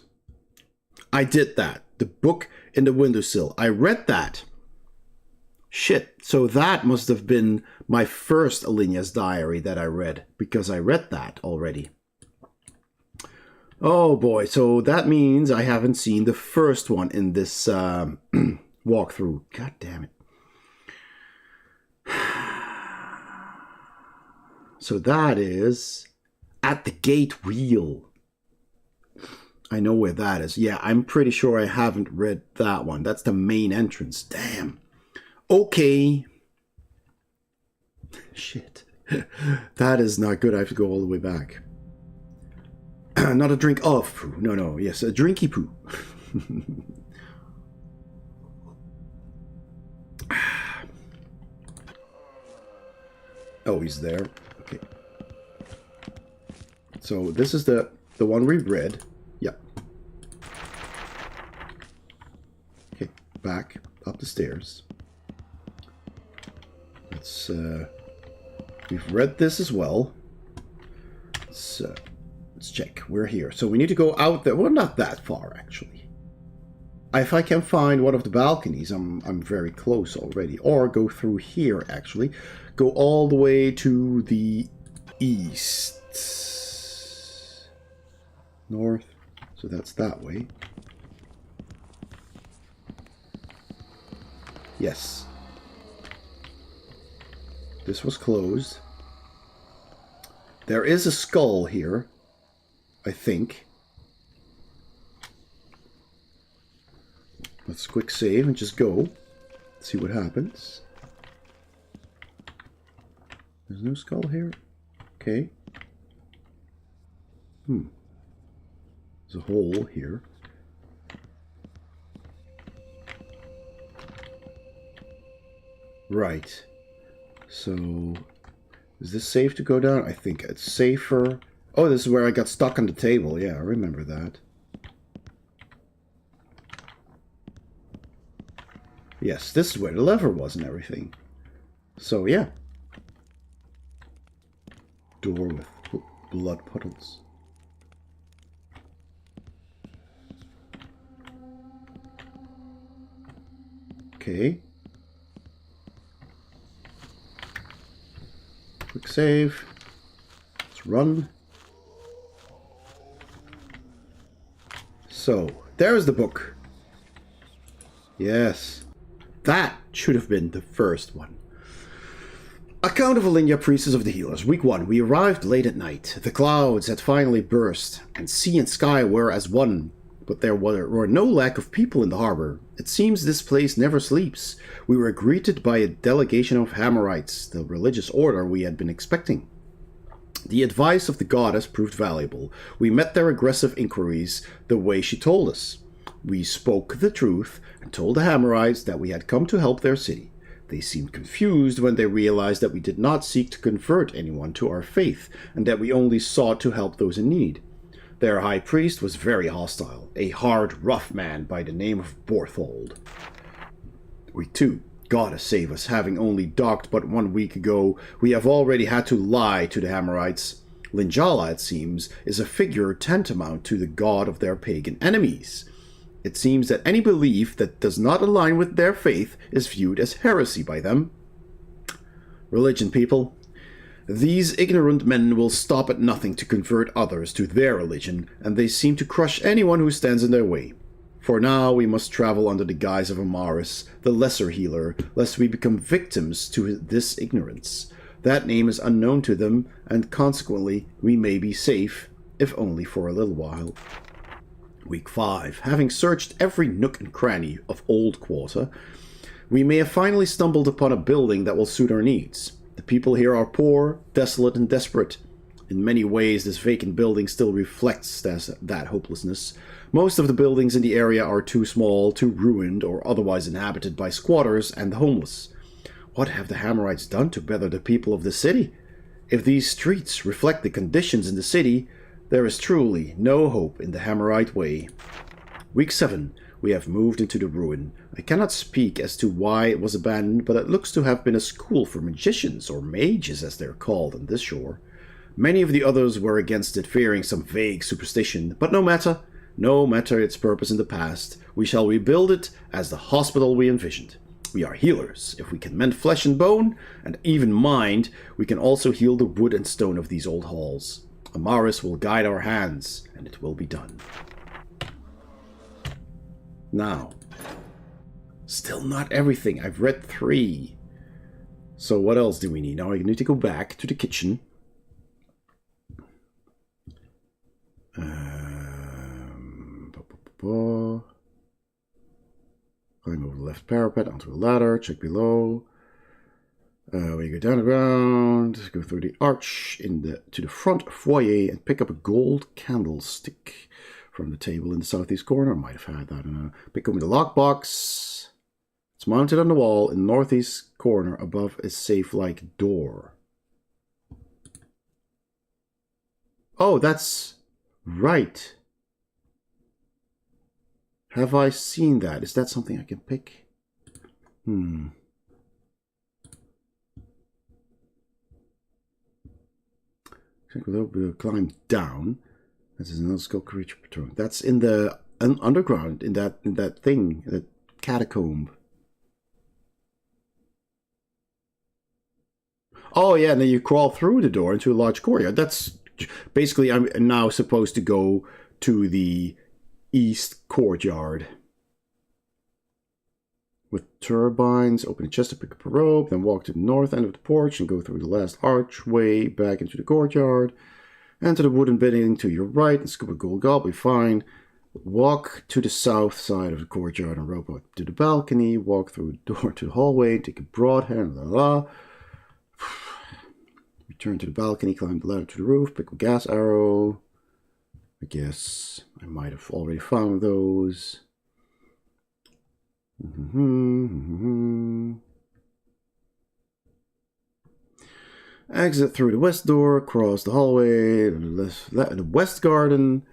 I did that. The book in the windowsill. I read that. Shit. So that must have been my first Alinia's diary that I read, because I read that already. Oh boy, so that means I haven't seen the first one in this walkthrough. God damn it. So that is at the gate wheel. I know where that is. Yeah, I'm pretty sure I haven't read that one. That's the main entrance. Damn. Okay. Shit. That is not good. I have to go all the way back. Not a drink of poo. No. Yes, a drinky poo. Oh, he's there. Okay. So this is the one we read. Yep. Okay, back up the stairs. Let's we've read this as well. Let's check. We're here. So we need to go out there. Well, not that far actually. If I can find one of the balconies, I'm very close already. Or go through here actually. Go all the way to the east. North. So that's that way. Yes. This was closed. There is a skull here, I think. Let's quick save and just go. See what happens. There's no skull here. Okay. There's a hole here. Right. So, is this safe to go down? I think it's safer. Oh, this is where I got stuck on the table. Yeah, I remember that. Yes, this is where the lever was and everything. So, yeah. Door with blood puddles. Okay. Quick save. Let's run. So, there's the book. Yes. That should have been the first one. Account of Alinia, Priestess of the Healers. Week 1. We arrived late at night. The clouds had finally burst, and sea and sky were as one. But there were no lack of people in the harbor. It seems this place never sleeps. We were greeted by a delegation of Hammerites, the religious order we had been expecting. The advice of the goddess proved valuable. We met their aggressive inquiries the way she told us. We spoke the truth and told the Hammerites that we had come to help their city. They seemed confused when they realized that we did not seek to convert anyone to our faith, and that we only sought to help those in need. Their high priest was very hostile, a hard, rough man by the name of Borthold. We too, goddess save us, having only docked but 1 week ago, we have already had to lie to the Hammerites. Linjala, it seems, is a figure tantamount to the god of their pagan enemies. It seems that any belief that does not align with their faith is viewed as heresy by them. Religion, people. These ignorant men will stop at nothing to convert others to their religion, and they seem to crush anyone who stands in their way. For now, we must travel under the guise of Amaris, the lesser healer, lest we become victims to this ignorance. That name is unknown to them, and consequently, we may be safe, if only for a little while. Week 5. Having searched every nook and cranny of Old Quarter, we may have finally stumbled upon a building that will suit our needs. The people here are poor, desolate, and desperate. In many ways, this vacant building still reflects that hopelessness. Most of the buildings in the area are too small, too ruined, or otherwise inhabited by squatters and the homeless. What have the Hammerites done to better the people of the city? If these streets reflect the conditions in the city, there is truly no hope in the Hammerite way. Week 7. We have moved into the ruin. I cannot speak as to why it was abandoned, but it looks to have been a school for magicians, or mages as they're called on this shore. Many of the others were against it, fearing some vague superstition, but no matter its purpose in the past, we shall rebuild it as the hospital we envisioned. We are healers. If we can mend flesh and bone, and even mind, we can also heal the wood and stone of these old halls. Amaris will guide our hands, and it will be done. Now, still not everything. I've read 3. So what else do we need? Now I need to go back to the kitchen. Climb over the left parapet onto a ladder. Check below. We go down the ground. Go through the arch to the front foyer and pick up a gold candlestick from the table in the southeast corner. I might have had that. I don't know. Pick up the lockbox. It's mounted on the wall in the northeast corner above a safe-like door. Oh, that's right. Have I seen that? Is that something I can pick? We'll climb down. That is another skull creature patrol. That's in the underground, in that thing, that catacomb. Oh yeah, and then you crawl through the door into a large courtyard. That's basically, I'm now supposed to go to the east courtyard. With turbines, open a chest to pick up a rope, then walk to the north end of the porch and go through the last archway back into the courtyard. Enter the wooden building to your right and scoop a gold goblet, fine. Walk to the south side of the courtyard and rope up to the balcony. Walk through the door to the hallway, take a broad hand, Return to the balcony, climb the ladder to the roof, pick a gas arrow. I guess I might have already found those. Exit through the west door, cross the hallway, the west garden,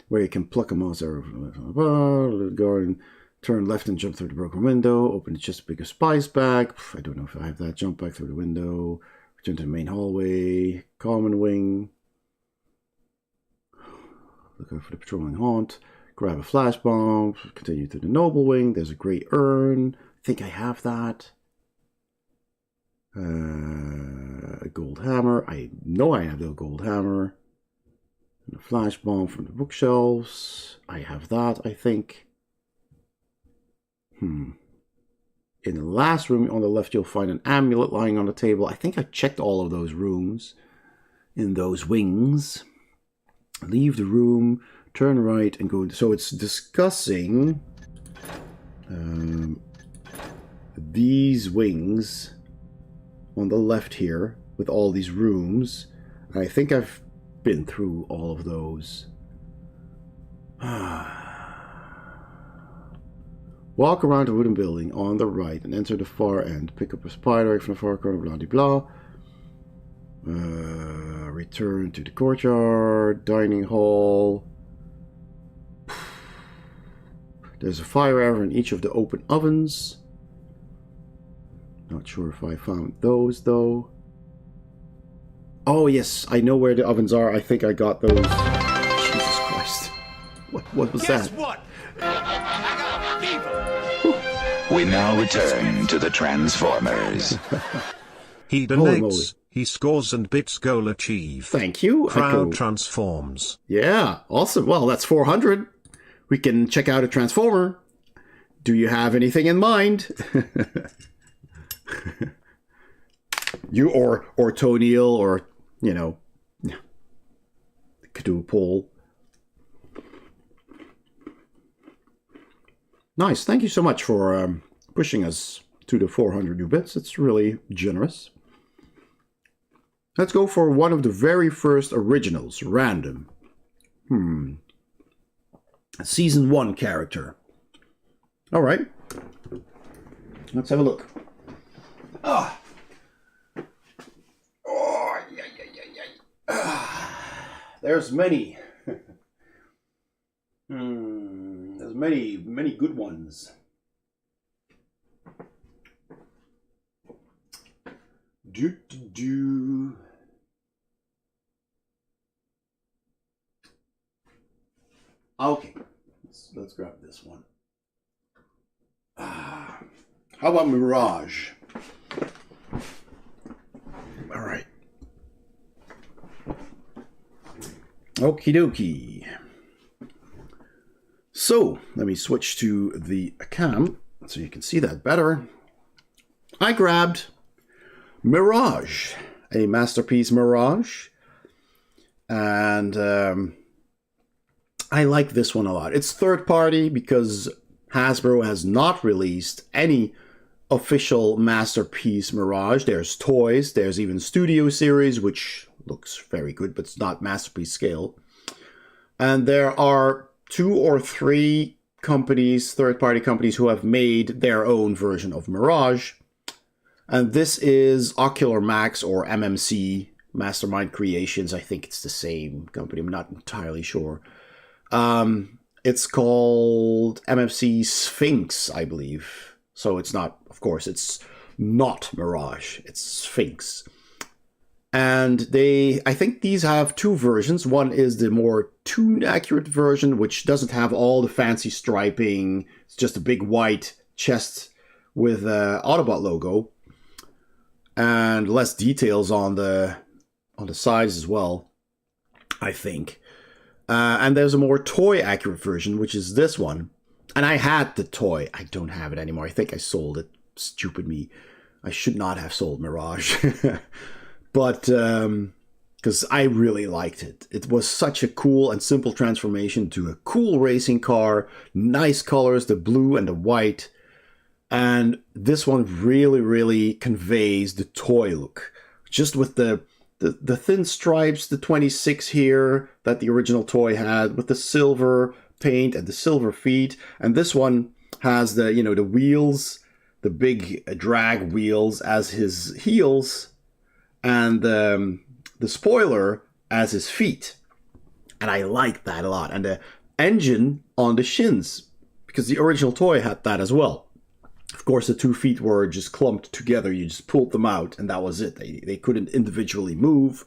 where you can pluck a moss arrow from the garden. Turn left and jump through the broken window. Open the chest to pick a spice bag. I don't know if I have that. Jump back through the window. Return to the main hallway. Common wing. Look out for the patrolling haunt. Grab a flash bomb. Continue to the noble wing. There's a great urn. I think I have that. A gold hammer. I know I have the gold hammer. And a flash bomb from the bookshelves. I have that, I think. In the last room on the left, you'll find an amulet lying on the table. I think I checked all of those rooms in those wings. Leave the room, turn right, and go. So it's discussing these wings on the left here with all these rooms. I think I've been through all of those. Walk around the wooden building on the right and enter the far end. Pick up a spider egg from the far corner, blah blah blah. Return to the courtyard, dining hall. There's a fire arrow in each of the open ovens. Not sure if I found those though. Oh yes, I know where the ovens are. I think I got those. Jesus Christ. What was that? Guess what? I got a fever. We now return to the Transformers. He donates, he scores, and bits goal achieved. Thank you. Crowd transforms. Yeah, awesome. Well, that's 400. We can check out a Transformer. Do you have anything in mind? You or Toniel, or, you know, could do a poll. Nice. Thank you so much for pushing us to the 400 new bits. It's really generous. Let's go for one of the very first originals, random. Season 1 character. All right. Let's have a look. Oh, there's many. There's many good ones. Okay, let's grab this one. How about Mirage? All right. Okie dokie. So, let me switch to the cam so you can see that better. I grabbed Mirage, a Masterpiece Mirage. And I like this one a lot. It's third party because Hasbro has not released any official Masterpiece Mirage. There's toys, there's even Studio Series, which looks very good, but it's not Masterpiece scale. And there are 2 or 3 companies, third-party companies, who have made their own version of Mirage. And this is Ocular Max, or MMC, Mastermind Creations. I think it's the same company. I'm not entirely sure. It's called MFC Sphinx, I believe. So it's not, of course, it's not Mirage. It's Sphinx. And I think these have two versions. One is the more tune-accurate version, which doesn't have all the fancy striping. It's just a big white chest with a Autobot logo. And less details on the sides as well, I think. And there's a more toy-accurate version, which is this one. And I had the toy. I don't have it anymore. I think I sold it. Stupid me. I should not have sold Mirage. But, because I really liked it. It was such a cool and simple transformation to a cool racing car. Nice colors, the blue and the white. And this one really, really conveys the toy look. Just with the thin stripes, the 26 here that the original toy had, with the silver paint and the silver feet. And this one has the wheels, the big drag wheels as his heels, and the spoiler as his feet. And I like that a lot. And the engine on the shins, because the original toy had that as well. Of course, the 2 feet were just clumped together. You just pulled them out, and that was it. They couldn't individually move.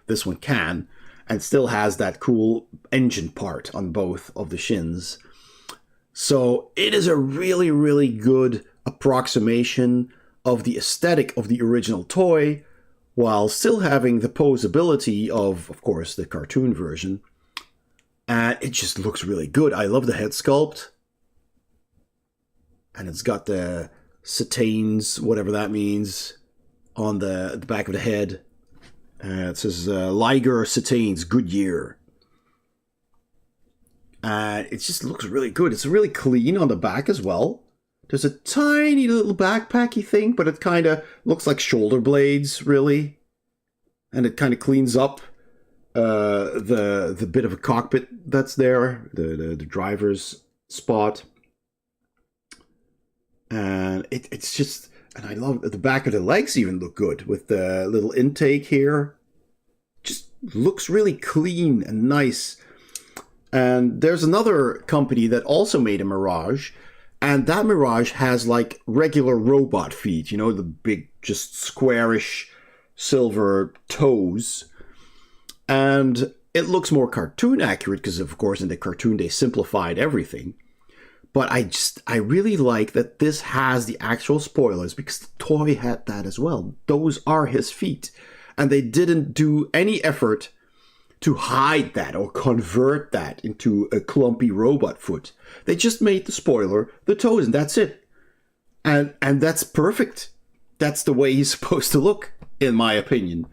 This one can, and still has that cool engine part on both of the shins. So it is a really, really good approximation of the aesthetic of the original toy, while still having the posability of course, the cartoon version. And it just looks really good. I love the head sculpt. And it's got the satanes, whatever that means, on the back of the head. It says Liger Satanes Goodyear. It just looks really good. It's really clean on the back as well. There's a tiny little backpacky thing, but it kind of looks like shoulder blades, really. And it kind of cleans up the bit of a cockpit that's there, the driver's spot. And it's just, and I love the back of the legs even look good with the little intake here. Just looks really clean and nice. And there's another company that also made a Mirage, and that Mirage has like regular robot feet, the big, just squarish silver toes. And it looks more cartoon accurate because, of course, in the cartoon they simplified everything. But I really like that this has the actual spoilers, because the toy had that as well. Those are his feet. And they didn't do any effort to hide that or convert that into a clumpy robot foot. They just made the spoiler the toes, and that's it. And that's perfect. That's the way he's supposed to look, in my opinion.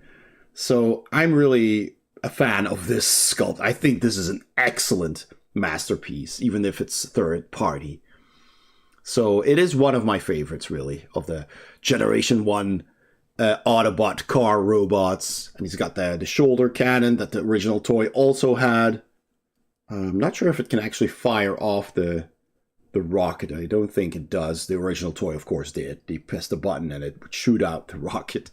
So I'm really a fan of this sculpt. I think this is an excellent masterpiece, even if it's third party. So it is one of my favorites, really, of the Generation 1 Autobot car robots. And he's got the shoulder cannon that the original toy also had. I'm not sure if it can actually fire off the rocket. I don't think it does. The original toy, of course, did. They pressed the button and it would shoot out the rocket.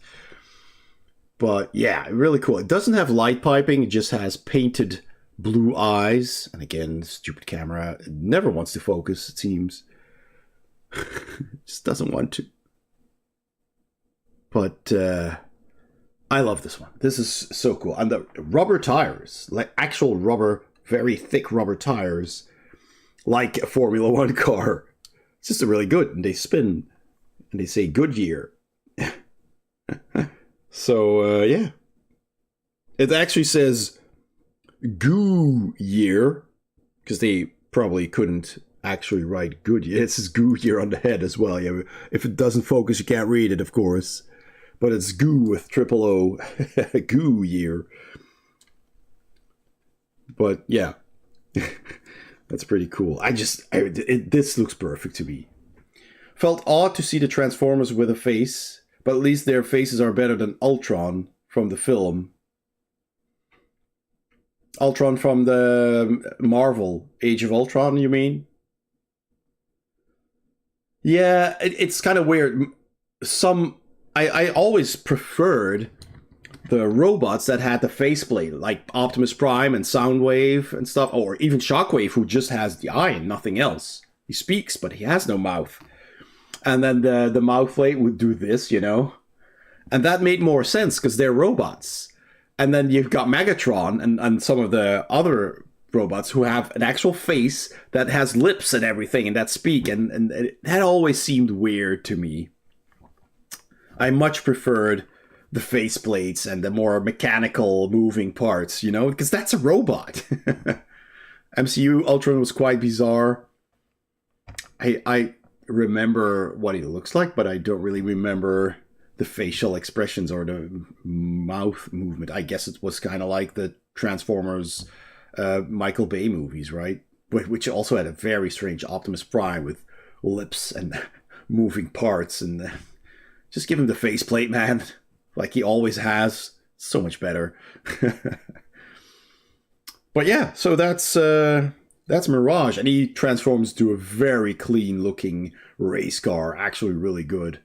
But yeah, really cool. It doesn't have light piping. It just has painted blue eyes. And again, stupid camera. It never wants to focus, it seems. It just doesn't want to. But I love this one. This is so cool. And the rubber tires, like actual rubber, very thick rubber tires, like a Formula One car. It's just really good. And they spin. And they say Goodyear. So, yeah. It actually says Goo Year, because they probably couldn't actually write Goodyear. It says Goo Year on the head as well. Yeah, if it doesn't focus, you can't read it, of course. But it's Goo with triple O. Goo Year. But, yeah. That's pretty cool. This looks perfect to me. Felt odd to see the Transformers with a face, but at least their faces are better than Ultron from the film. Ultron from the Marvel Age of Ultron, you mean? Yeah, it's kind of weird. I always preferred the robots that had the faceplate, like Optimus Prime and Soundwave and stuff, or even Shockwave, who just has the eye and nothing else. He speaks, but he has no mouth. And then the mouth plate would do this, you know? And that made more sense because they're robots. And then you've got Megatron and some of the other robots who have an actual face that has lips and everything and that speak. And that always seemed weird to me. I much preferred the faceplates and the more mechanical moving parts, you know? Because that's a robot. MCU Ultron was quite bizarre. I remember what he looks like, but I don't really remember the facial expressions or the mouth movement. I guess it was kind of like the Transformers Michael Bay movies, right? Which also had a very strange Optimus Prime with lips and moving parts. And just give him the faceplate, man, like he always has. So much better. But yeah, so that's Mirage, and he transforms to a very clean-looking race car, actually really good.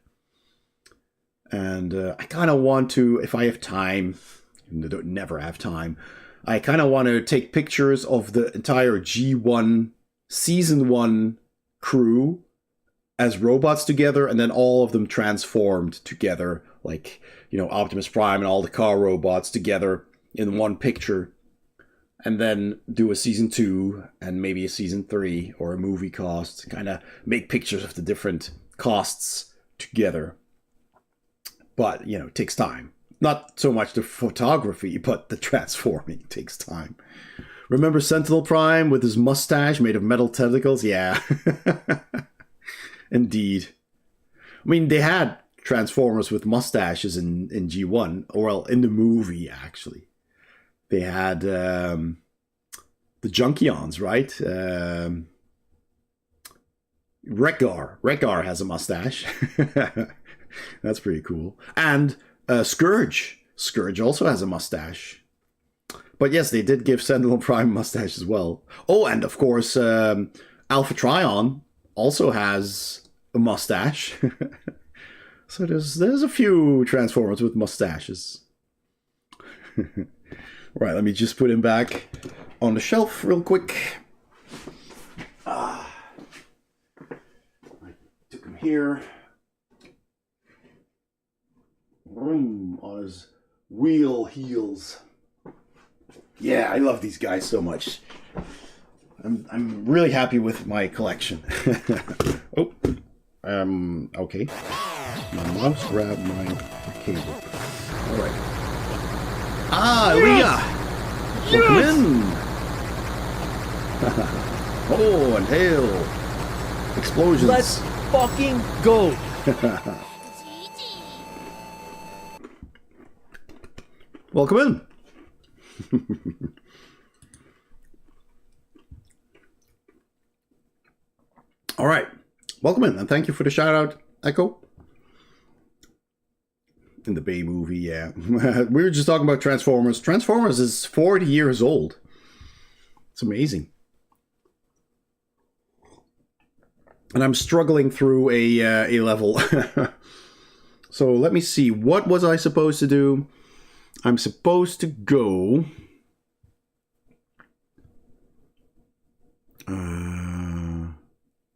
And I kind of want to, if I have time, I don't never have time, I kind of want to take pictures of the entire G1 Season 1 crew as robots together, and then all of them transformed together, like, you know, Optimus Prime and all the car robots together in one picture. And then do a season 2 and maybe a season 3 or a movie cast. Kind of make pictures of the different casts together. But, you know, it takes time. Not so much the photography, but the transforming takes time. Remember Sentinel Prime with his mustache made of metal tentacles? Yeah. Indeed. I mean, they had Transformers with mustaches in G1. Or, well, in the movie, actually. They had the Junkions, right? Wreck-Gar has a mustache. That's pretty cool. And Scourge. Scourge also has a mustache. But yes, they did give Sentinel Prime a mustache as well. Oh, and of course, Alpha Trion also has a mustache. So there's a few Transformers with mustaches. Right, let me just put him back on the shelf real quick. I took him here. On his wheel heels. Yeah, I love these guys so much. I'm really happy with my collection. Okay. My mouse grabbed my cable. All right. Amiga! Welcome in! Oh, and hail! Explosions! Let's fucking go! Welcome in! Alright, welcome in, and thank you for the shout out, Echo. In the Bay movie, yeah. We were just talking about Transformers. Transformers is 40 years old. It's amazing. And I'm struggling through a level. So let me see. What was I supposed to do? I'm supposed to go...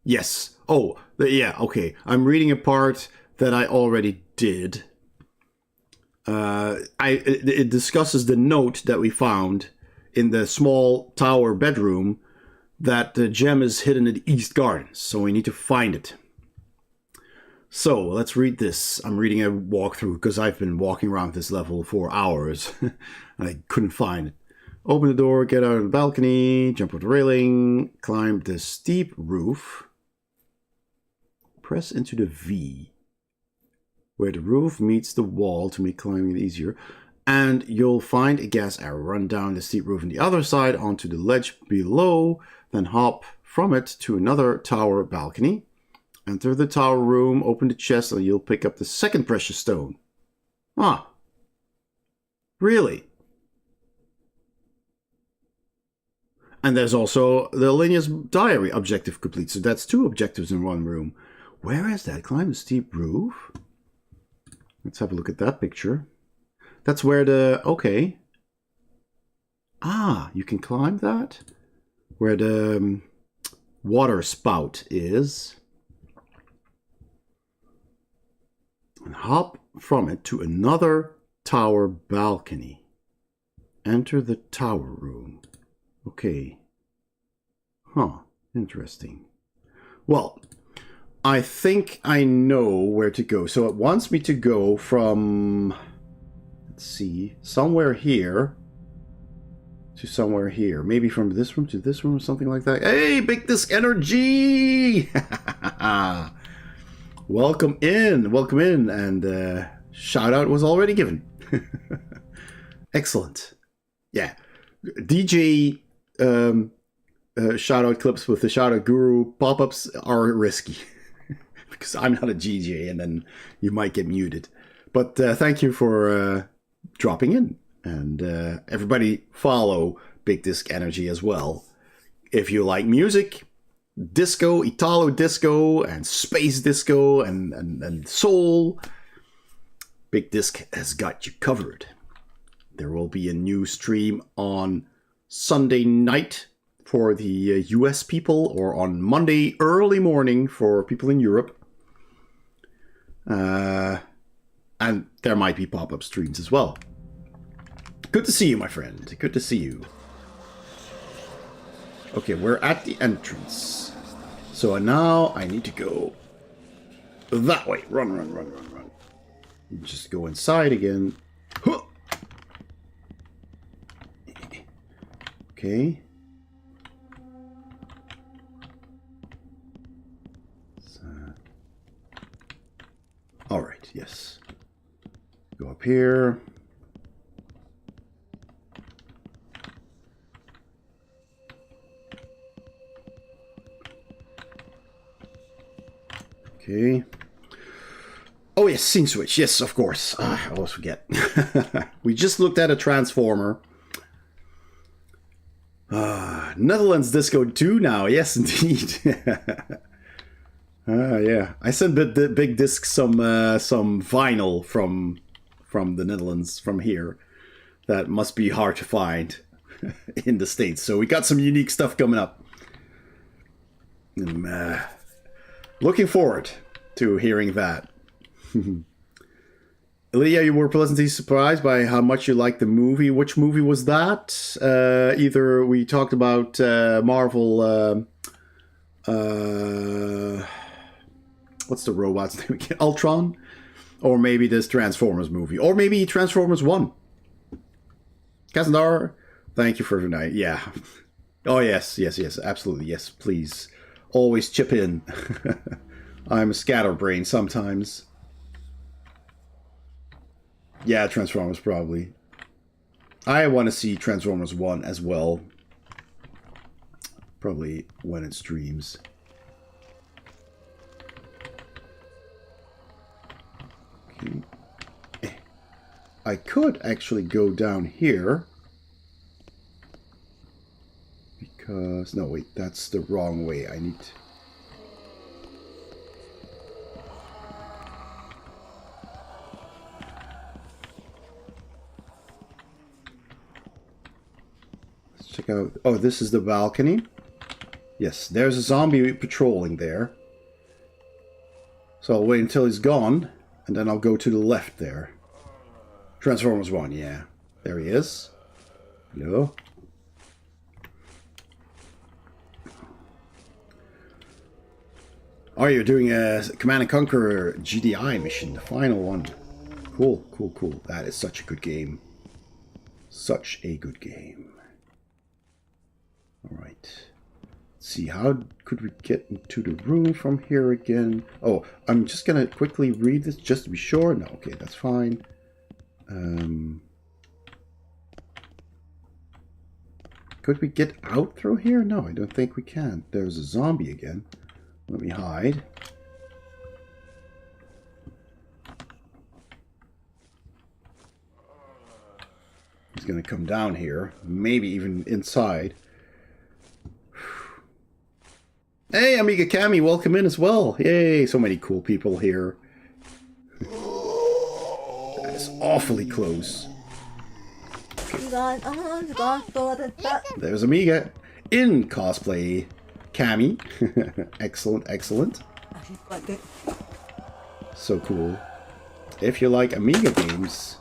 Yes. Oh, yeah, okay. I'm reading a part that I already did. It discusses the note that we found in the small tower bedroom that the gem is hidden in the East Gardens, so we need to find it. So, let's read this. I'm reading a walkthrough because I've been walking around this level for hours and I couldn't find it. Open the door, get out of the balcony, jump over the railing, climb the steep roof, press into the V where the roof meets the wall to make climbing easier, and you'll find a gas arrow. Run down the steep roof on the other side onto the ledge below, then hop from it to another tower balcony. Enter the tower room, open the chest, and you'll pick up the second precious stone. Ah. Really? And there's also the Linnea's diary objective complete, so that's 2 objectives in one room. Where is that? Climb the steep roof? Let's have a look at that picture. That's where the... Okay. Ah, you can climb that? Where the water spout is. And hop from it to another tower balcony. Enter the tower room. Okay. Huh. Interesting. Well, I think I know where to go. So it wants me to go from... Let's see. Somewhere here. To somewhere here. Maybe from this room to this room or something like that. Hey, Big Disc Energy! Welcome in. Welcome in. And shout out was already given. Excellent. Yeah. DJ shout out clips with the shout out guru pop-ups are risky. Because I'm not a DJ and then you might get muted. But thank you for dropping in. And everybody follow Big Disc Energy as well. If you like music, disco, Italo disco, and space disco, and soul, Big Disc has got you covered. There will be a new stream on Sunday night for the US people, or on Monday early morning for people in Europe. And there might be pop-up streams as well. Good to see you, my friend. Good to see you. Okay, we're at the entrance. So now I need to go that way. Run, run, run, run, run. Just go inside again. Huh. Okay. All right, yes. Go up here. Okay. Oh yes, scene switch. Yes, of course. I always forget. We just looked at a transformer. Netherlands Disco 2 now. Yes, indeed. Yeah. I sent the Big Disc some vinyl from the Netherlands, from here. That must be hard to find in the States. So we got some unique stuff coming up. Looking forward to hearing that. Leah, you were pleasantly surprised by how much you liked the movie. Which movie was that? Either we talked about Marvel... what's the robot's name again? Ultron? Or maybe this Transformers movie. Or maybe Transformers 1. Kazandar, thank you for tonight. Yeah. Oh, yes, yes, yes. Absolutely. Yes, please. Always chip in. I'm a scatterbrain sometimes. Yeah, Transformers probably. I want to see Transformers 1 as well. Probably when it streams. Okay. I could actually go down here. Because... No, wait. That's the wrong way. I need... Let's check out... Oh, this is the balcony. Yes, there's a zombie patrolling there. So I'll wait until he's gone. And then I'll go to the left there. Transformers 1, yeah. There he is. Hello. Oh, you're doing a Command & Conquer GDI mission, the final one. Cool, cool, cool. That is such a good game. Such a good game. Alright. Let's see, how could we get into the room from here again? Oh, I'm just going to quickly read this just to be sure. No, okay, that's fine. Could we get out through here? No, I don't think we can. There's a zombie again. Let me hide. He's going to come down here. Maybe even inside. Hey, Amiga Cami, welcome in as well. Yay, so many cool people here. That is awfully close. There's Amiga in cosplay Cammy. Excellent, excellent. So cool. If you like Amiga games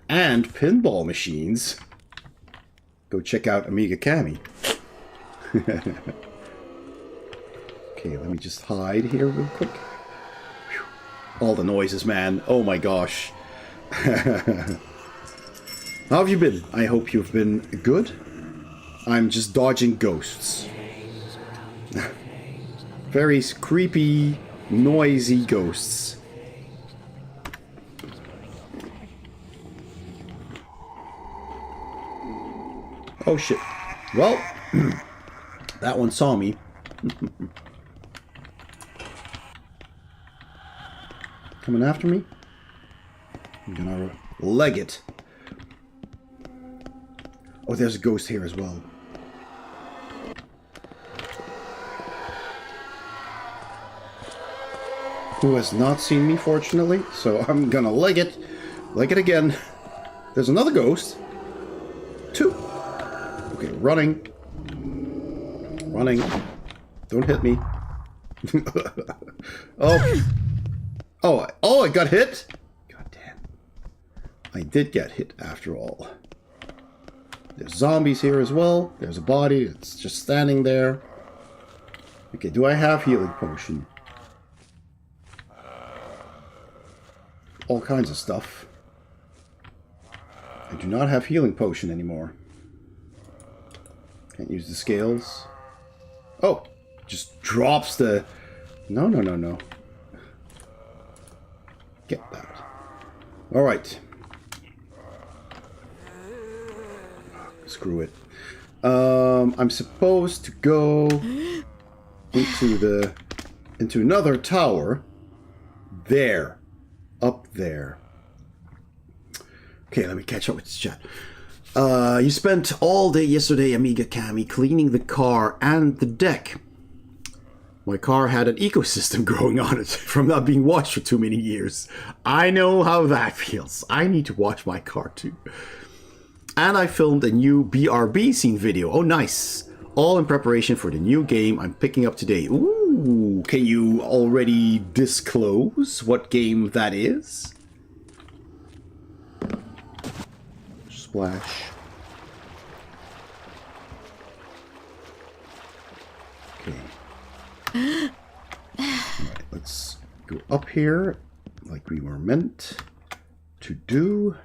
and pinball machines, go check out Amiga Cammy. Okay, let me just hide here real quick. Whew. All the noises, man. Oh my gosh. How have you been? I hope you've been good. I'm just dodging ghosts. Very creepy, noisy ghosts. Oh shit. Well, that one saw me. Coming after me? I'm gonna leg it. Oh, there's a ghost here as well. Who has not seen me, fortunately, so I'm gonna leg it. Leg it again. There's another ghost. 2. Okay, running. Running. Don't hit me. Oh. Oh, I got hit? God damn. I did get hit after all. There's zombies here as well. There's a body. It's just standing there. Okay, do I have healing potion? All kinds of stuff. I do not have healing potion anymore. Can't use the scales. Oh, just drops the... No. Get that. Alright. Screw it. I'm supposed to go into another tower. There. Up there. Okay, let me catch up with this chat. You spent all day yesterday, Amiga Cammy, cleaning the car and the deck. My car had an ecosystem growing on it from not being washed for too many years. I know how that feels. I need to wash my car too. And I filmed a new BRB scene video. Oh, nice. All in preparation for the new game I'm picking up today. Ooh, can you already disclose what game that is? Splash. Okay. Alright, let's go up here like we were meant to do.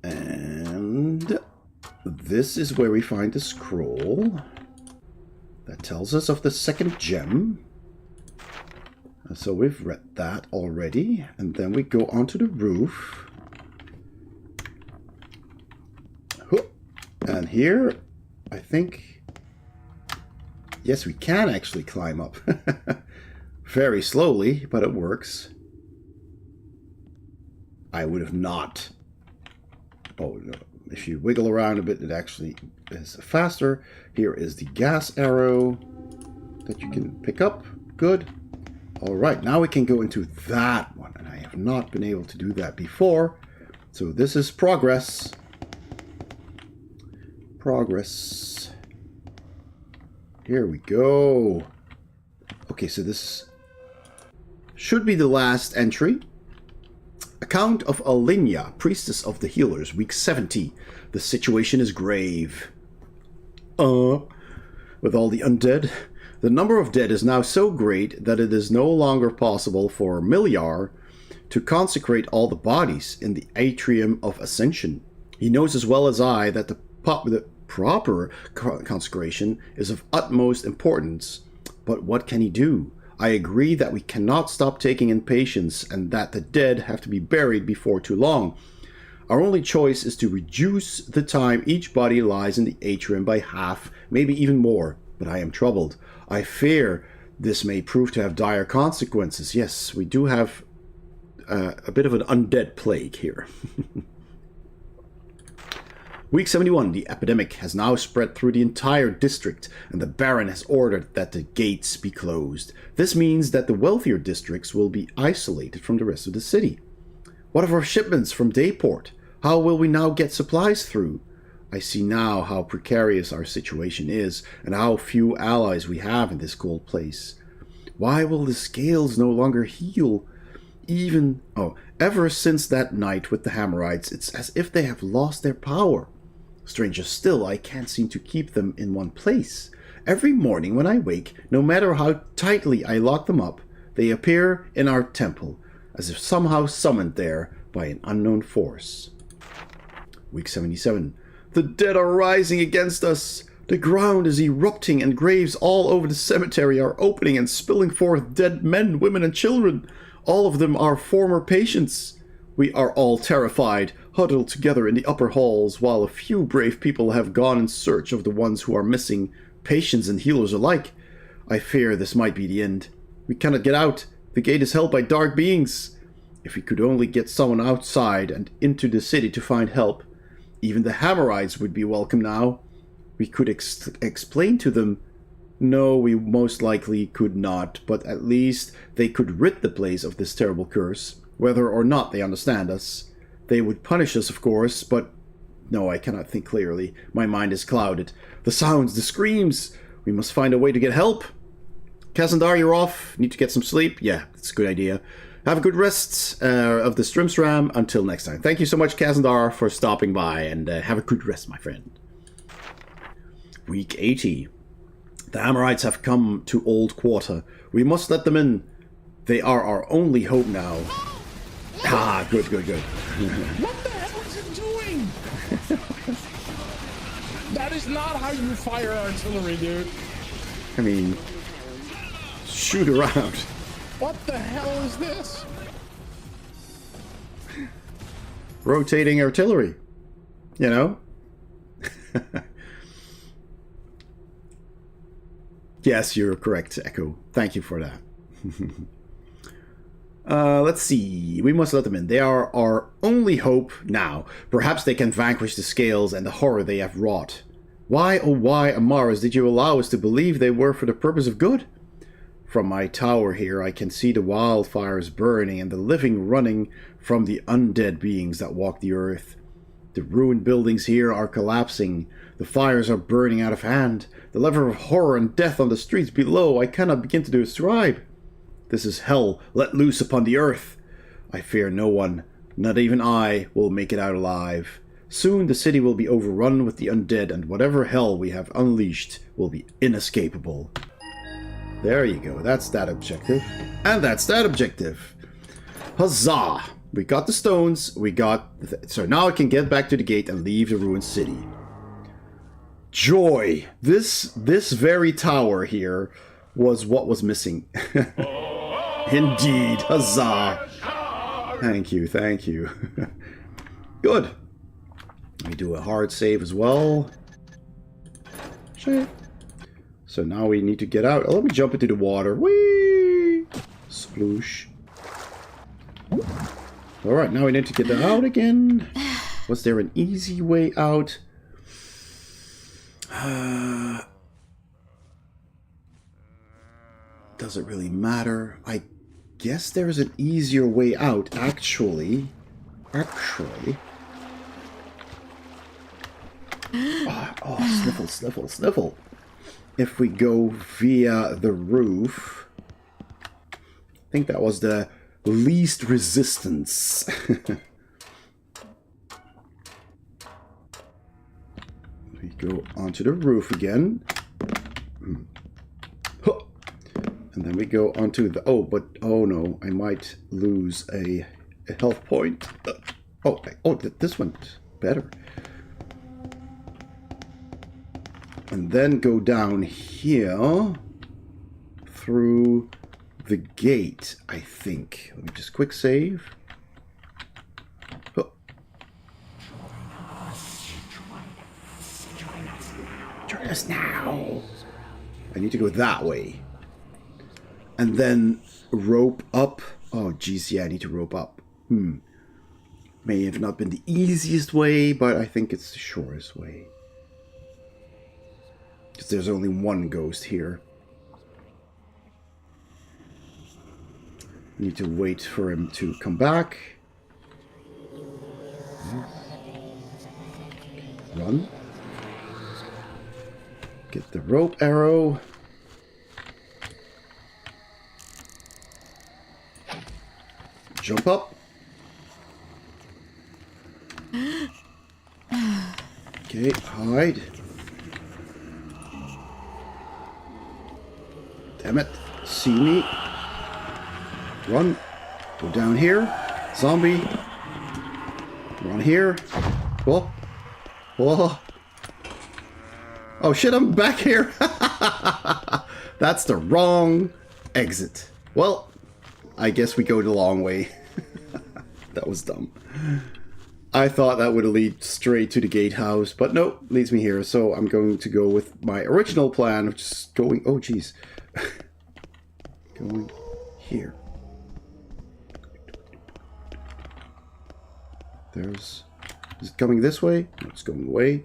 And this is where we find the scroll that tells us of the second gem. And so we've read that already. And then we go onto the roof. And here, I think... Yes, we can actually climb up. Very slowly, but it works. I would have not... Oh, no. If you wiggle around a bit, it actually is faster. Here is the gas arrow that you can pick up. Good. All right, now we can go into that one. And I have not been able to do that before. So this is progress. Progress. Here we go. Okay, so this should be the last entry. Account of Alinia, Priestess of the Healers, week 70. The situation is grave. With all the undead, the number of dead is now so great that it is no longer possible for Miliar to consecrate all the bodies in the atrium of Ascension. He knows as well as I that the proper consecration is of utmost importance, but what can he do? I agree that we cannot stop taking in patients and that the dead have to be buried before too long. Our only choice is to reduce the time each body lies in the atrium by half, maybe even more, but I am troubled. I fear this may prove to have dire consequences. Yes, we do have a bit of an undead plague here. Week 71, the epidemic has now spread through the entire district, and the Baron has ordered that the gates be closed. This means that the wealthier districts will be isolated from the rest of the city. What of our shipments from Dayport? How will we now get supplies through? I see now how precarious our situation is, and how few allies we have in this cold place. Why will the scales no longer heal? Ever since that night with the Hammerites, it's as if they have lost their power. Stranger still, I can't seem to keep them in one place. Every morning when I wake, no matter how tightly I lock them up, they appear in our temple, as if somehow summoned there by an unknown force. Week 77. The dead are rising against us. The ground is erupting, and graves all over the cemetery are opening and spilling forth dead men, women, and children. All of them are former patients. We are all terrified, huddled together in the upper halls, while a few brave people have gone in search of the ones who are missing, patients and healers alike. I fear this might be the end. We cannot get out. The gate is held by dark beings. If we could only get someone outside and into the city to find help. Even the Hammerites would be welcome now. We could explain to them. No, we most likely could not, but at least they could rid the place of this terrible curse, whether or not they understand us. They would punish us, of course, but no, I cannot think clearly. My mind is clouded. The sounds, the screams. We must find a way to get help. Kazandar, you're off. Need to get some sleep? Yeah, that's a good idea. Have a good rest of the Strimstram. Until next time. Thank you so much, Kazandar, for stopping by, and have a good rest, my friend. Week 80. The Hammerites have come to Old Quarter. We must let them in. They are our only hope now. Ah, good. What the hell is it doing? That is not how you fire artillery, dude. I mean, shoot around. What the hell is this? Rotating artillery. You know? Yes, you're correct, Echo. Thank you for that. Let's see. We must let them in. They are our only hope now. Perhaps they can vanquish the scales and the horror they have wrought. Why, oh why, Amaras, did you allow us to believe they were for the purpose of good? From my tower here, I can see the wildfires burning and the living running from the undead beings that walk the earth. The ruined buildings here are collapsing. The fires are burning out of hand. The level of horror and death on the streets below I cannot begin to describe. This is hell let loose upon the earth. I fear no one, not even I, will make it out alive. Soon the city will be overrun with the undead, and whatever hell we have unleashed will be inescapable. There you go, that's that objective. And that's that objective. Huzzah! We got the stones, we got... So now I can get back to the gate and leave the ruined city. Joy! This very tower here was what was missing. Indeed, huzzah! Thank you. Good. Let me do a hard save as well. Save. So now we need to get out. Oh, let me jump into the water. Whee! Sploosh. Alright, now we need to get out again. Was there an easy way out? Does it really matter? I guess there's an easier way out, actually. Oh, sniffle. If we go via the roof, I think that was the least resistance. We go onto the roof again. And then we go onto the... Oh no, I might lose a health point. This one's better. And then go down here through the gate, I think. Let me just quick save. Join us now. I need to go that way. And then rope up. Oh, geez, yeah, I need to rope up. May have not been the easiest way, but I think it's the shortest way. Because there's only one ghost here. Need to wait for him to come back. Run. Get the rope arrow. Jump up. Okay, hide. Damn it. See me. Run. Go down here. Zombie. Run here. Whoa. Whoa. Oh shit, I'm back here. That's the wrong exit. Well, I guess we go the long way. That was dumb. I thought that would lead straight to the gatehouse, but no, leads me here. So I'm going to go with my original plan, which is going... Oh, geez. Going here. There's... Is it coming this way? No, it's going away.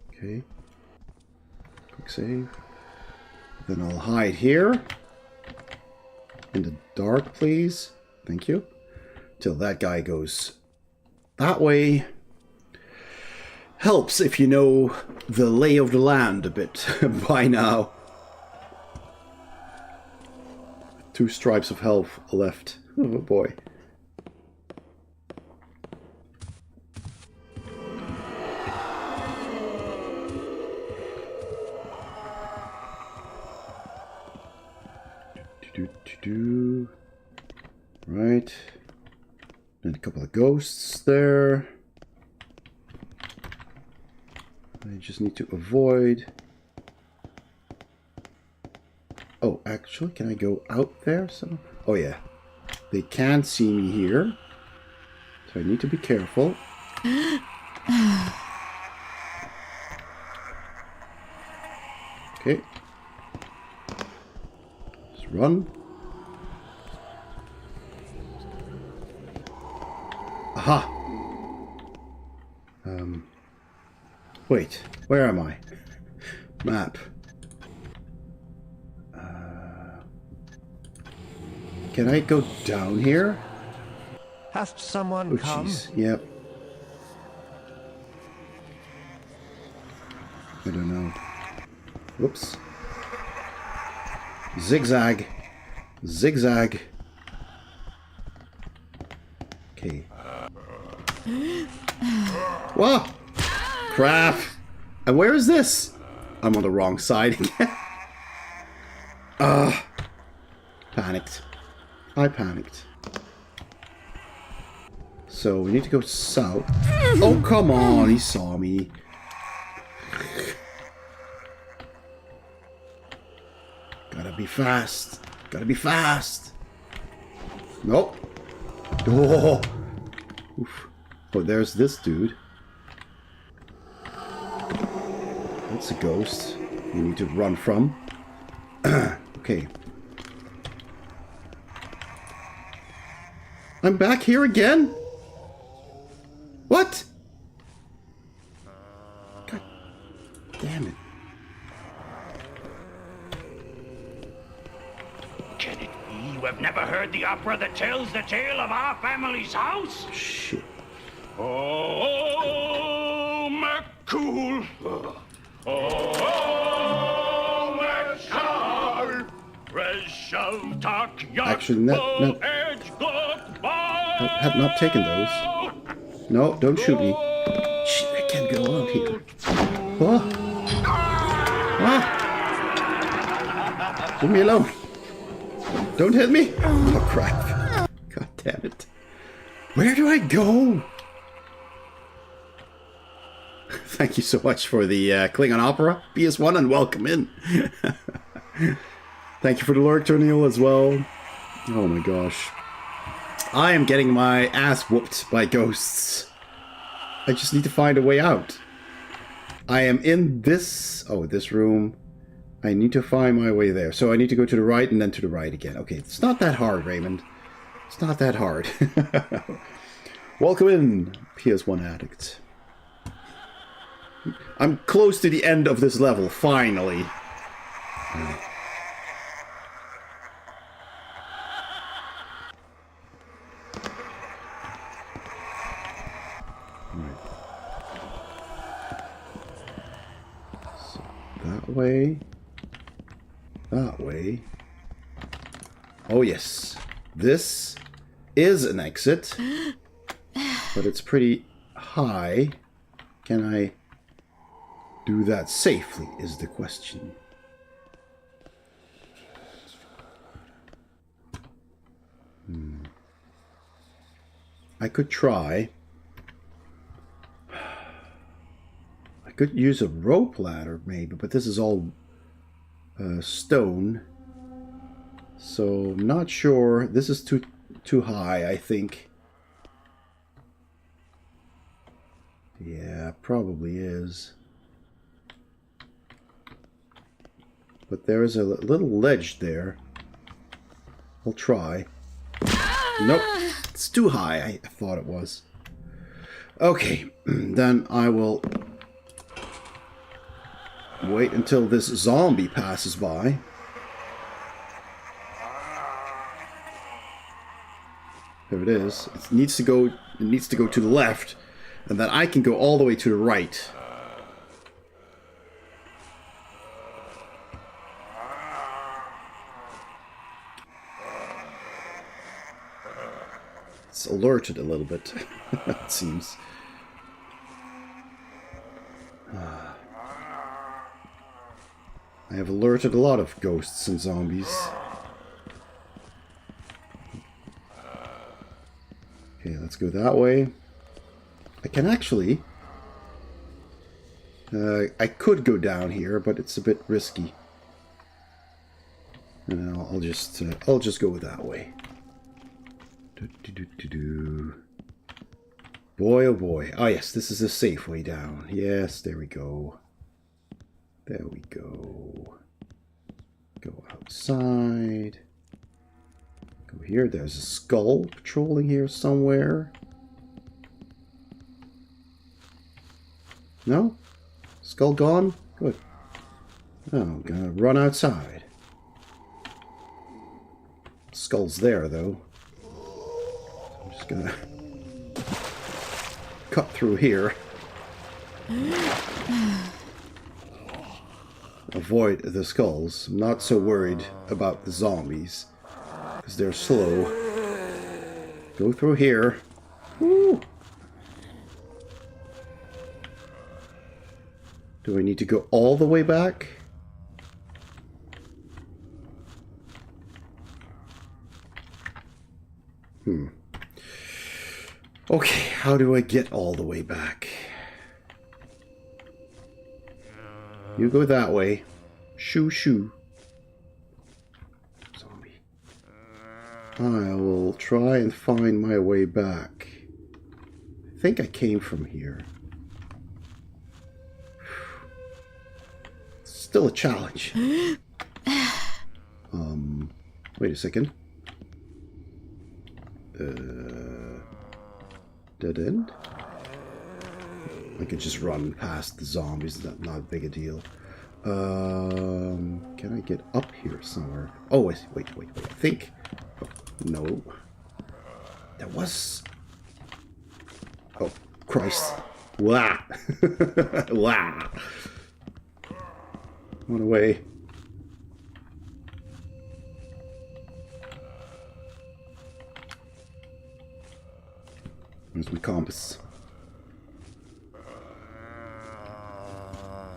Okay. Quick save. Then I'll hide here. In the dark, please. Thank you. Till that guy goes that way. Helps if you know the lay of the land a bit by now. 2 stripes of health left. Oh boy. Right. And a couple of ghosts there. I just need to avoid... Oh, actually, can I go out there? So, oh yeah. They can't see me here. So I need to be careful. Okay. Just run. Aha! Wait, where am I? Map. Can I go down here? Has someone come? Jeez. Yep. I don't know. Whoops. Zigzag. Zigzag. Okay. Whoa! Crap! And where is this? I'm on the wrong side again. Panicked. I panicked. So we need to go south. Oh, come on! He saw me. Gotta be fast. Gotta be fast. Nope. Oh. Oof. Oh, there's this dude. That's a ghost we need to run from. Okay. I'm back here again? What? God damn it. Can it be you have never heard the opera that tells the tale of our family's house? Shit. Oh, McCool. Oh, McCool. Actually, no. I had not taken those. No, don't shoot me. Shit, I can't go out here. Oh. Ah. Leave me alone. Don't hit me. Oh, crap. God damn it. Where do I go? Thank you so much for the Klingon Opera, PS1, and welcome in. Thank you for the lurk, Turnil, as well. Oh my gosh. I am getting my ass whooped by ghosts. I just need to find a way out. I am in this... Oh, this room. I need to find my way there. So I need to go to the right and then to the right again. Okay, it's not that hard, Raymond. It's not that hard. Welcome in, PS1 Addict. I'm close to the end of this level, finally. That way. That way. Oh yes. This is an exit. But it's pretty high. Can I do that safely is the question. I could try. I could use a rope ladder maybe, but this is all stone. So I'm not sure. This is too high, I think. Yeah, probably is. But there is a little ledge there. I'll try. Nope, it's too high. I thought it was. Okay, then I will wait until this zombie passes by. There it is. It needs to go to the left, and then I can go all the way to the right. It's alerted a little bit, it seems. I have alerted a lot of ghosts and zombies. Okay, let's go that way. I can actually... I could go down here, but it's a bit risky. And I'll just go that way. Boy, oh boy. Oh yes, this is a safe way down. Yes, there we go. There we go. Go outside. Go here. There's a skull patrolling here somewhere. No? Skull gone? Good. Oh, I'm gonna run outside. Skull's there, though. So I'm just gonna cut through here. Avoid the skulls. I'm not so worried about the zombies, because they're slow. Go through here. Woo. Do I need to go all the way back? Okay, how do I get all the way back? You go that way. Shoo, shoo. Zombie. I will try and find my way back. I think I came from here. Still a challenge. Wait a second. Dead end? I could just run past the zombies, that's not a big a deal. Can I get up here somewhere? Oh, wait, I think... Oh, no. There was... Oh, Christ. Wah! Wah! Run away. Where's my compass?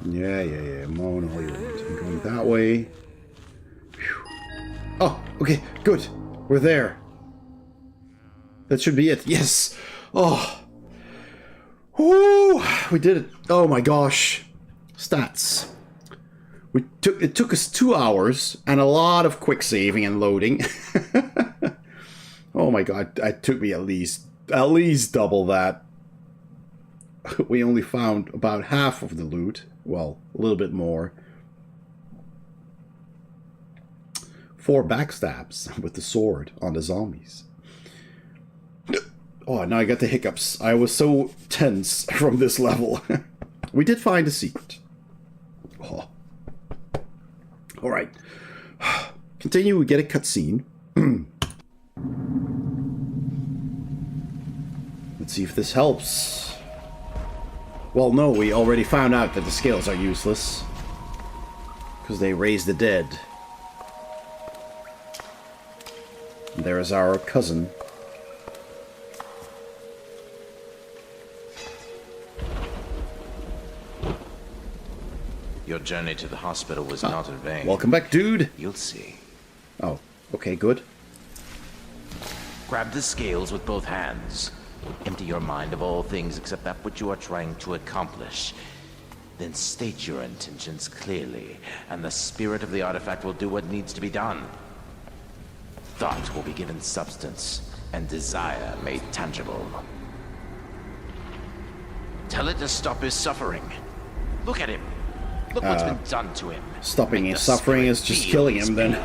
Yeah. I'm on all you want. I'm going that way. Whew. Oh, okay, good. We're there. That should be it. Yes. Oh. Woo! We did it. Oh my gosh. Stats. It took us 2 hours and a lot of quick saving and loading. Oh my god, it took me at least double that. We only found about half of the loot. Well, a little bit more. 4 backstabs with the sword on the zombies. Oh, now I got the hiccups. I was so tense from this level. We did find a secret. Oh. Alright. Continue, we get a cutscene. Let's see if this helps. Well, no, we already found out that the scales are useless. Because they raise the dead. And there is our cousin. Your journey to the hospital was not in vain. Welcome back, dude. You'll see. Oh, okay, good. Grab the scales with both hands. Empty your mind of all things except that which you are trying to accomplish. Then state your intentions clearly, and the spirit of the artifact will do what needs to be done. Thought will be given substance, and desire made tangible. Tell it to stop his suffering. Look at him. Look what's been done to him. Stopping Make his the suffering is spirit just feel killing his him, then. pain.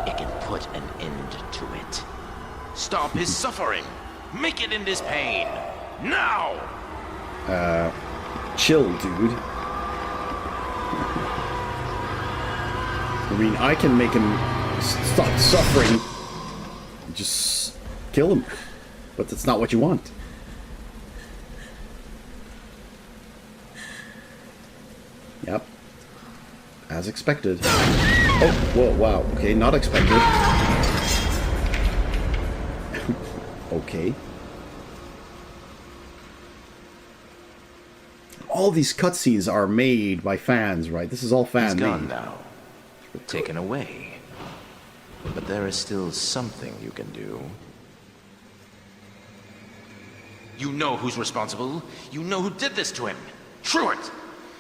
It can put an end to it. Stop his suffering. Make it end his pain. Now! Chill, dude. I mean, I can make him stop suffering. Just kill him. But that's not what you want. Yep. As expected. Oh, whoa, wow. Okay, not expected. Okay. All these cutscenes are made by fans, right? This is all fan He's gone made. now. Taken away. But there is still something you can do. You know who's responsible. You know who did this to him. Truart!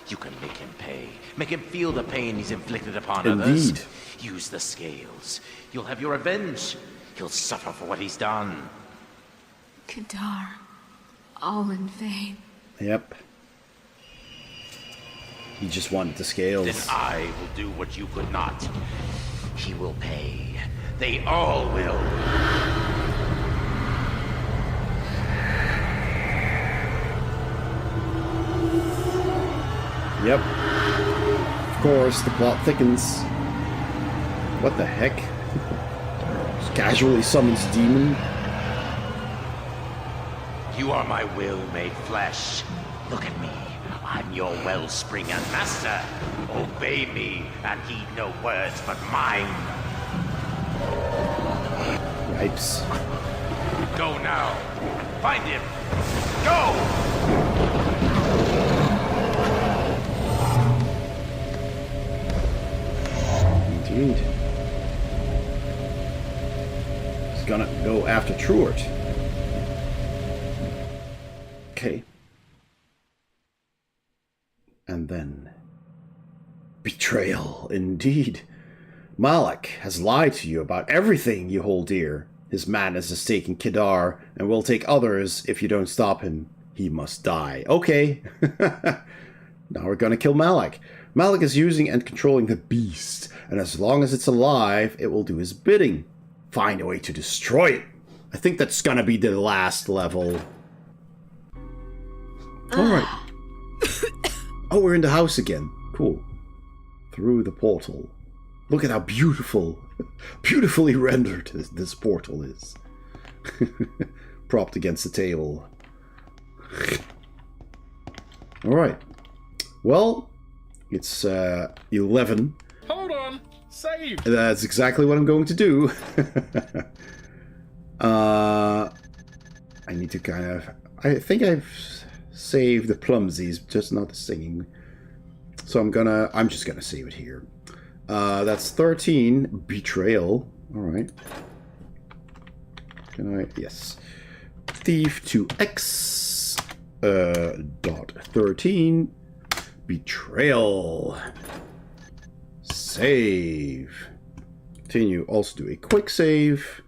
You can make him pay. Make him feel the pain he's inflicted upon others. Indeed. Use the scales. You'll have your revenge. He'll suffer for what he's done. Kadar, all in vain. Yep. He just wanted the scales. Then I will do what you could not. He will pay. They all will. Yep. Of course, the plot thickens. What the heck? Just casually summons demon. You are my will made flesh. Look at me. I'm your wellspring and master. Obey me and heed no words but mine. Yipes. Go now. Find him. Go! Indeed. He's gonna go after Truart. Okay. And then... betrayal, indeed. Malak has lied to you about everything you hold dear. His madness has taken Kadar, and will take others if you don't stop him. He must die. Okay. Now we're gonna kill Malak. Malak is using and controlling the beast, and as long as it's alive, it will do his bidding. Find a way to destroy it. I think that's gonna be the last level. Alright. Oh, we're in the house again. Cool. Through the portal. Look at how beautifully rendered this portal is. Propped against the table. Alright. Well, it's 11. Hold on. Save. That's exactly what I'm going to do. I need to kind of... I think I've saved the clumsies, just not the singing. So I'm just gonna save it here. That's 13. Betrayal. Alright. Can I... Yes. Thief to X. Dot 13. Betrayal. Save. Continue. Also do a quick save.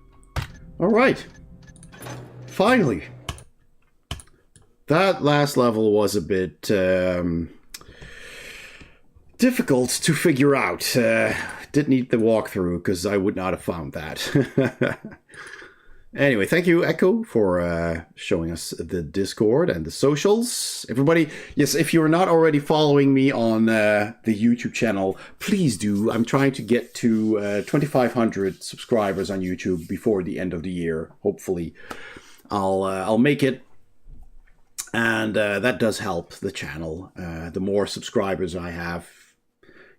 Alright. Finally. That last level was a bit difficult to figure out. Did need the walkthrough because I would not have found that. Anyway, thank you, Echo, for showing us the Discord and the socials. Everybody, yes, if you're not already following me on the YouTube channel, please do. I'm trying to get to 2,500 subscribers on YouTube before the end of the year. Hopefully, I'll make it. And that does help the channel. The more subscribers I have,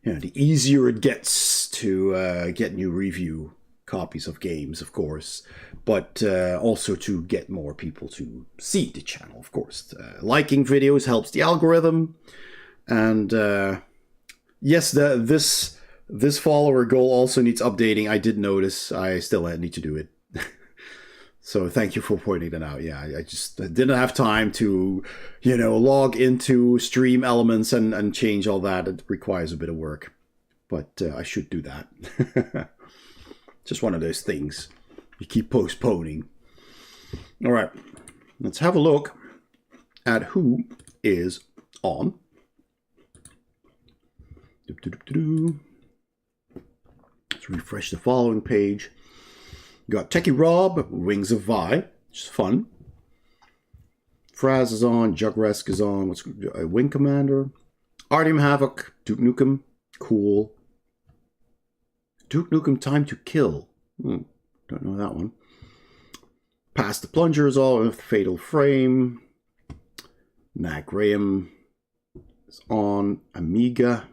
the easier it gets to get new review copies of games, of course, but also to get more people to see the channel, of course. Liking videos helps the algorithm, and yes, this follower goal also needs updating. I did notice. I still need to do it. So thank you for pointing that out. Yeah, I just didn't have time to, log into Stream Elements and change all that. It requires a bit of work, but I should do that. Just one of those things you keep postponing. All right, let's have a look at who is on. Let's refresh the following page. We got Techie Rob, Wings of Vi, which is fun. Fraz is on, Jugresk is on, what's Wing Commander. Artyom Havoc, Duke Nukem, cool. Duke Nukem Time to Kill. Don't know that one. Past the Plunger is all with Fatal Frame. Matt Graham is on. Amiga.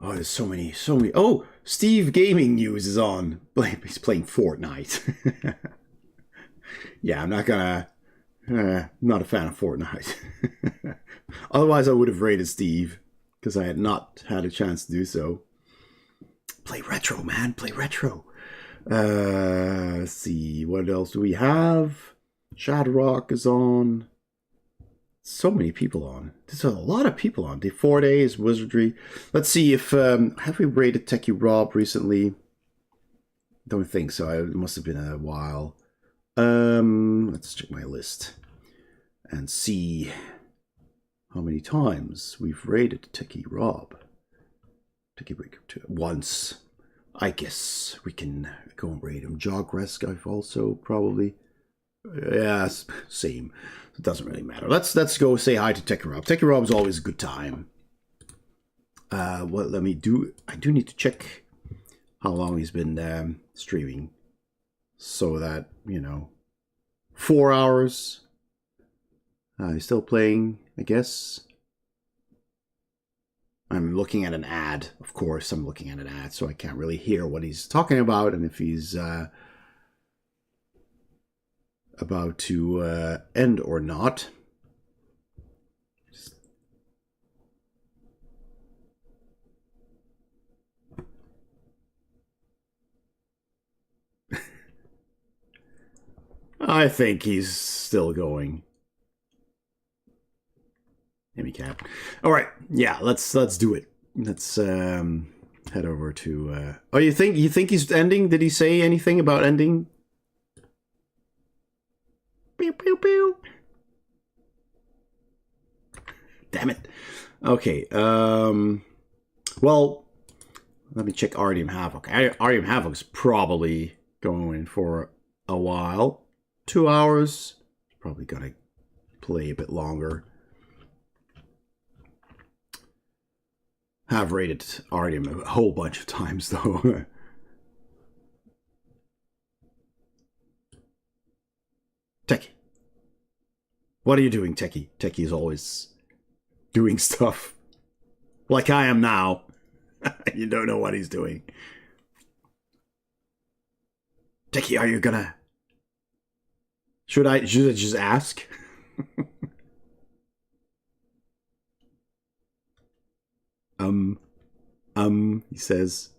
Oh, there's so many. Oh, Steve Gaming News is on. He's playing Fortnite. Yeah, I'm not gonna... not a fan of Fortnite. Otherwise, I would have rated Steve, because I had not had a chance to do so. Play retro, man. Play retro. Let's see. What else do we have? Shadrock is on. So many people on. There's a lot of people on. The 4 Days, Wizardry. Let's see if... have we rated Techie Rob recently? Don't think so. It must have been a while. Let's check my list. And see how many times we've rated Techie Rob. Techie Breaker 2. Once. I guess we can go and rate him. Jogresk I've also probably... Yeah, same. It doesn't really matter. Let's go say hi to Techie Rob. Techie Rob is always a good time. What let me do? I do need to check how long he's been streaming, so that 4 hours. He's still playing, I guess. I'm looking at an ad, of course. I'm looking at an ad, so I can't really hear what he's talking about, and if he's about to end or not. I think he's still going. Cat. All right, yeah, let's do it. Let's head over to. Oh, you think he's ending? Did he say anything about ending? Pew, pew, pew. Damn it. Okay. Well, let me check Artyom Havoc. Artyom Havoc's probably going for a while. 2 hours. Probably gonna play a bit longer. Have rated Artyom a whole bunch of times though. Techie. What are you doing, Techie? Techie is always doing stuff. Like I am now. You don't know what he's doing. Techie, are you gonna... Should I just ask? He says,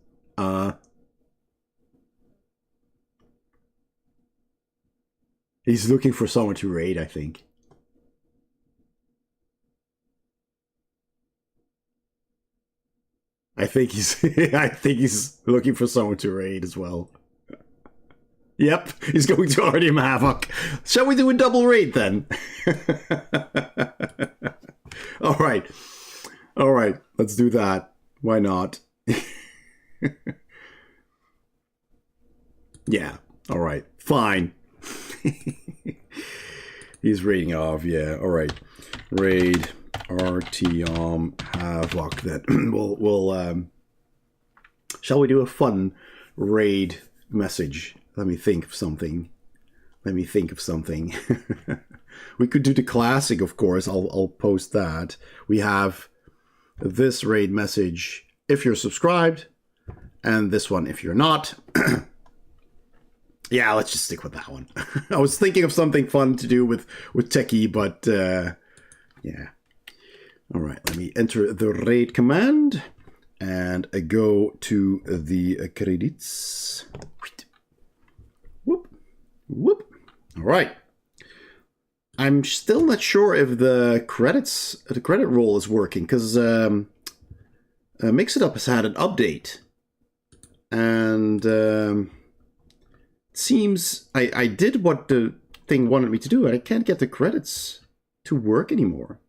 He's looking for someone to raid, I think. I think he's looking for someone to raid as well. Yep, he's going to Artyom Havoc. Shall we do a double raid then? All right, let's do that. Why not? Yeah, all right, fine. He's raiding off, yeah, all right. Raid Artyom Havoc. Then we'll shall we do a fun raid message? Let me think of something. We could do the classic, of course. I'll post that. We have this raid message if you're subscribed, and this one if you're not. Yeah, let's just stick with that one. I was thinking of something fun to do with Techie, but yeah. All right, let me enter the raid command and go to the credits. Whoop, whoop. All right. I'm still not sure if the credit roll is working, because Mix It Up has had an update. And it seems I did what the thing wanted me to do, and I can't get the credits to work anymore.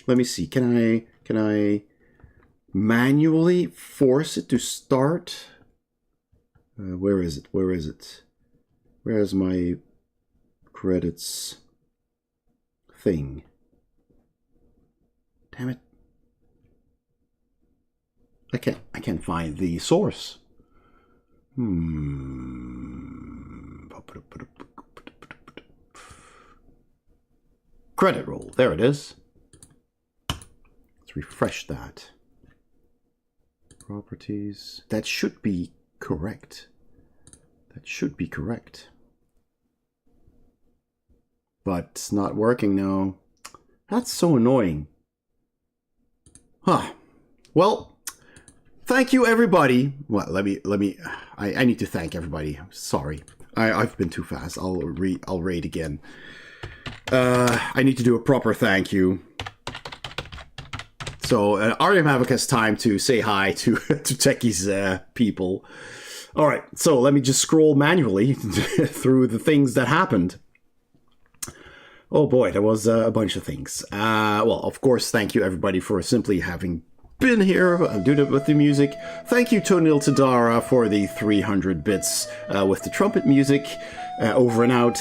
Let me see. Can I manually force it to start? Where is it? Where is it? Where's my credits thing? Damn it. I can't find the source. Credit roll. There it is. Let's refresh that. Properties. That should be correct. That should be correct. But it's not working now. That's so annoying. Huh. Well, thank you everybody. Well, let me I need to thank everybody. Sorry. I've been too fast. I'll raid again. I need to do a proper thank you. So Ariam Havoc has time to say hi to Techie's people. All right, so let me just scroll manually through the things that happened. Oh boy, there was a bunch of things. Well, of course, thank you everybody for simply having been here. I'll do that with the music. Thank you, Tonil Tadara, for the 300 bits with the trumpet music. Over and out.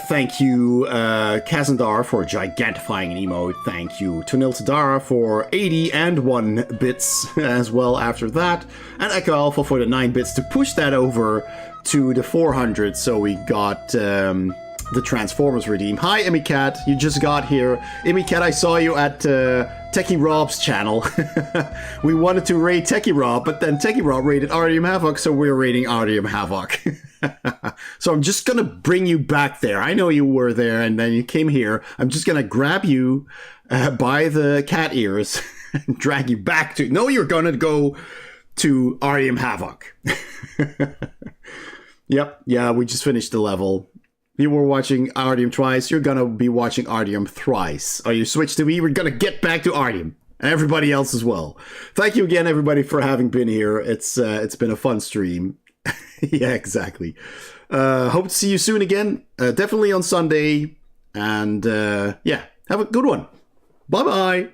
Thank you, Kazandar, for gigantifying an emote. Thank you, Tonil Tadara, for 80 and 1 bits as well after that. And Echo Alpha for the 9 bits to push that over to the 400. So we got the Transformers redeem. Hi, Emmy Cat. You just got here. Emmy Cat, I saw you at Techie Rob's channel. We wanted to raid Techie Rob, but then Techie Rob raided Artyom Havoc, so we're raiding Artyom Havoc. So I'm just gonna bring you back there. I know you were there, and then you came here. I'm just gonna grab you by the cat ears and drag you back to... No, you're gonna go to Artyom Havoc. Yep, yeah, we just finished the level. You were watching Artyom twice, you're gonna be watching Artyom thrice. Oh, you switched to me, we're gonna get back to Artyom. And everybody else as well. Thank you again, everybody, for having been here. It's been a fun stream. Yeah, exactly. Hope to see you soon again. Definitely on Sunday. And yeah, have a good one. Bye-bye.